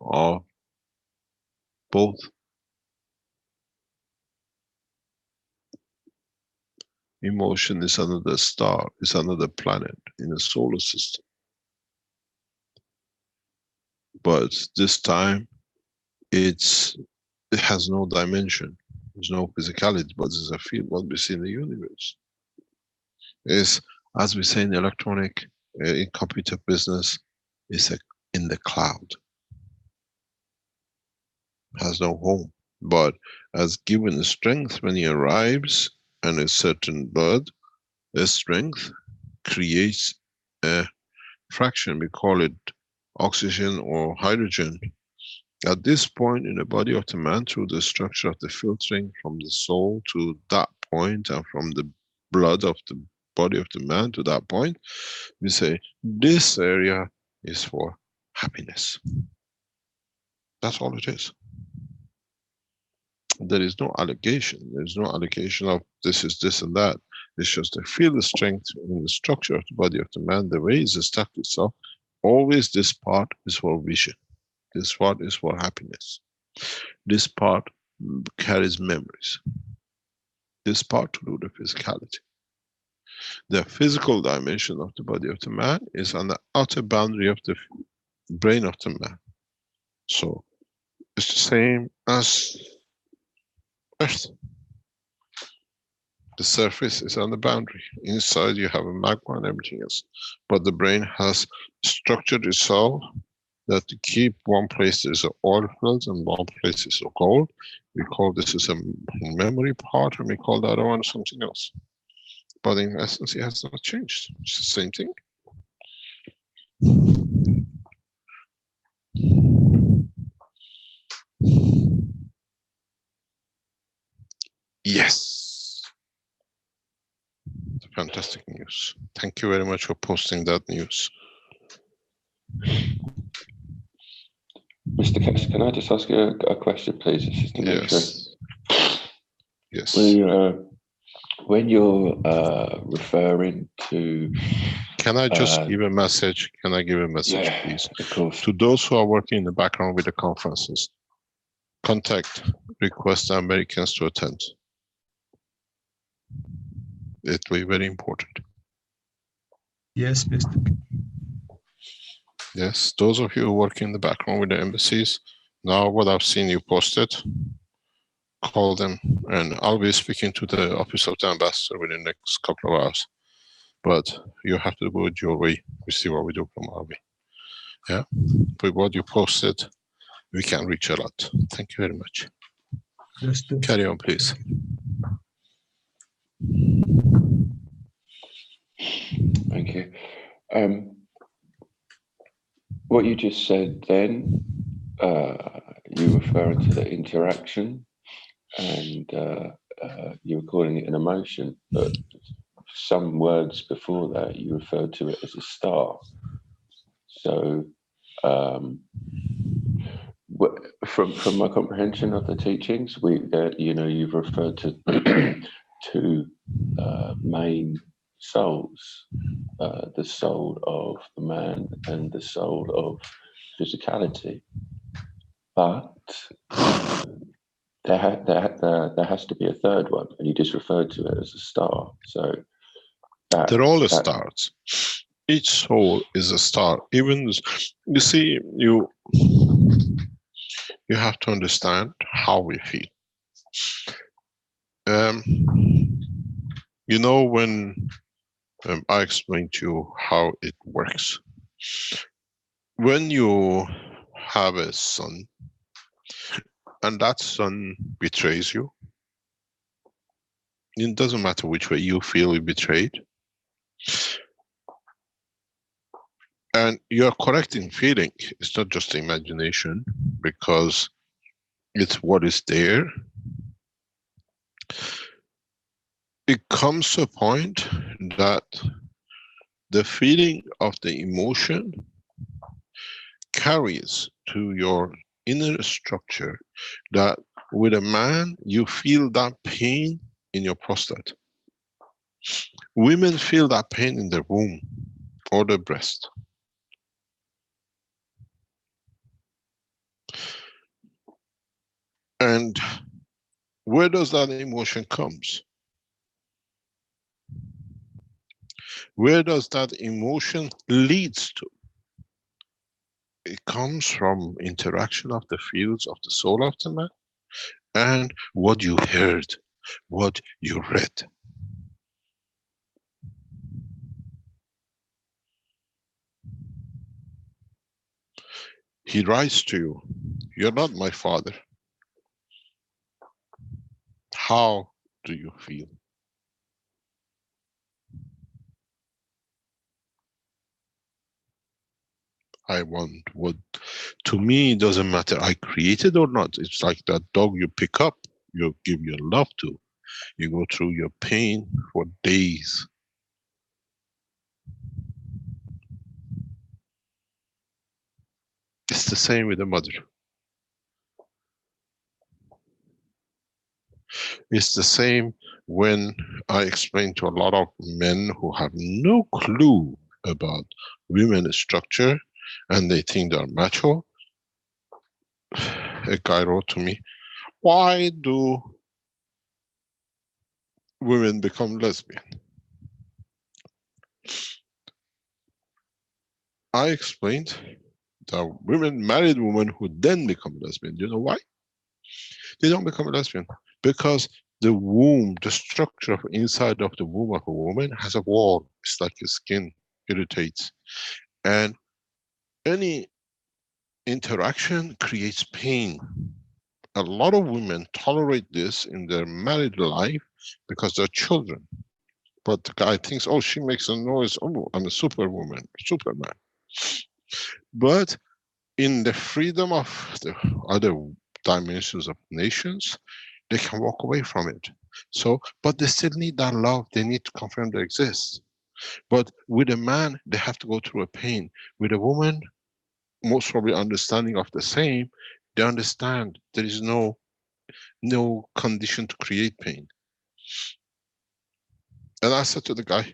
of both. Emotion is another star, is another planet in the solar system. But this time, it has no dimension. There's no physicality, but it's a field, what we see in the universe. Is, as we say in electronic, in computer business, is in the cloud. Has no home, but as given strength when he arrives, and a certain blood, the strength creates a fraction, we call it oxygen or hydrogen. At this point in the body of the man, through the structure of the filtering from the soul to that point, and from the blood of the body of the man to that point, we say this area is for happiness. That's all it is. There is no allegation. There's no allegation of this is this and that. It's just to feel the strength in the structure of the body of the man, the way it's stuck itself. Always this part is for vision. This part is for happiness. This part carries memories. This part to do the physicality. The physical dimension of the body of the man is on the outer boundary of the brain of the man. So it's the same as Earth. The surface is on the boundary. Inside you have a magma and everything else. But the brain has structured itself that to keep one place is oil fields and one place is gold. We call this is a memory part, and we call the other one something else. But in essence, it has not changed. It's the same thing. Yes. Fantastic news. Thank you very much for posting that news. Mr. Keshe, can I just ask you a question, please? Just to make sure. Yes. When you're referring to... Can I just give a message? Can I give a message, please? Of course. To those who are working in the background with the conferences, request the Americans to attend. It will be very important. Yes, Mr. Yes, those of you who work in the background with the embassies, now what I've seen you posted, call them, and I'll be speaking to the office of the ambassador within the next couple of hours. But you have to do it your way. We see what we do from our way. Yeah. But what you posted, we can reach a lot. Thank you very much. Understood. Carry on, please. Thank you. What you just said then, you referring to the interaction, and you were calling it an emotion, but some words before that you referred to it as a star. So from my comprehension of the teachings, you've referred to two main souls, the soul of the man and the soul of physicality, but there has to be a third one, and you just referred to it as a star. So they're all the stars. Each soul is a star. Even you see, you have to understand how we feel. You know, when I explained to you how it works. When you have a son, and that son betrays you, it doesn't matter which way you feel betrayed. And you're correct in feeling. It's not just imagination, because it's what is there. It comes to a point that the feeling of the emotion carries to your inner structure, that with a man, you feel that pain in your prostate. Women feel that pain in their womb or their breast. And where does that emotion comes? Where does that emotion leads to? It comes from interaction of the fields of the soul of the man and what you heard, what you read. He writes to you, "You're not my father." How do you feel? I want what, to me, it doesn't matter I created or not. It's like that dog you pick up, you give your love to. You go through your pain for days. It's the same with the mother. It's the same when I explain to a lot of men who have no clue about women's structure and they think they're macho. A guy wrote to me, "Why do women become lesbian?" I explained that married women who then become lesbian, you know why? They don't become a lesbian because the womb, the structure of inside of the womb of a woman has a wall. It's like a skin, irritates. And any interaction creates pain. A lot of women tolerate this in their married life because they're children. But the guy thinks, oh, she makes a noise. Oh, I'm a superwoman, Superman. But in the freedom of the other dimensions of nations, they can walk away from it. So, but they still need that love. They need to confirm they exist. But with a man, they have to go through a pain. With a woman, most probably understanding of the same, they understand there is no condition to create pain. And I said to the guy,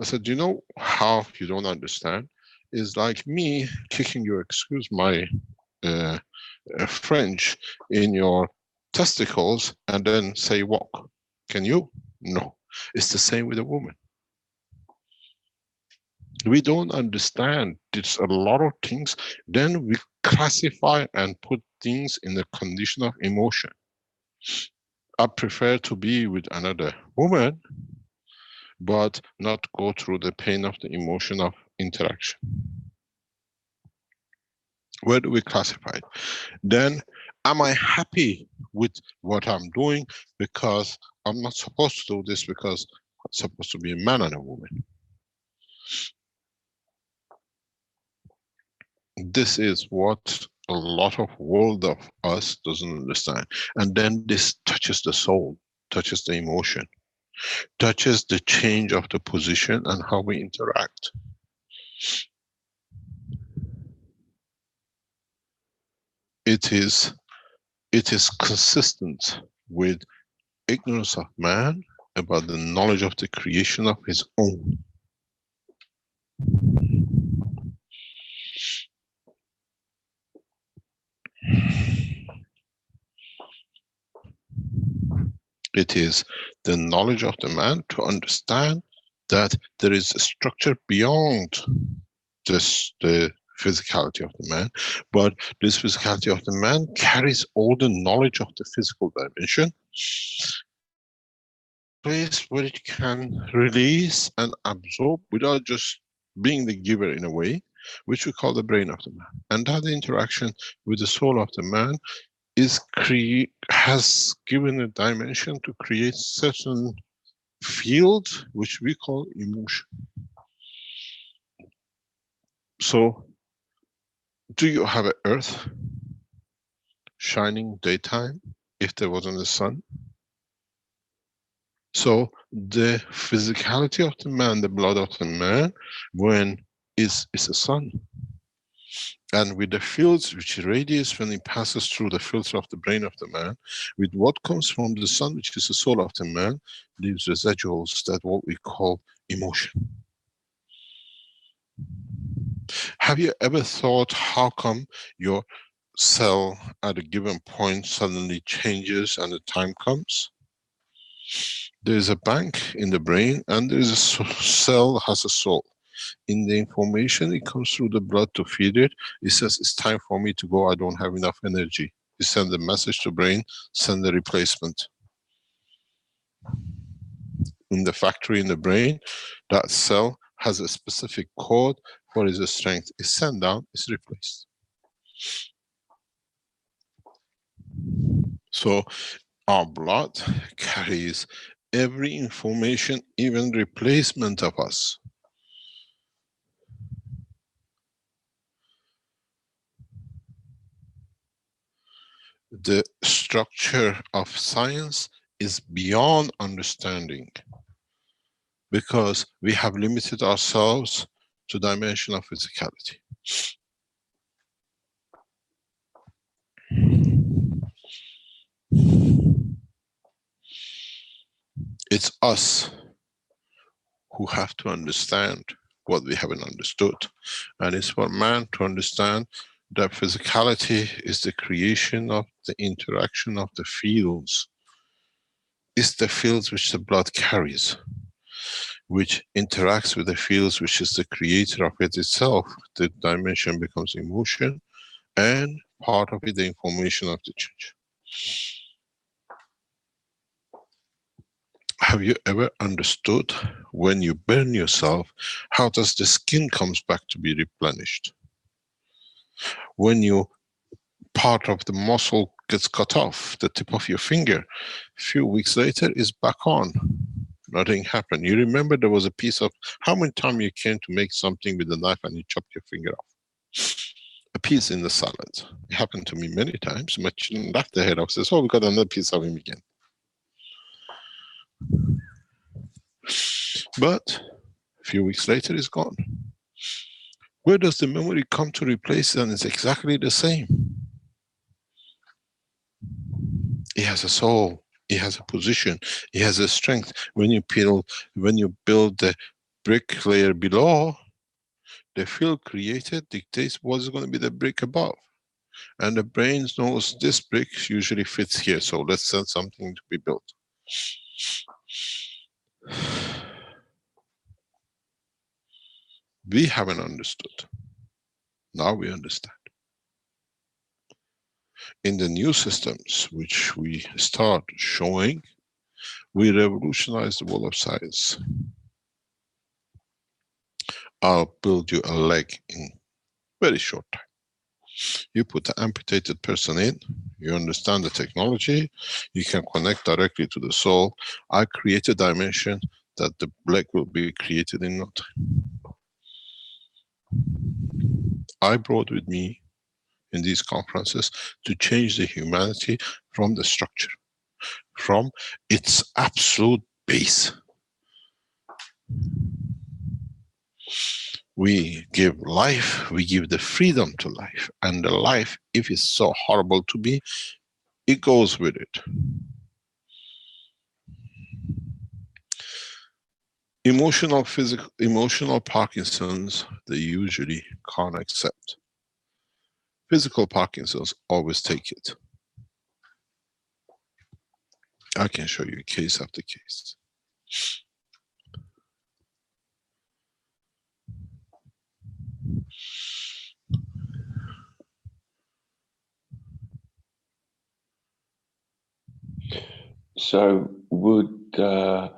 I said, you know how you don't understand? It's like me kicking your, excuse my French, in your testicles and then say walk. Can you? No. It's the same with a woman. We don't understand. It's a lot of things. Then we classify and put things in the condition of emotion. I prefer to be with another woman, but not go through the pain of the emotion of interaction. Where do we classify it? Then, am I happy with what I'm doing because I'm not supposed to do this because I'm supposed to be a man and a woman? This is what a lot of world of us doesn't understand. And then this touches the soul, touches the emotion, touches the change of the position and how we interact. It is consistent with ignorance of man about the knowledge of the creation of his own. It is the knowledge of the man to understand that there is a structure beyond just the physicality of the man, but this physicality of the man carries all the knowledge of the physical dimension, place where it can release and absorb without just being the giver in a way, which we call the brain of the man. And that interaction with the soul of the man has given a dimension to create certain field which we call emotion. So, do you have an earth shining daytime if there wasn't a sun? So the physicality of the man, the blood of the man, when is a sun. And with the fields which radiates when it passes through the filter of the brain of the man, with what comes from the sun, which is the soul of the man, leaves residuals that what we call emotion. Have you ever thought how come your cell at a given point suddenly changes and the time comes? There is a bank in the brain and there is a cell has a soul. In the information, it comes through the blood to feed it. It says, it's time for me to go, I don't have enough energy. You send a message to brain, send the replacement. In the factory in the brain, that cell has a specific code for its strength. It's sent down, it's replaced. So our blood carries every information, even replacement of us. The structure of science is beyond understanding because we have limited ourselves to dimension of physicality. It's us who have to understand what we haven't understood. And it's for man to understand that physicality is the creation of the interaction of the fields. It's the fields which the blood carries, which interacts with the fields which is the creator of it itself. The dimension becomes emotion and part of it the information of the change. Have you ever understood when you burn yourself, how does the skin comes back to be replenished? When you part of the muscle gets cut off, the tip of your finger, a few weeks later is back on. Nothing happened. You remember there was a piece of, how many times you came to make something with a knife and you chopped your finger off? A piece in the salad. It happened to me many times. My chin left the head off, says, oh, we got another piece of him again. But a few weeks later, it's gone. Where does the memory come to replace it? And it's exactly the same. It has a soul. It has a position. It has a strength. When you build the brick layer below, the field created dictates what is going to be the brick above. And the brain knows this brick usually fits here, so let's send something to be built. We haven't understood. Now we understand. In the new systems, which we start showing, we revolutionize the world of science. I'll build you a leg in very short time. You put the amputated person in, you understand the technology, you can connect directly to the soul. I create a dimension that the leg will be created in no time. I brought with me in these conferences to change the humanity from the structure, from its absolute base. We give life, we give the freedom to life, and the life, if it's so horrible to be, it goes with it. Emotional Parkinson's, they usually can't accept. Physical Parkinson's always take it. I can show you case after case. So would the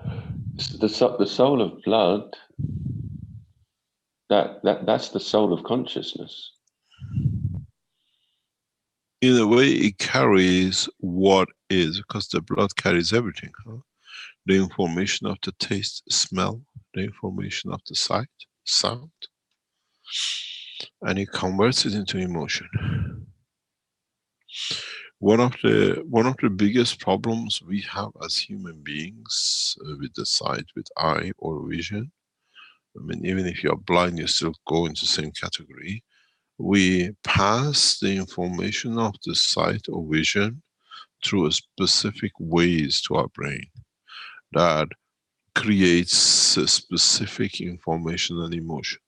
soul of blood, that's the soul of consciousness? In a way, it carries what is, because the blood carries everything. Huh? The information of the taste, smell, the information of the sight, sound, and it converts it into emotion. One of the biggest problems we have as human beings with the sight, with eye or vision, I mean, even if you're blind, you still go into the same category. We pass the information of the sight or vision through a specific ways to our brain that creates a specific information and emotion.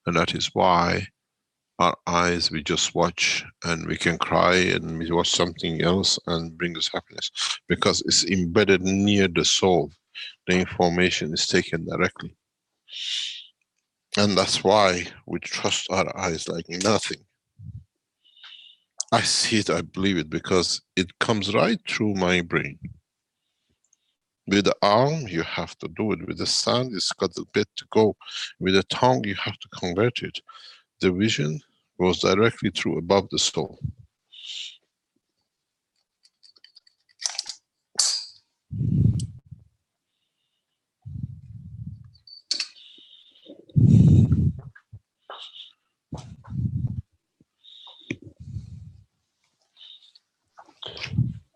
And that is why our eyes, we just watch and we can cry, and we watch something else and bring us happiness, because it's embedded near the soul. The information is taken directly. And that's why we trust our eyes like nothing. I see it, I believe it, because it comes right through my brain. With the arm, you have to do it. With the sound, it's got a bit to go. With the tongue, you have to convert it. The vision goes directly through above the soul.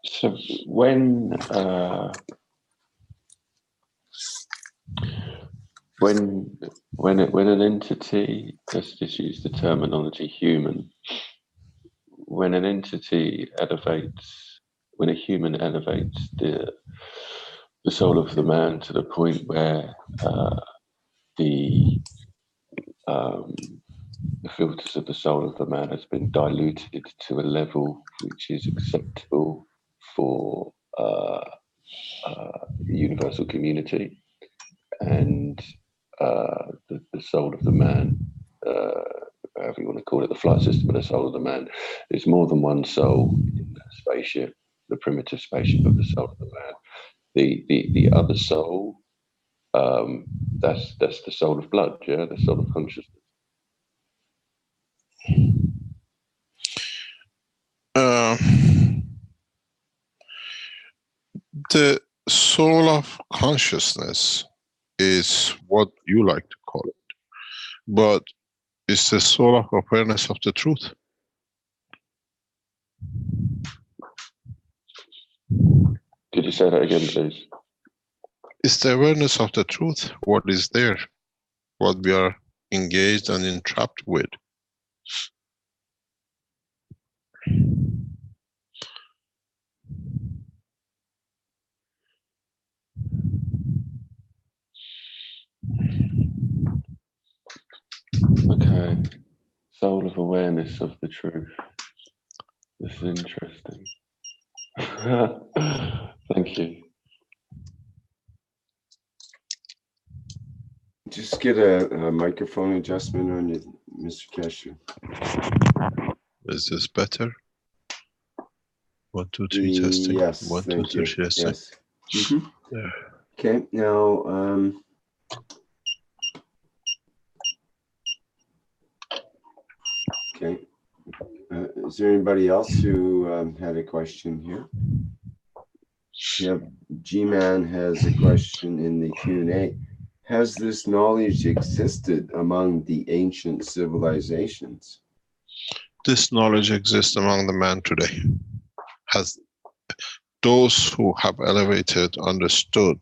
So when an entity, let's just use the terminology human, when an entity elevates, when a human elevates the soul of the man to the point where the filters of the soul of the man has been diluted to a level which is acceptable for the universal community, and the soul of the man, however you want to call it, the flight system of the soul of the man, there's more than one soul in that spaceship, the primitive spaceship of the soul of the man. The other soul, that's the soul of blood, yeah, the soul of consciousness. The soul of consciousness is what you like to call it, but it's the soul of awareness of the truth. Could you say that again, please? It's the awareness of the truth, what is there, what we are engaged and entrapped with. Okay. Soul of awareness of the truth. This is interesting. Thank you. Just get a microphone adjustment on you, Mr. Keshe. Is this better? 1, 2, 3 testing. Yes, 1, 2, thank 3 you. testing. Yes. Mm-hmm. Yeah. Okay, now, okay. Is there anybody else who had a question here? Yeah, G-Man has a question in the Q&A. Has this knowledge existed among the ancient civilizations? This knowledge exists among the man today. Has those who have elevated, understood,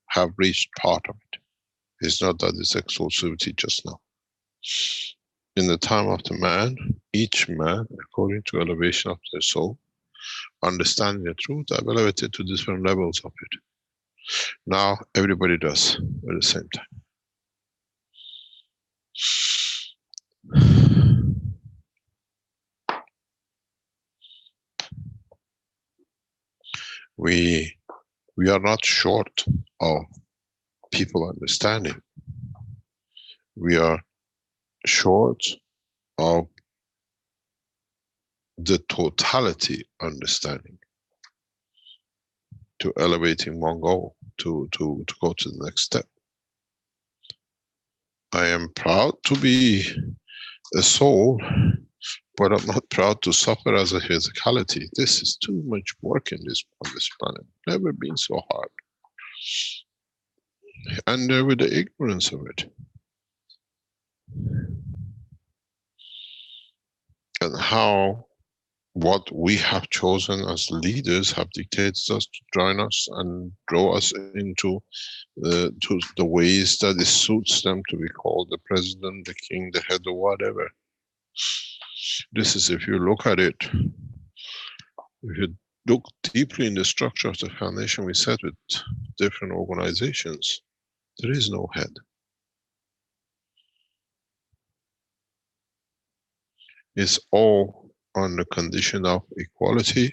have reached part of it. It's not that it's exclusivity just now. In the time of the man, each man, according to elevation of their soul, understanding the truth, have elevated to different levels of it. Now everybody does at the same time. We are not short of people understanding. We are short of the totality understanding to elevating one goal, to go to the next step. I am proud to be a soul, but I'm not proud to suffer as a physicality. This is too much work on this planet. Never been so hard. And with the ignorance of it. And how what we have chosen as leaders have dictated us to join us and draw us into to the ways that it suits them to be called the president, the king, the head, or whatever. This is, if you look at it, if you look deeply in the structure of the foundation we set with different organizations, there is no head. It's all on the condition of equality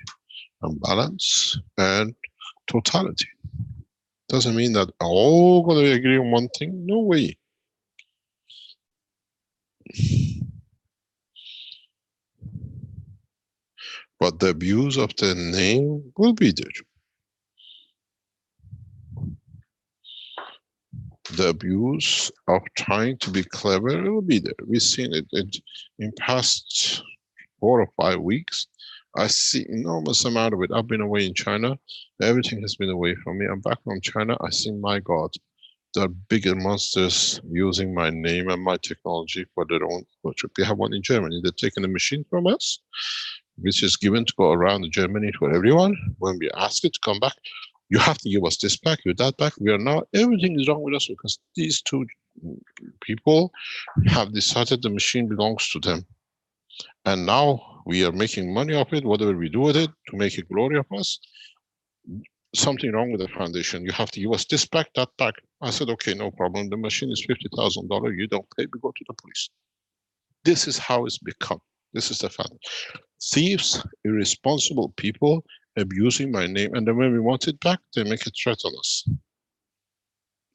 and balance and totality. Doesn't mean that all going to agree on one thing. No way. But the abuse of the name will be there. The abuse of trying to be clever will be there. We've seen it in past 4 or 5 weeks. I see enormous amount of it. I've been away in China. Everything has been away from me. I'm back from China. I see, my God, there are bigger monsters using my name and my technology for their own project. We have one in Germany. They're taking a machine from us, which is given to go around Germany for everyone. When we ask it to come back, you have to give us this back, you that back. We are now, everything is wrong with us because these two people have decided the machine belongs to them. And now we are making money off it, whatever we do with it, to make a glory of us. Something wrong with the foundation. You have to give us this back, that back. I said, okay, no problem. The machine is $50,000. You don't pay, we go to the police. This is how it's become. This is the fact. Thieves, irresponsible people abusing my name, and then when we want it back, they make a threat on us.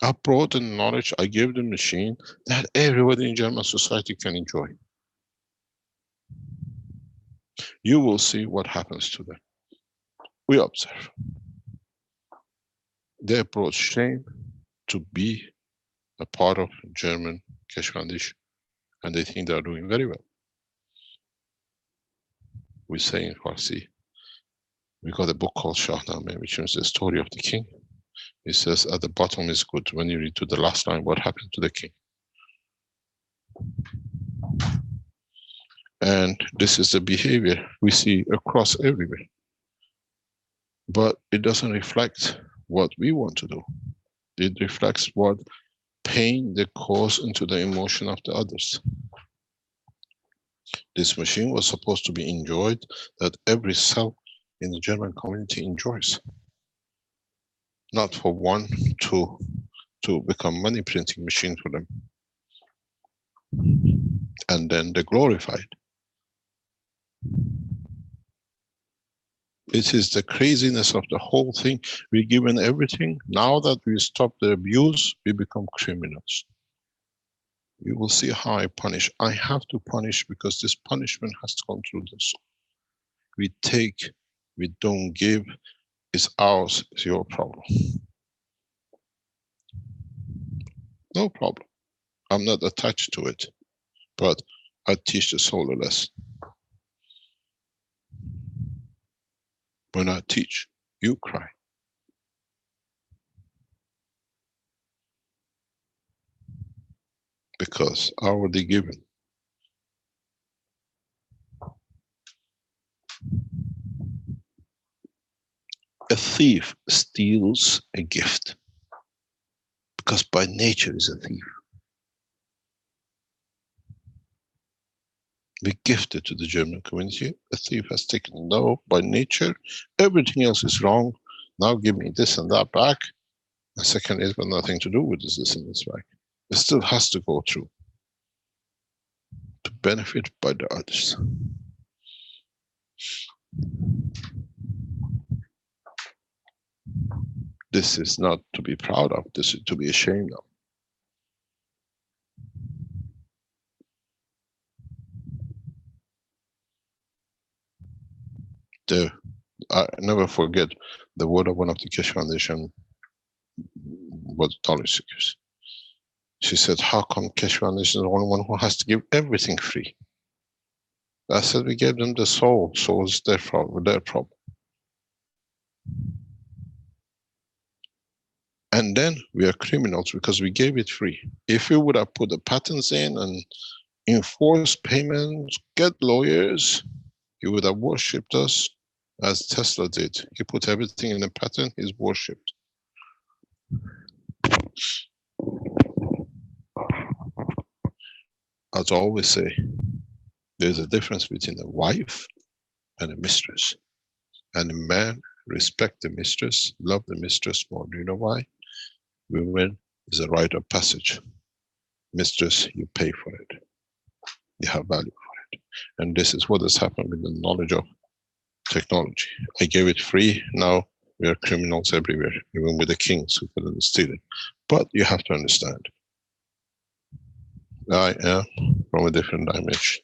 I brought the knowledge, I gave the machine that everybody in German society can enjoy. You will see what happens to them. We observe. They brought shame to be a part of German Keshe Foundation, and they think they are doing very well. We say in Farsi, we got a book called Shahnameh, which is the story of the king. It says at the bottom is good. When you read to the last line, what happened to the king? And this is the behavior we see across everywhere. But it doesn't reflect what we want to do. It reflects what pain they cause into the emotion of the others. This machine was supposed to be enjoyed, that every cell in the German community enjoys. Not for one to become money printing machine for them. And then they glorified. It is the craziness of the whole thing. We're given everything. Now that we stop the abuse, we become criminals. You will see how I punish. I have to punish because this punishment has to come through the soul. We take, we don't give, it's ours, it's your problem. No problem. I'm not attached to it, but I teach the soul a lesson. When I teach, you cry. Because already given. A thief steals a gift because by nature is a thief. We gifted to the German community. A thief has taken, no, by nature, everything else is wrong. Now give me this and that back. The second, it's got nothing to do with this and this back. It still has to go through to benefit by the others. This is not to be proud of, this is to be ashamed of. I never forget the word of one of the Keshe Foundation knowledge seekers. She said, how come Keshe Foundation is the only one who has to give everything free? I said, we gave them the soul, so it's their problem. And then we are criminals because we gave it free. If we would have put the patents in and enforce payments, get lawyers, he would have worshipped us as Tesla did. He put everything in a patent, he's worshipped. As I always say, there's a difference between a wife and a mistress. And a man respect the mistress, love the mistress more. Do you know why? Women is a rite of passage. Mistress, you pay for it. You have value for it. And this is what has happened with the knowledge of technology. I gave it free, now we are criminals everywhere, even with the kings who couldn't steal it. But you have to understand, I am from a different dimension.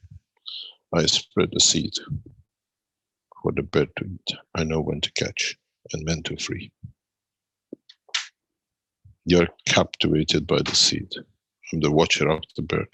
I spread the seed for the bird to eat. I know when to catch and when to free. You're captivated by the seed. I'm the watcher of the bird.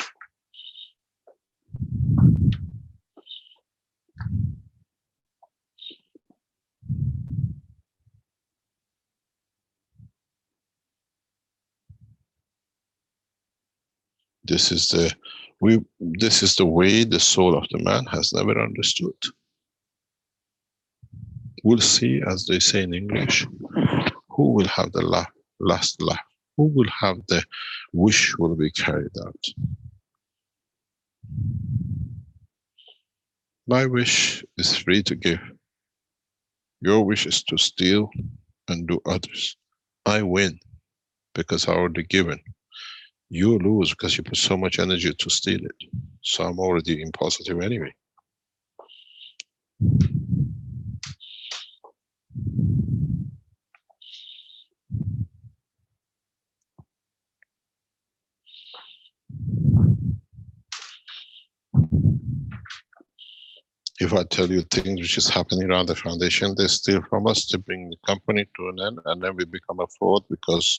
This is the way the soul of the man has never understood. We'll see, as they say in English, who will have the last laugh? Who will have the wish will be carried out? My wish is free to give. Your wish is to steal and do others. I win because I already given. You lose because you put so much energy to steal it. So I'm already in positive anyway. If I tell you things which is happening around the foundation, they steal from us to bring the company to an end, and then we become a fraud because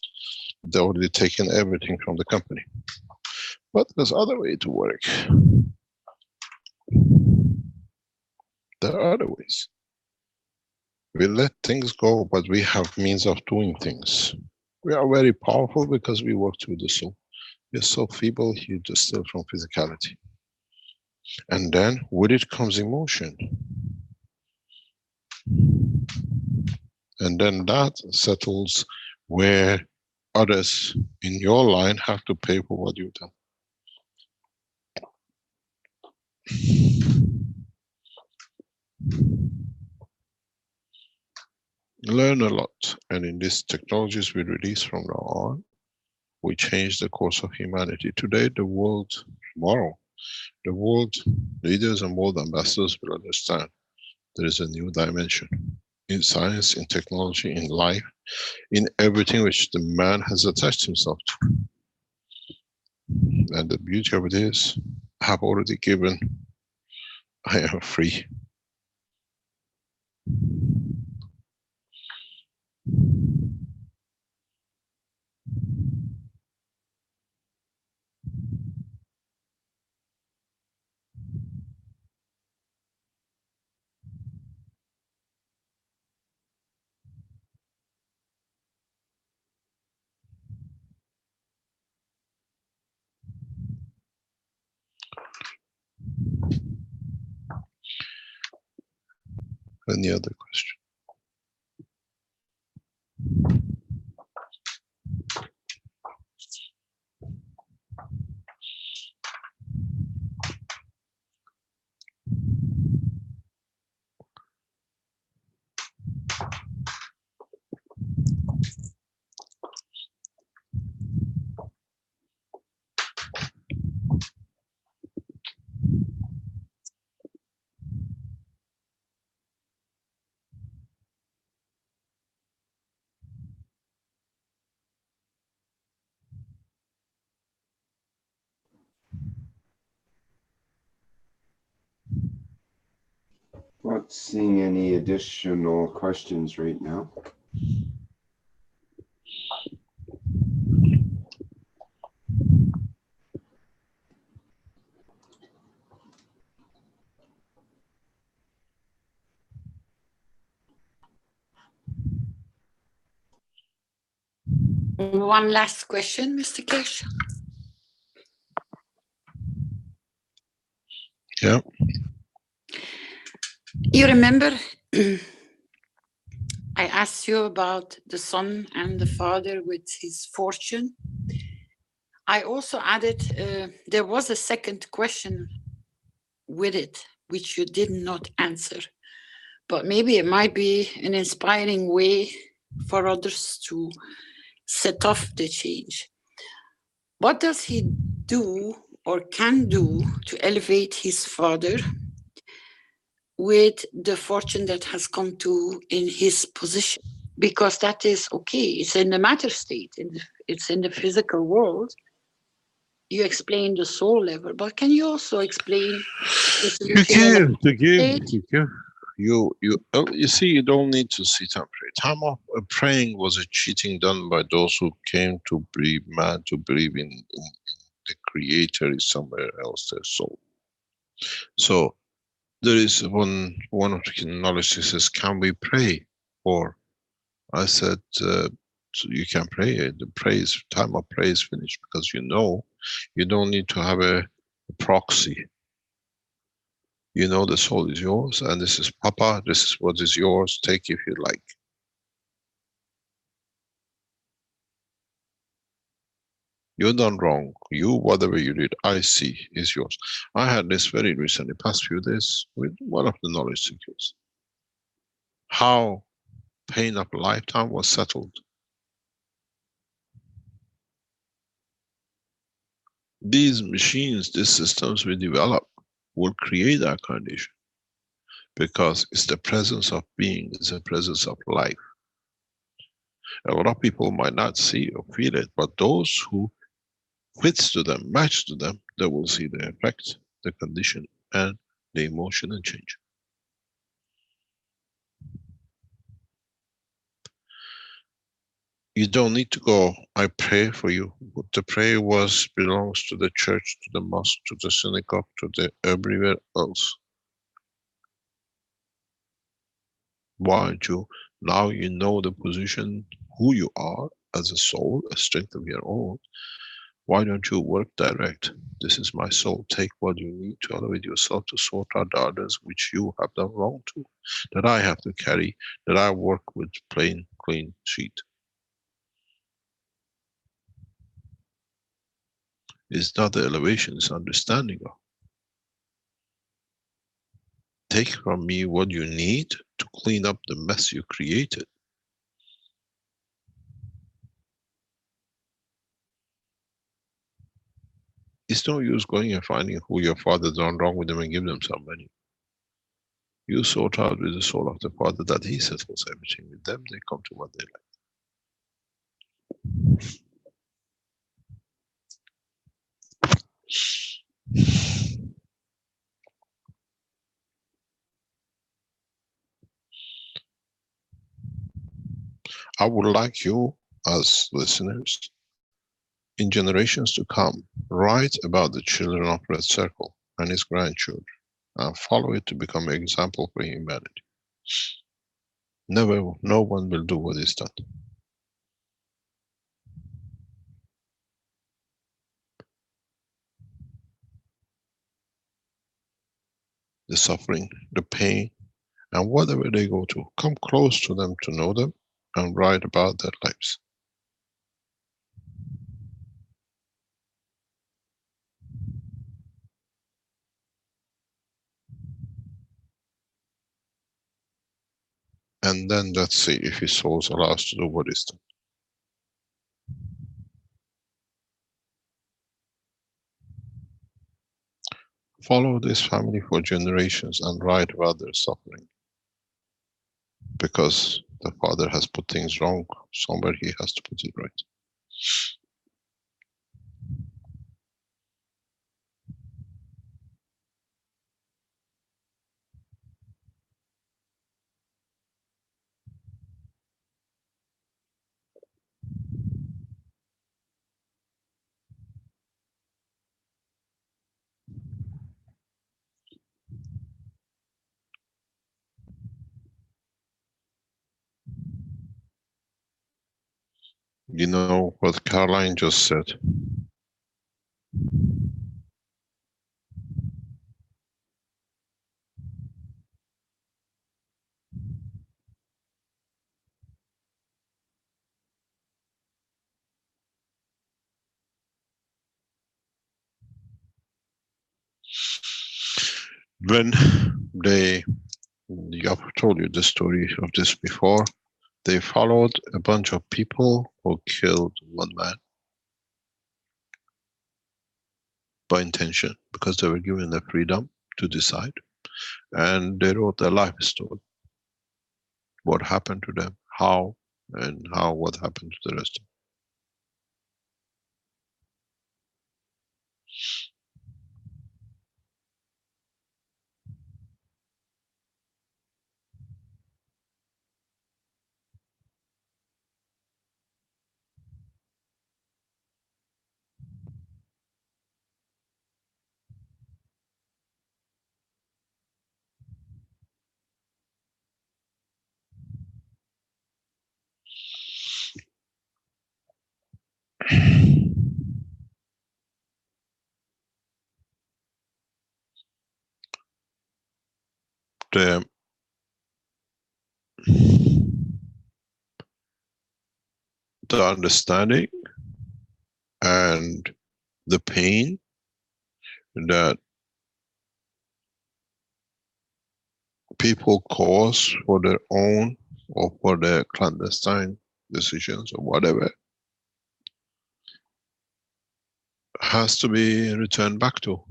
they already taken everything from the company. But there's other way to work. There are other ways. We let things go, but we have means of doing things. We are very powerful because we work through the soul. You're so feeble, you just steal from physicality. And then with it comes emotion. And then that settles where others in your line have to pay for what you've done. Learn a lot, and in these technologies we release from now on, we change the course of humanity. Today, the world, tomorrow, the world leaders and world ambassadors will understand there is a new dimension in science, in technology, in life, in everything which the man has attached himself to. And the beauty of it is, I have already given, I am free. Any other question? Not seeing any additional questions right now. One last question, Mr. Keshe. Yeah. You remember I asked you about the son and the father with his fortune. I also added, there was a second question with it, which you did not answer. But maybe it might be an inspiring way for others to set off the change. What does he do or can do to elevate his father with the fortune that has come to in his position? Because that is okay, it's in the matter state, it's in the physical world. You explain the soul level, but can you also explain the solution You see, you don't need to sit and pray. Time of praying was a cheating done by those who came to be mad, to believe in the creator is somewhere else, their soul. So there is one of the knowledge that says, can we pray? Or I said, so you can pray. The praise, time of prayer is finished, because you don't need to have a proxy. You know the soul is yours, and this is Papa, this is what is yours, take if you like. You're done wrong. You, whatever you did, I see, is yours. I had this very recently, past few days, with one of the knowledge seekers. How pain of a lifetime was settled. These machines, these systems we develop will create that condition, because it's the presence of being, it's the presence of life. A lot of people might not see or feel it, but those who fits to them, match to them, they will see the effect, the condition, and the emotion and change. You don't need to go, I pray for you. What the prayer was belongs to the church, to the mosque, to the synagogue, to the everywhere else. Why don't you, now you know the position, who you are as a soul, a strength of your own. Why don't you work direct? This is my soul. Take what you need to elevate yourself, to sort out the others which you have done wrong to, that I have to carry, that I work with plain, clean sheet. It's not the elevation, it's understanding of. Take from me what you need to clean up the mess you created. It's no use going and finding who your father done wrong with them and give them some money. You sort out with the soul of the father that he settles everything with them, they come to what they like. I would like you as listeners in generations to come write about the children of Red Circle and his grandchildren and follow it to become an example for humanity. Never, no one will do what is done. The suffering, the pain, and whatever they go to, come close to them to know them and write about their lives. And then let's see if his soul allows us to do what is done. Follow this family for generations and write about their suffering. Because the father has put things wrong, somewhere he has to put it right. You know what Caroline just said? When I've told you the story of this before, they followed a bunch of people who killed one man by intention because they were given the freedom to decide. And they wrote their life story. What happened to them, how, and what happened to the rest of them. The understanding and the pain that people cause for their own or for their clandestine decisions or whatever has to be returned back to.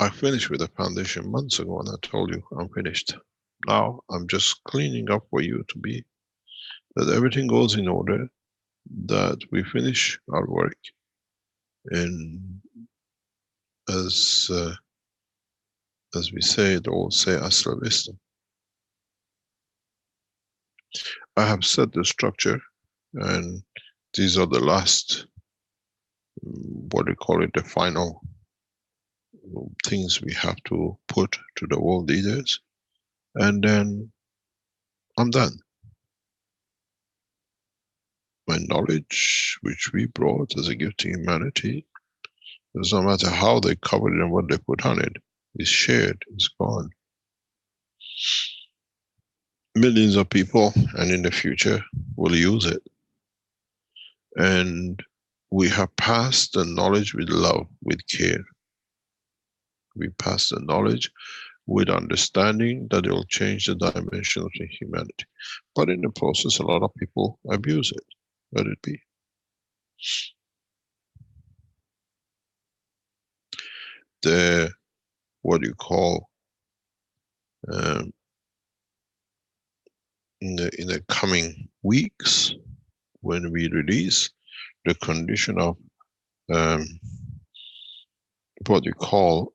I finished with the foundation months ago and I told you I'm finished. Now I'm just cleaning up for you to be, that everything goes in order, that we finish our work, and as we say, they all say Asra Vista. I have set the structure, and these are the last, what do you call it, the final things we have to put to the world leaders, and then I'm done. My knowledge, which we brought as a gift to humanity, doesn't matter how they covered it and what they put on it, is shared, it's gone. Millions of people, and in the future, will use it. And we have passed the knowledge with love, with care. We pass the knowledge with understanding that it will change the dimension of the humanity. But in the process, a lot of people abuse it. Let it be. The, what you call, in the coming weeks, when we release the condition of what you call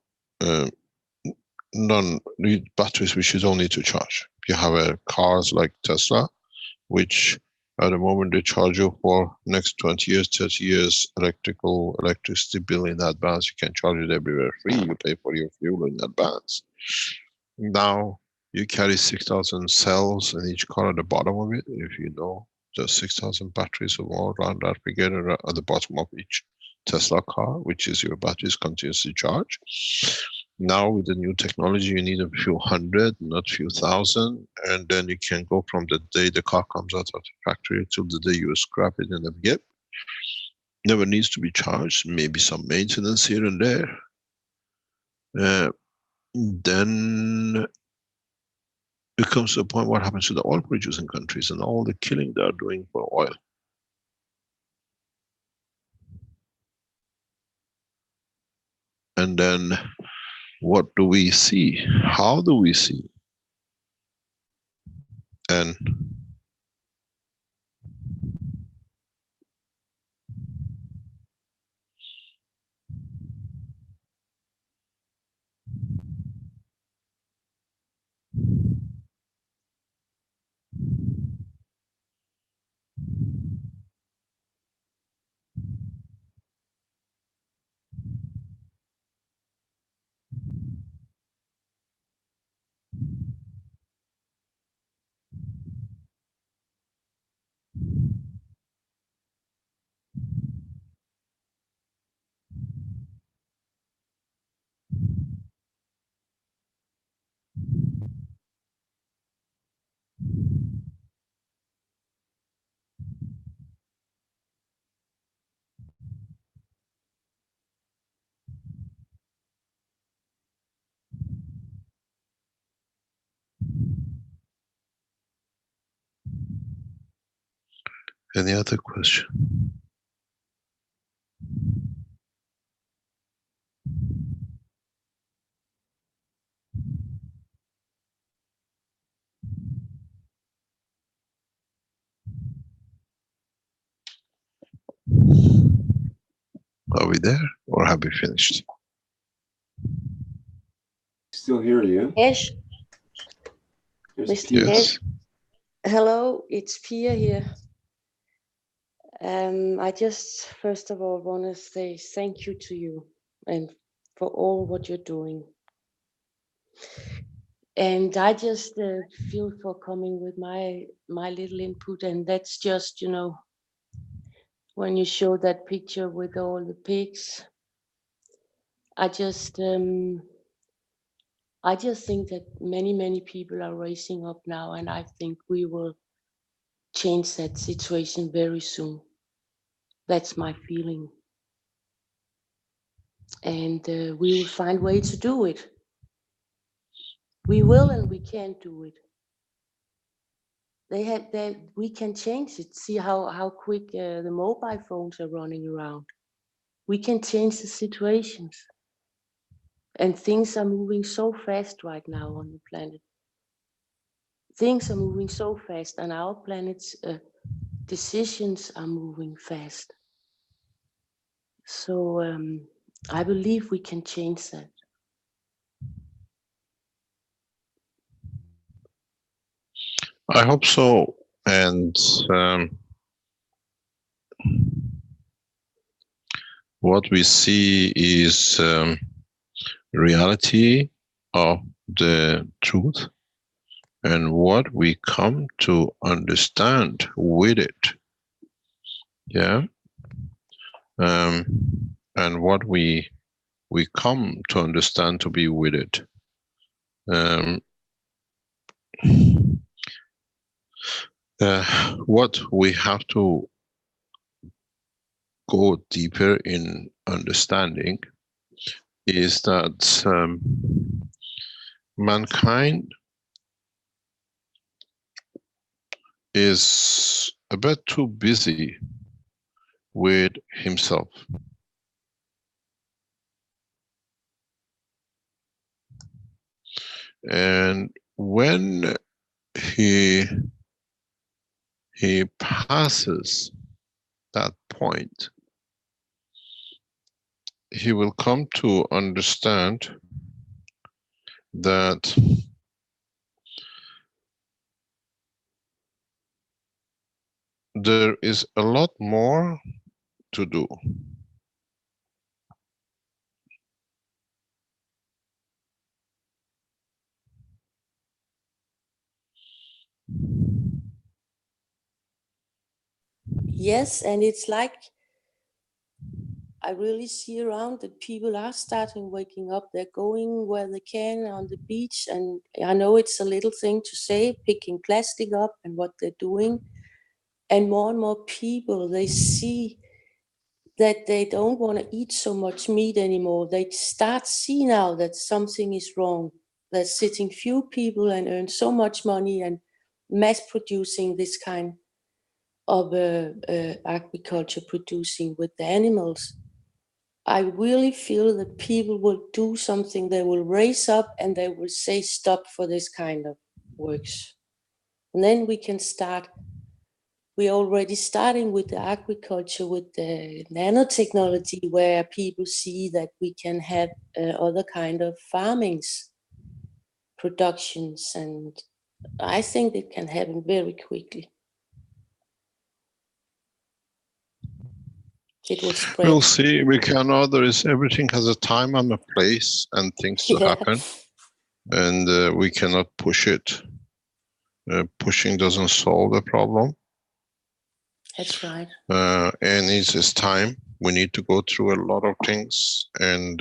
the batteries which you don't need to charge. You have cars like Tesla, which at the moment they charge you for next 20 years, 30 years electricity bill in advance. You can charge it everywhere free. You pay for your fuel in advance. Now you carry 6,000 cells in each car at the bottom of it. If you know, there's 6,000 batteries or more around that figure at the bottom of each Tesla car, which is your batteries continuously charge. Now with the new technology, you need a few hundred, not few thousand, and then you can go from the day the car comes out of the factory till the day you scrap it in the gap. Never needs to be charged, maybe some maintenance here and there. Then it comes to a point what happens to the oil producing countries and all the killing they are doing for oil. And then what do we see? How do we see? And any other question? Are we there or have we finished? Still hear you. Yes, There's Mr. Pia. Yes. Hello, it's Pia here. I just first of all want to say thank you to you and for all what you're doing. And I just feel for coming with my little input, and that's just, when you show that picture with all the pigs, I just think that many people are rising up now, and I think we will change that situation very soon. That's my feeling. And we will find way to do it. We will, and we can do it. We can change it. See how quick the mobile phones are running around. We can change the situations. And things are moving so fast right now on the planet. Things are moving so fast, and our planet's decisions are moving fast. So I believe we can change that. I hope so. And what we see is reality of the truth and what we come to understand with it. Yeah. And what we come to understand to be with it. What we have to go deeper in understanding is that mankind is a bit too busy with himself. And when he passes that point, he will come to understand that there is a lot more to do. Yes, and it's like I really see around that people are starting waking up. They're going where they can on the beach. And I know it's a little thing to say, picking plastic up and what they're doing. And more people, they see that they don't want to eat so much meat anymore. They start see now that something is wrong. That sitting few people and earn so much money and mass producing this kind of agriculture producing with the animals. I really feel that people will do something. They will raise up and they will say stop for this kind of works. And then we can start. We're already starting with the agriculture, with the nanotechnology, where people see that we can have other kind of farmings, productions, and I think it can happen very quickly. It will spread. We'll see. We cannot. There is everything has a time and a place and things to happen, and we cannot push it. Pushing doesn't solve the problem. That's right. And it's just time. We need to go through a lot of things, and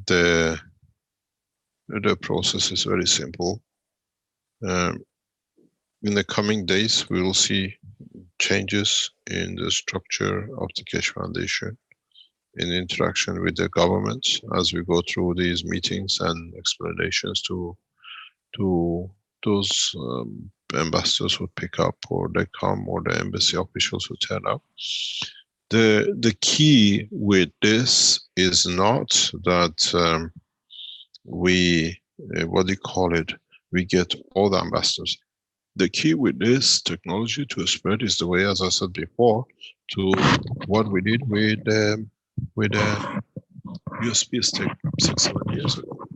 the process is very simple. In the coming days, we will see changes in the structure of the Keshe Foundation, in interaction with the governments as we go through these meetings and explanations to those ambassadors who pick up, or they come, or the embassy officials who turn up. The key with this is not that we what do you call it? We get all the ambassadors. The key with this technology to spread is the way, as I said before, to what we did with USB stick 6-7 years ago.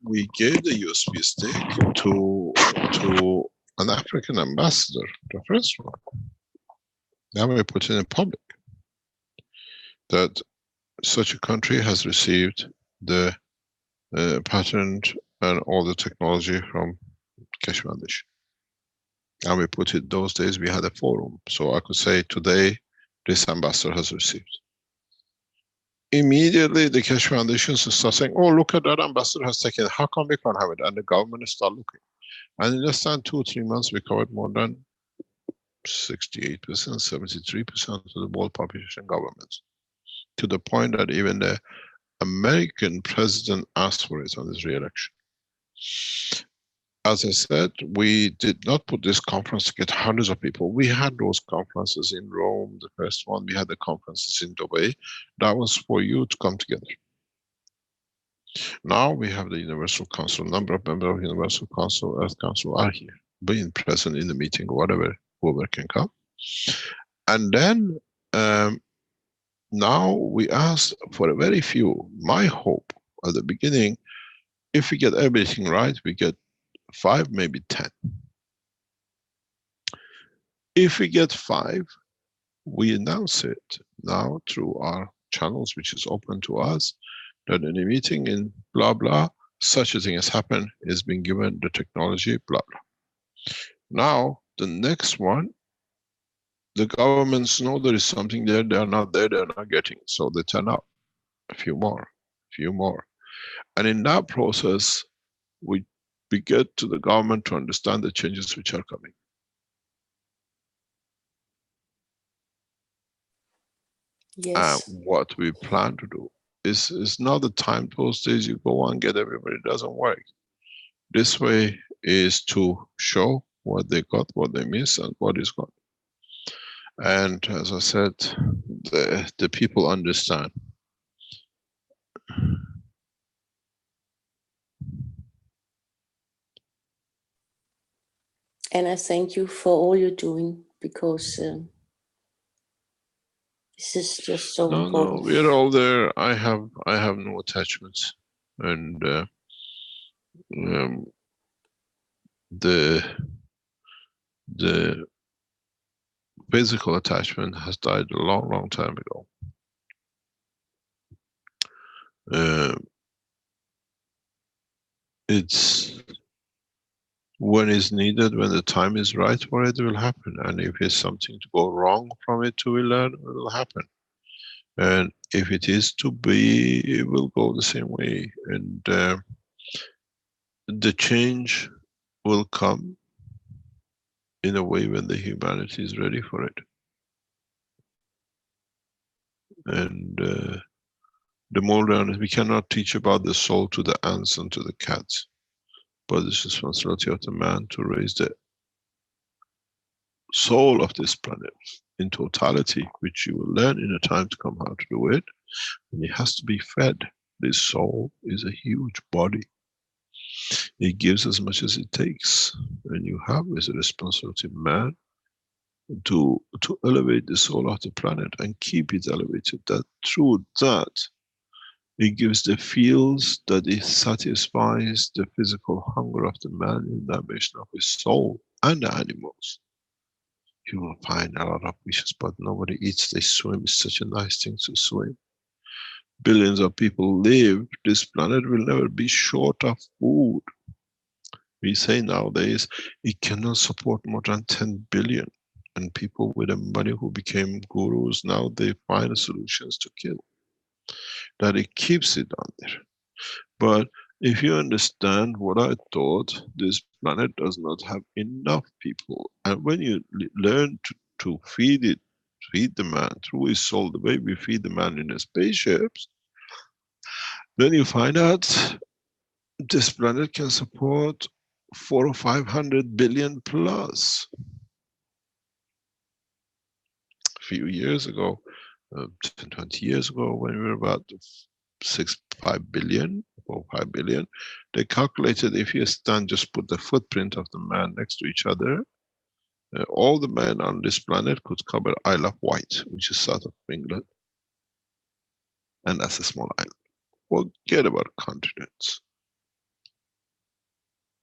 We gave the USB stick to an African ambassador, the first one. Now we put it in public that such a country has received the patent and all the technology from Keshe Foundation. And we put it, those days we had a forum, so I could say today this ambassador has received. Immediately the Keshe Foundation start saying, oh, look at that ambassador has taken it, how come we can't have it? And the government start looking. And in less than 2 or 3 months we covered more than 68%, 73% of the world population governments. To the point that even the American president asked for it on his re-election. As I said, we did not put this conference to get hundreds of people. We had those conferences in Rome, the first one. We had the conferences in Dubai. That was for you to come together. Now we have the Universal Council. Number of members of Universal Council, Earth Council are here, being present in the meeting, whatever, whoever can come. And then now we ask for a very few. My hope at the beginning, if we get everything right, we get 5, maybe 10. If we get 5, we announce it now through our channels, which is open to us, that in a meeting in blah blah, such a thing has happened, is being given the technology, blah blah. Now the next one, the governments know there is something there, they are not there, they are not getting, so they turn up a few more, and in that process we get to the government to understand the changes which are coming. Yes. What we plan to do is not the time those days you go and get everybody, it doesn't work. This way is to show what they got, what they miss, and what is gone. And as I said, the people understand. And I thank you for all you're doing, because this is just so important. No, we're all there. I have no attachments. and the physical attachment has died a long, long time ago. It's when it's needed, when the time is right for it, it will happen. And if it's something to go wrong from it to learn, it will happen. And if it is to be, it will go the same way. And the change will come in a way when the humanity is ready for it. And the more learners, we cannot teach about the soul to the ants and to the cats, but it's the responsibility of the man to raise the soul of this planet in totality, which you will learn in a time to come how to do it. And it has to be fed. This soul is a huge body. It gives as much as it takes. And you have as a responsibility, man, to elevate the soul of the planet and keep it elevated. That through that, it gives the feels that it satisfies the physical hunger of the man in the dimension of his soul and the animals. You will find a lot of fishes, but nobody eats. They swim. It's such a nice thing to swim. Billions of people live. This planet will never be short of food. We say nowadays it cannot support more than 10 billion. And people with the money who became gurus, now they find solutions to kill. That it keeps it on there. But if you understand what I thought, this planet does not have enough people. And when you learn to feed it, feed the man through his soul, the way we feed the man in the spaceships, then you find out this planet can support 400 or 500 billion plus. A few years ago, 10, 20 years ago, when we were about 5 billion, or 5 billion, they calculated if you stand, just put the footprint of the man next to each other, all the men on this planet could cover Isle of Wight, which is south of England. And that's a small island. Forget about continents.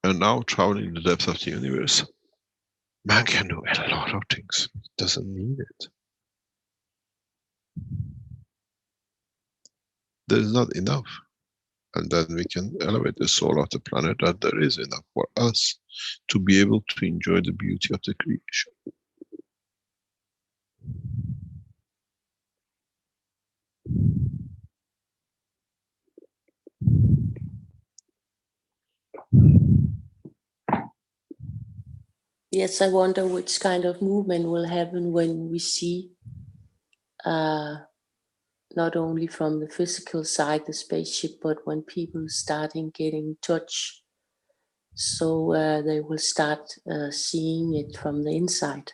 And now traveling in the depths of the universe, man can do a lot of things. He doesn't need it. There's not enough. And then we can elevate the soul of the planet that there is enough for us to be able to enjoy the beauty of the creation. Yes, I wonder which kind of movement will happen when we see not only from the physical side, the spaceship, but when people starting getting touch. So they will start seeing it from the inside.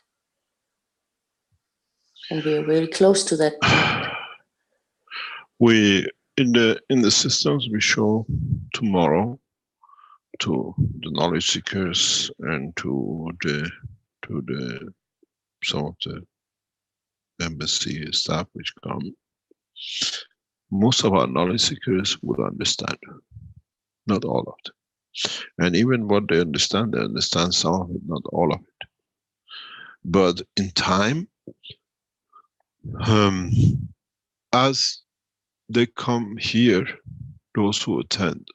And we are very close to that point. We in the systems we show tomorrow to the knowledge seekers and to the some of the embassy staff which come, most of our knowledge seekers would understand, not all of them. And even what they understand some of it, not all of it. But in time, as they come here, those who attend,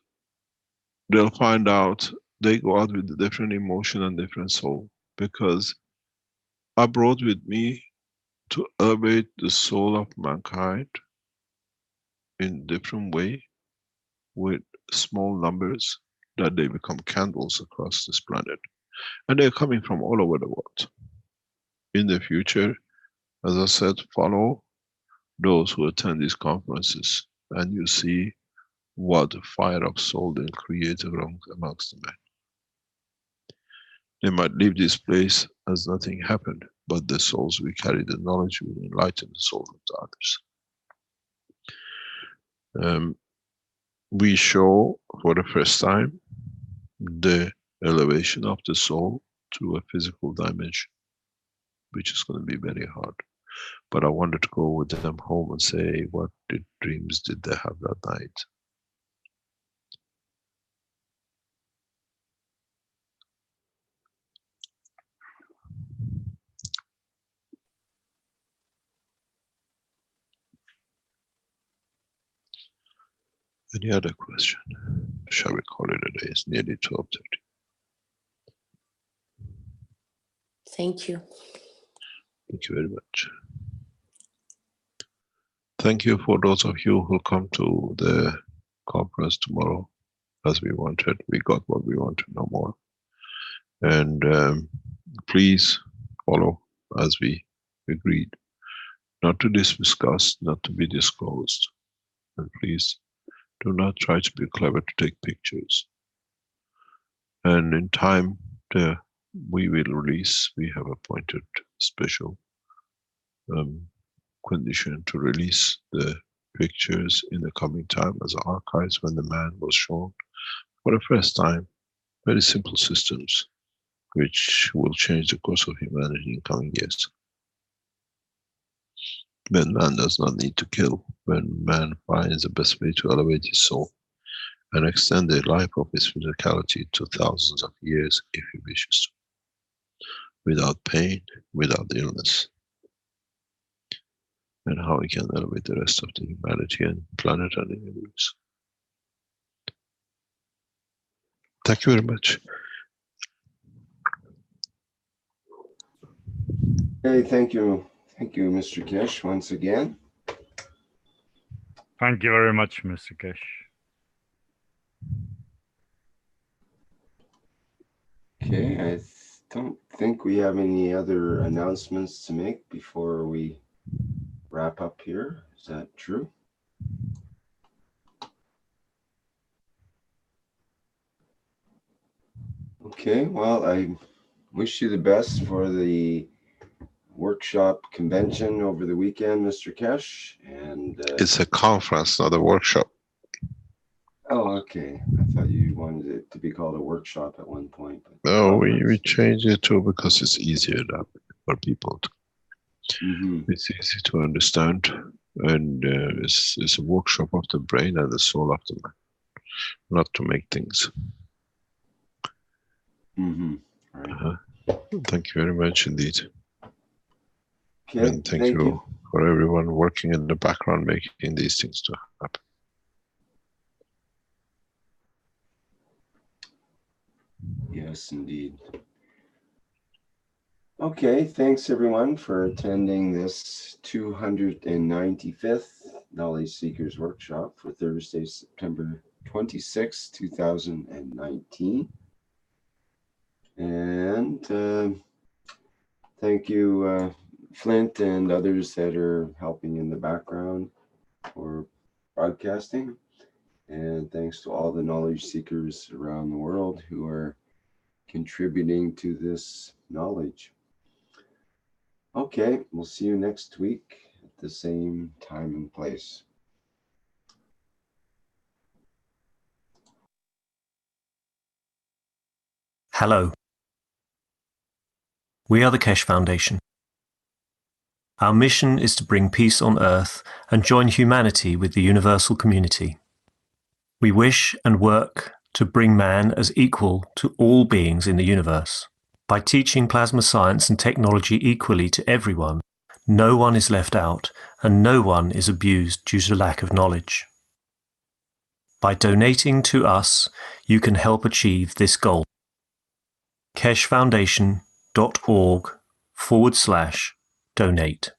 they'll find out they go out with a different emotion and different soul, because I brought with me to elevate the soul of mankind in different way with small numbers, that they become candles across this planet. And they're coming from all over the world. In the future, as I said, follow those who attend these conferences, and you see what fire of soul they'll create amongst the men. They might leave this place as nothing happened, but the souls we carry, the knowledge will enlighten the souls of the others. We show for the first time the elevation of the soul through a physical dimension, which is going to be very hard. But I wanted to go with them home and say, what dreams did they have that night? Any other question? Shall we call it a day? It's nearly 12:30. Thank you. Thank you very much. Thank you for those of you who come to the conference tomorrow. As we wanted, we got what we wanted, no more. And please follow as we agreed. Not to discuss, not to be disclosed. And please do not try to be clever to take pictures. And in time, we will release, we have appointed special condition to release the pictures in the coming time as archives when the man was shown for the first time. Very simple systems which will change the course of humanity in coming years. When man does not need to kill, when man finds the best way to elevate his soul and extend the life of his physicality to thousands of years if he wishes to, without pain, without illness, and how he can elevate the rest of the humanity and planet and the universe. Thank you very much. Hey, thank you. Thank you, Mr. Keshe, once again. Thank you very much, Mr. Keshe. Okay, I don't think we have any other announcements to make before we wrap up here. Is that true? Okay, well, I wish you the best for the workshop convention over the weekend, Mr. Keshe. And It's a conference, not a workshop. oh, okay. I thought you wanted it to be called a workshop at one point. No, we changed it to because it's easier now for people to. It's easy to understand, and it's a workshop of the brain and the soul of the man, not to make things. Right. Thank you very much indeed. Okay, and thank you for everyone working in the background making these things to happen. Yes, indeed. Okay, thanks everyone for attending this 295th Knowledge Seekers Workshop for Thursday, September 26, 2019. And thank you, Flint and others that are helping in the background for broadcasting. And thanks to all the knowledge seekers around the world who are contributing to this knowledge. Okay, we'll see you next week at the same time and place. Hello. We are the Keshe Foundation. Our mission is to bring peace on Earth and join humanity with the universal community. We wish and work to bring man as equal to all beings in the universe. By teaching plasma science and technology equally to everyone, no one is left out and no one is abused due to lack of knowledge. By donating to us, you can help achieve this goal. KesheFoundation.org/donate